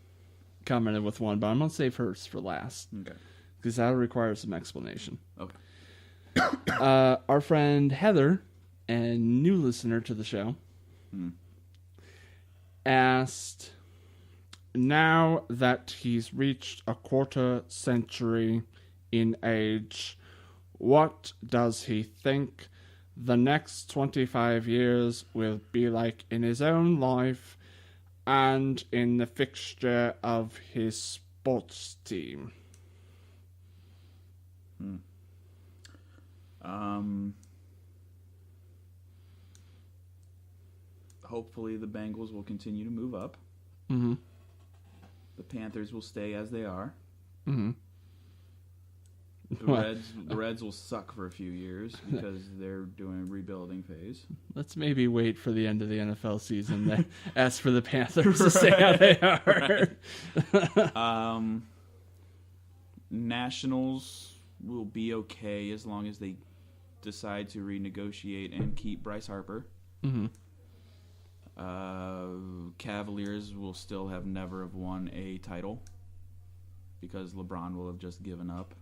commented with one, but I'm going to save hers for last. Okay. Because that'll require some explanation. Okay. Our friend Heather, and new listener to the show, asked, now that he's reached a quarter century in age, what does he think the next 25 years will be like in his own life and in the fixture of his sports team? Hopefully the Bengals will continue to move up. Mm-hmm. The Panthers will stay as they are. Mm-hmm. The Reds will suck for a few years because they're doing a rebuilding phase. Let's maybe wait for the end of the NFL season to ask for the Panthers to stay how they are. Nationals will be okay as long as they decide to renegotiate and keep Bryce Harper. Mm-hmm. Cavaliers will still never have won a title because LeBron will have just given up.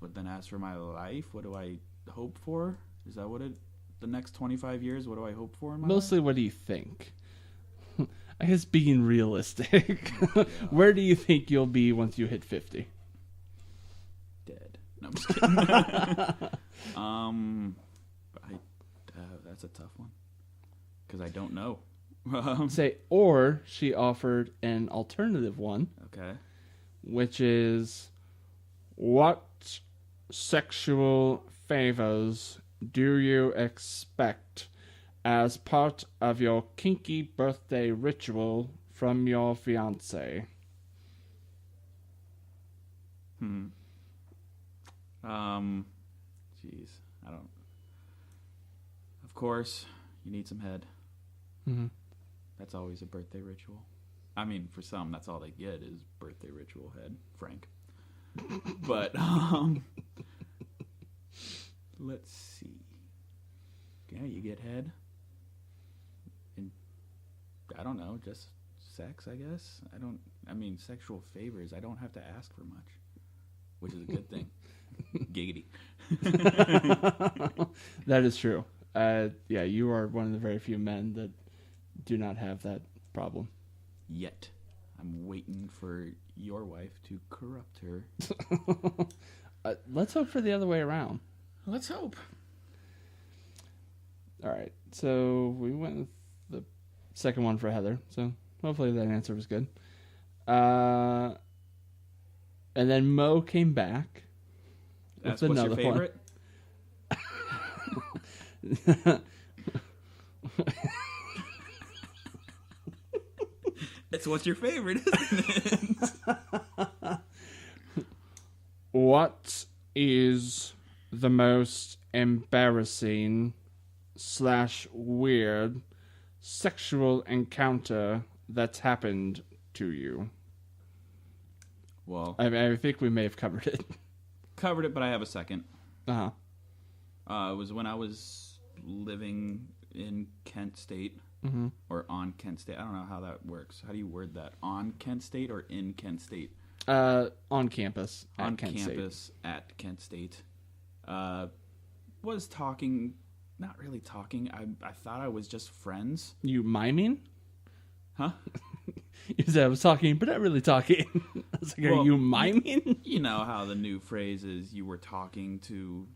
But then as for my life, what do I hope for? Is that what the next 25 years, what do I hope for in my Mostly life? What do you think? I guess being realistic. Where do you think you'll be once you hit 50? Dead. No, I'm just kidding. That's a tough one because I don't know. Or she offered an alternative one. Okay. Which is, what sexual favors do you expect as part of your kinky birthday ritual from your fiancé? Jeez, I don't. Of course, you need some head. Mm-hmm. That's always a birthday ritual. I mean, for some, that's all they get is birthday ritual head, Frank. But let's see. Yeah, you get head, and I don't know, just sex, I guess. I mean, sexual favors. I don't have to ask for much, which is a good thing. Giggity. That is true. Yeah, you are one of the very few men that do not have that problem. Yet. I'm waiting for your wife to corrupt her. Let's hope for the other way around. Let's hope. All right, so we went with the second one for Heather, so hopefully that answer was good. And then Mo came back. That's what's your favorite? It's what's your favorite, isn't it? What is the most embarrassing / weird sexual encounter that's happened to you? Well, I think we may have covered it. Covered it, but I have a second. Uh-huh. It was when I was living in Kent State. Mm-hmm. Or on Kent State. I don't know how that works. How do you word that? On Kent State or in Kent State? On campus. On campus at Kent State. Was talking, not really talking. I thought I was just friends. You miming? Huh? You said I was talking, but not really talking. I was like, are you miming? You know how the new phrase is you were talking to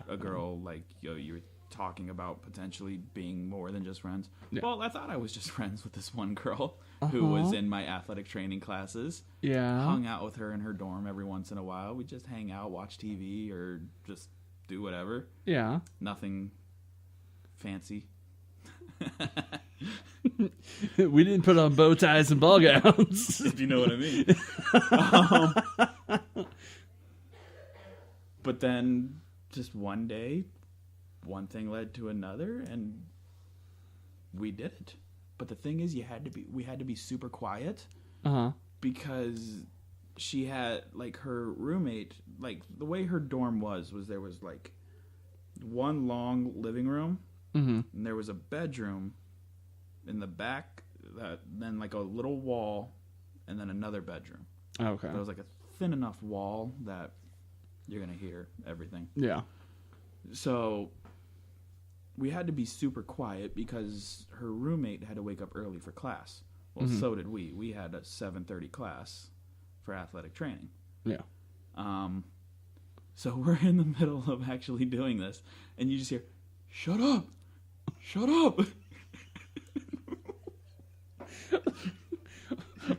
a girl, like you were talking about potentially being more than just friends. Yeah. Well, I thought I was just friends with this one girl who was in my athletic training classes. Yeah. Hung out with her in her dorm every once in a while. We'd just hang out, watch TV, or just do whatever. Yeah. Nothing fancy. We didn't put on bow ties and ball gowns. If you know what I mean. But then, just one day, one thing led to another, and we did it. But the thing is, we had to be super quiet because she had, like, her roommate, like, the way her dorm was there was, like, one long living room, and there was a bedroom in the back, then, like, a little wall, and then another bedroom. Okay. There was, like, a thin enough wall that you're going to hear everything. Yeah. So we had to be super quiet because her roommate had to wake up early for class. Well, so did we. We had a 7:30 class for athletic training. Yeah. So we're in the middle of actually doing this, and you just hear, "Shut up! Shut up!"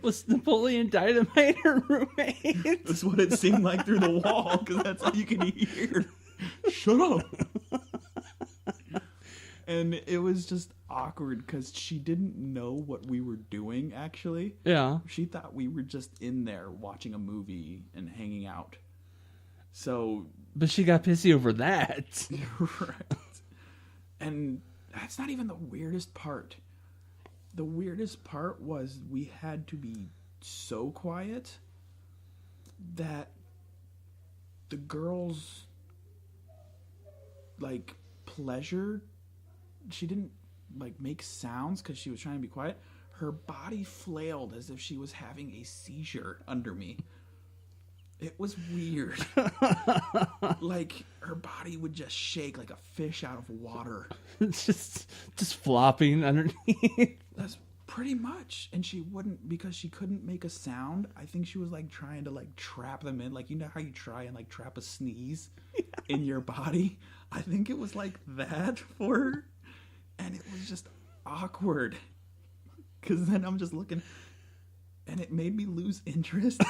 Was Napoleon Dynamite her roommate? That's what it seemed like through the wall, because that's all you can hear. Shut up! And it was just awkward because she didn't know what we were doing, actually. Yeah. She thought we were just in there watching a movie and hanging out. So... But she got pissy over that. Right. And that's not even the weirdest part. The weirdest part was we had to be so quiet that the girls, like, pleasure, she didn't, like, make sounds because she was trying to be quiet. Her body flailed as if she was having a seizure under me. It was weird. Like, her body would just shake like a fish out of water. just flopping underneath. That's pretty much. And she wouldn't, because she couldn't make a sound. I think she was, like, trying to, like, trap them in. Like, you know how you try and, like, trap a sneeze in your body? I think it was like that for her. And it was just awkward. Because then I'm just looking, and it made me lose interest.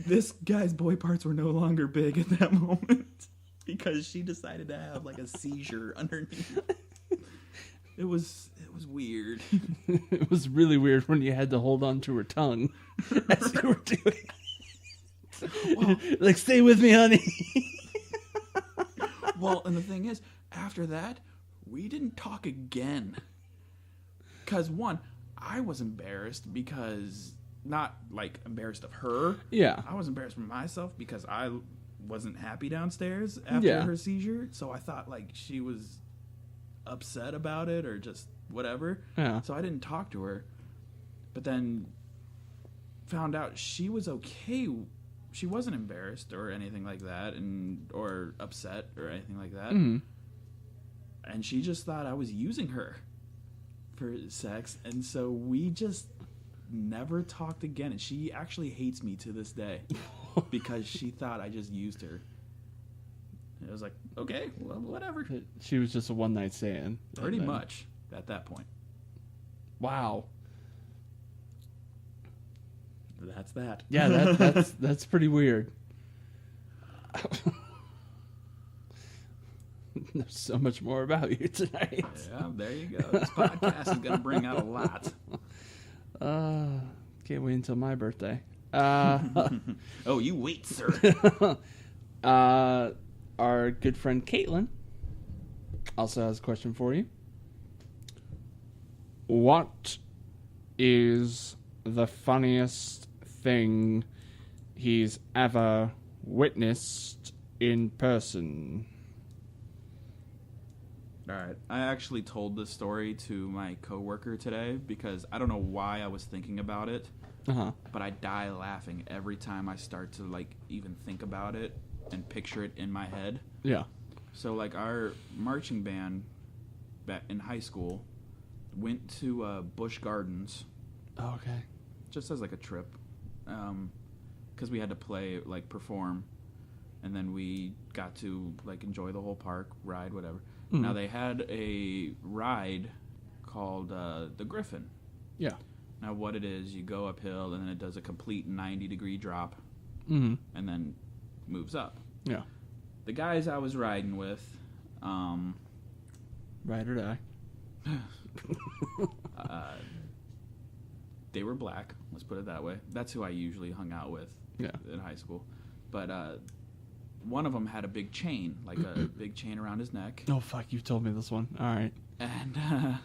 This guy's boy parts were no longer big at that moment because she decided to have, like, a seizure underneath. It was weird. It was really weird when you had to hold on to her tongue as you were doing it. Well, like, stay with me, honey. Well, and the thing is, after that, we didn't talk again. Because, one, I was embarrassed because, not, like, embarrassed of her. Yeah. I was embarrassed for myself because I wasn't happy downstairs after her seizure. So I thought, like, she was upset about it or just whatever. Yeah. So I didn't talk to her. But then found out she was okay. She wasn't embarrassed or anything like that, or upset or anything like that. Mm-hmm. And she just thought I was using her for sex, and so we just never talked again. And she actually hates me to this day because she thought I just used her. And I was like, okay, well, whatever. She was just a one-night stand. Pretty much at that point. Wow. That's that. Yeah, that's pretty weird. There's so much more about you tonight. Yeah, there you go. This podcast is going to bring out a lot. Can't wait until my birthday. Oh, you wait, sir. Our good friend Caitlin also has a question for you. What is the funniest thing he's ever witnessed in person? All right. I actually told this story to my coworker today because I don't know why I was thinking about it, but I die laughing every time I start to, like, even think about it and picture it in my head. Yeah. So, like, our marching band back in high school went to Busch Gardens. Oh, okay. Just as, like, a trip. Because we had to play, like, perform. And then we got to, like, enjoy the whole park, ride, whatever. Mm-hmm. Now, they had a ride called the Griffin. Yeah. Now, what it is, you go uphill, and then it does a complete 90-degree drop. Mm-hmm. And then moves up. Yeah. The guys I was riding with... Ride or die. They were black, let's put it that way. That's who I usually hung out with in high school. But one of them had a big chain, like a big chain around his neck. Oh, fuck, you told me this one. All right. And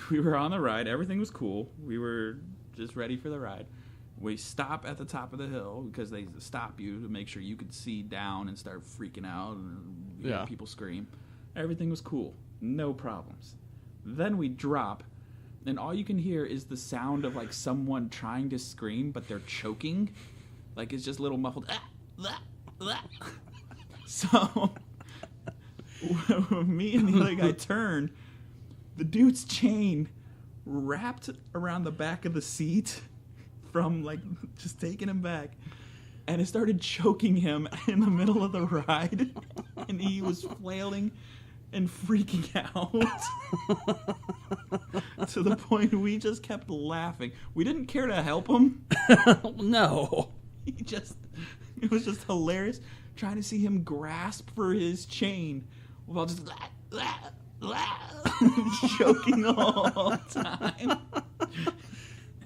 we were on the ride. Everything was cool. We were just ready for the ride. We stop at the top of the hill because they stop you to make sure you could see down and start freaking out and hear people scream. Everything was cool. No problems. Then we drop, and all you can hear is the sound of like someone trying to scream, but they're choking. Like it's just little muffled. So me and the other guy turn. The dude's chain wrapped around the back of the seat from like just taking him back, and it started choking him in the middle of the ride, and he was flailing and freaking out to the point we just kept laughing. We didn't care to help him. No. It was just hilarious trying to see him grasp for his chain while just choking all the time.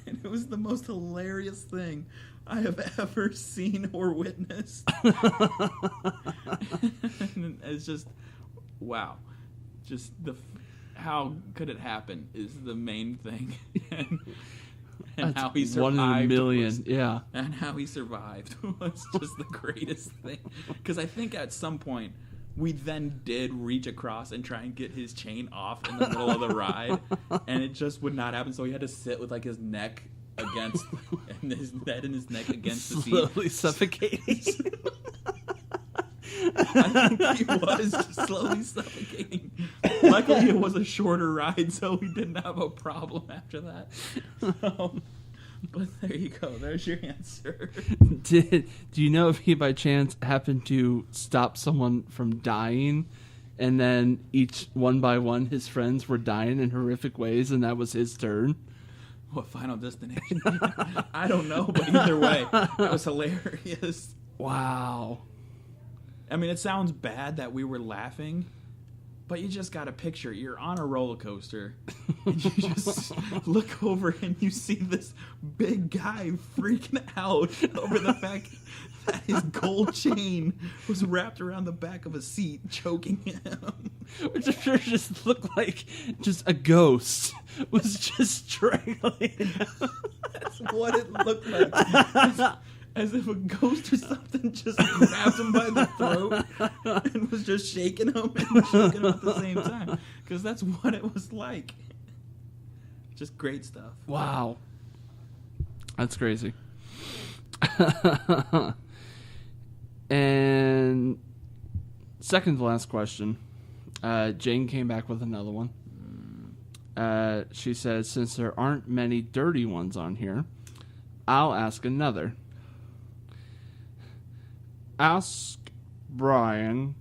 And it was the most hilarious thing I have ever seen or witnessed. And it's just, wow. Just how could it happen is the main thing. And how he survived. One in a million, yeah. And how he survived was just the greatest thing. Because I think at some point, we then did reach across and try and get his chain off in the middle of the ride, and it just would not happen. So he had to sit with like his neck against, and his head and his neck against the seat, slowly suffocating. I think he was just slowly suffocating. Luckily, it was a shorter ride, so we didn't have a problem after that. But there you go. There's your answer. Do you know if he by chance happened to stop someone from dying, and then each one by one his friends were dying in horrific ways, and that was his turn? What Final Destination? I don't know, but either way, it was hilarious. Wow. I mean, it sounds bad that we were laughing, but you just got to picture you're on a roller coaster, and you just look over and you see this big guy freaking out over the fact that his gold chain was wrapped around the back of a seat, choking him. Which I'm sure just looked like just a ghost was just strangling him. That's what it looked like. As if a ghost or something just grabbed him by the throat and was just shaking him and choking him at the same time. Because that's what it was like. Just great stuff. Wow. That's crazy. And second to last question. Jane came back with another one. She says, since there aren't many dirty ones on here, I'll ask another. Ask Bryan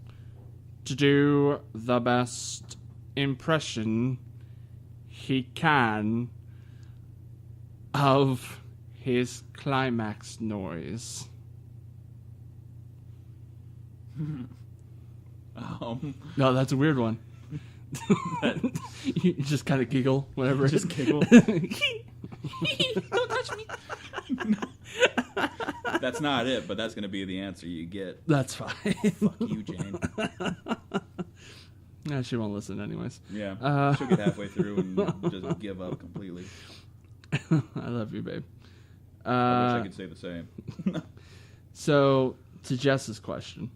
to do the best impression he can of his climax noise. No, that's a weird one. You just kind of giggle whenever. Just giggle. Don't touch me. That's not it, but that's going to be the answer you get. That's fine. Fuck you, Jane. No, she won't listen anyways. Yeah, she'll get halfway through and just give up completely. I love you, babe. I wish I could say the same. So, to Jess's question.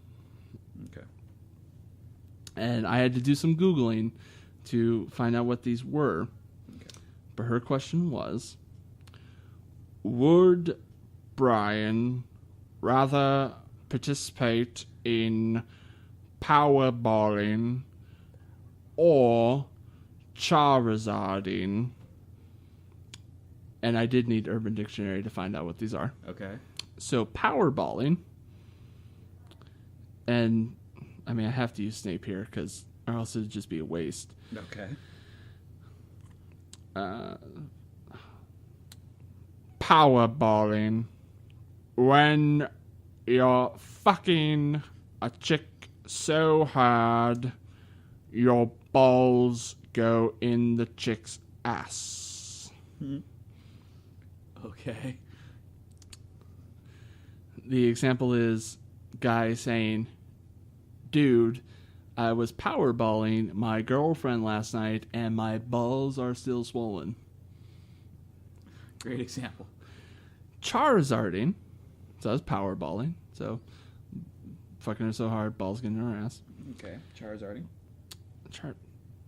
Okay. And I had to do some Googling to find out what these were. Okay. But her question was, would Bryan rather participate in powerballing or Charizarding? And I did need Urban Dictionary to find out what these are. Okay. So powerballing, and I mean I have to use Snape here because or else it'd just be a waste. Okay. Powerballing, when you're fucking a chick so hard your balls go in the chick's ass. Okay. the example is guy saying, dude, I was powerballing my girlfriend last night and my balls are still swollen. Great example. Charizarding, so that's powerballing. So fucking her so hard, balls getting in her ass. Okay, Charizarding.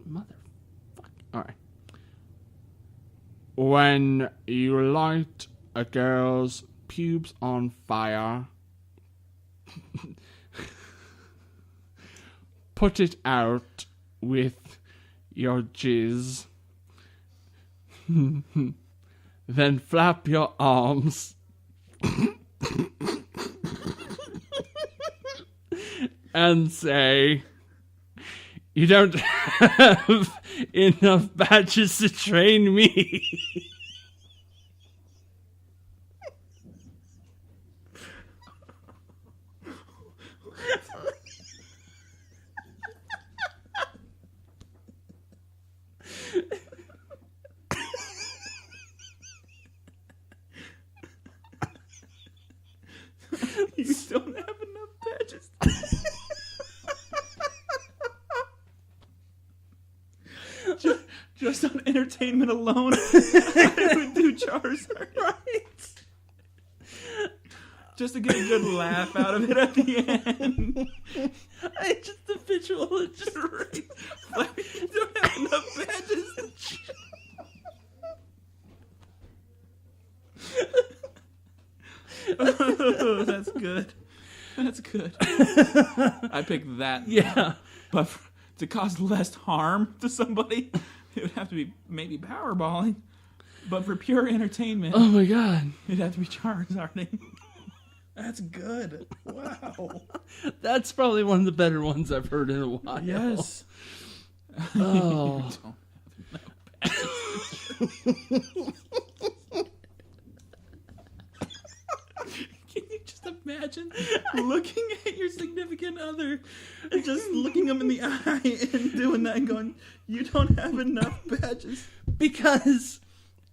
Motherfucker. Alright. When you light a girl's pubes on fire, put it out with your jizz. Then flap your arms and say, you don't have enough badges to train me. You don't have enough badges. Just on entertainment alone, I would do Charizard. Right. Just to get a good laugh out of it at the end. I just the visual is just Right. Like, you don't have enough badges. Oh, that's good. That's good. I picked that. yeah. But to cause less harm to somebody, it would have to be maybe powerballing. But for pure entertainment, Oh my god. it'd have to be Charizarding. That's good. Wow. That's probably one of the better ones I've heard in a while. Yes. Oh. Can you just imagine looking at your significant other, just looking them in the eye and doing that and going, you don't have enough badges. Because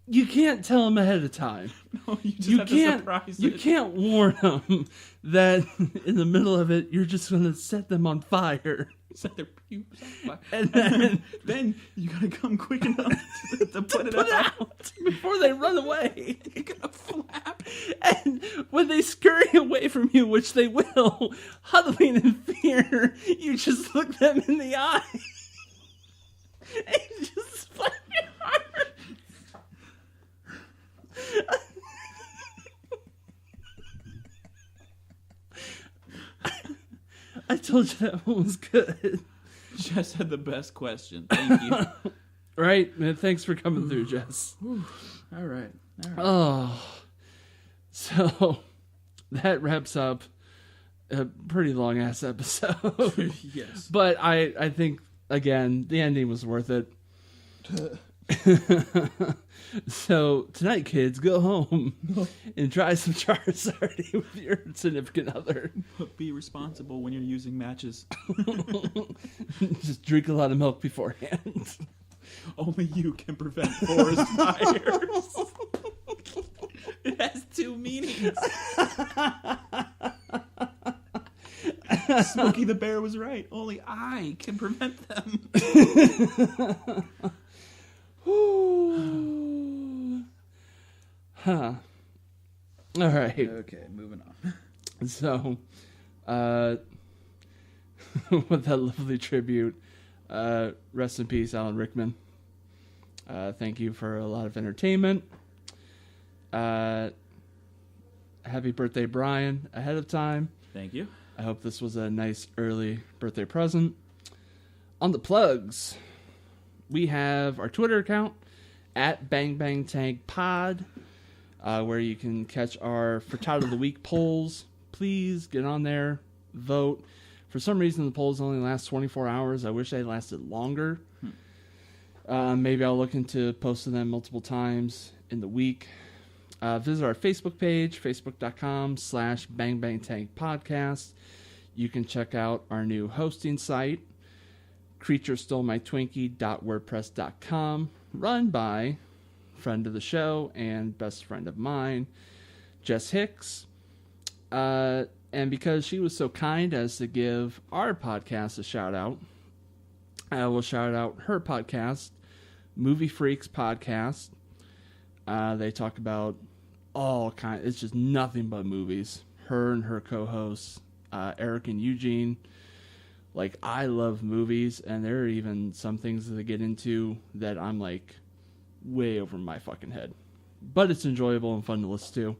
you can't tell them ahead of time. No, you just have to surprise You it. can't warn them that in the middle of it, you're just going to set them on fire. Set their pubes on fire. And Then you gotta come quick enough to put it put it out. out before they run away. You're gonna flap. And when they scurry away from you, which they will, huddling in fear, you just look them in the eye. And you just flap your arm. I told you that one was good. Jess had the best question. Thank you. Right? Man, thanks for coming through, Jess. All right. Oh. So, that wraps up a pretty long-ass episode. Yes. But I think, again, the ending was worth it. So, tonight, kids, go home and try some Charizarding with your significant other. But be responsible when you're using matches. Just drink a lot of milk beforehand. Only you can prevent forest fires. It has two meanings. Smokey the Bear was right. Only I can prevent them. Huh. All right. Okay, moving on. So, with that lovely tribute, rest in peace, Alan Rickman. Thank you for a lot of entertainment. Happy birthday, Bryan, ahead of time. Thank you. I hope this was a nice early birthday present. On the plugs, we have our Twitter account at BangBangTangPod, where you can catch our Frittata of the Week polls. Please get on there, vote. For some reason, the polls only last 24 hours. I wish they lasted longer. Maybe I'll look into posting them multiple times in the week. Visit our Facebook page, facebook.com/BangBangTangPodcast. You can check out our new hosting site, creaturestole.my twinkie.wordpress.com, run by friend of the show and best friend of mine, Jess Hicks. And because she was so kind as to give our podcast a shout out, I will shout out her podcast, Movie Freaks Podcast. They talk about all kinds. It's just nothing but movies. Her and her co-hosts, Eric and Eugene. Like, I love movies, and there are even some things that they get into that I'm like way over my fucking head. But it's enjoyable and fun to listen to.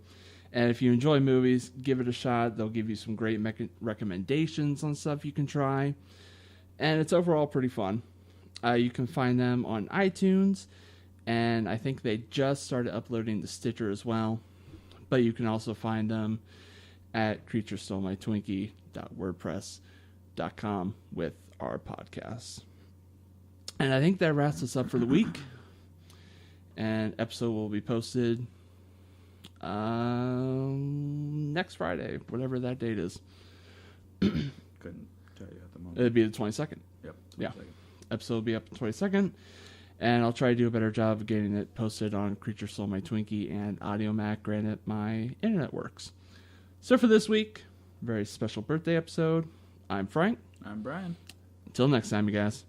And if you enjoy movies, give it a shot. They'll give you some great recommendations on stuff you can try. And it's overall pretty fun. You can find them on iTunes, and I think they just started uploading to Stitcher as well. But you can also find them at creaturestole.twinkie.wordpress.com with our podcasts. And I think that wraps us up for the week. And episode will be posted next Friday, whatever that date is. Couldn't tell you at the moment. It'd be the 22nd. Yep. 22nd. Yeah. Episode will be up the 22nd. And I'll try to do a better job of getting it posted on Creature Soul My Twinkie and AudioMac, granted my internet works. So for this week, very special birthday episode. I'm Frank. I'm Bryan. Until next time, you guys.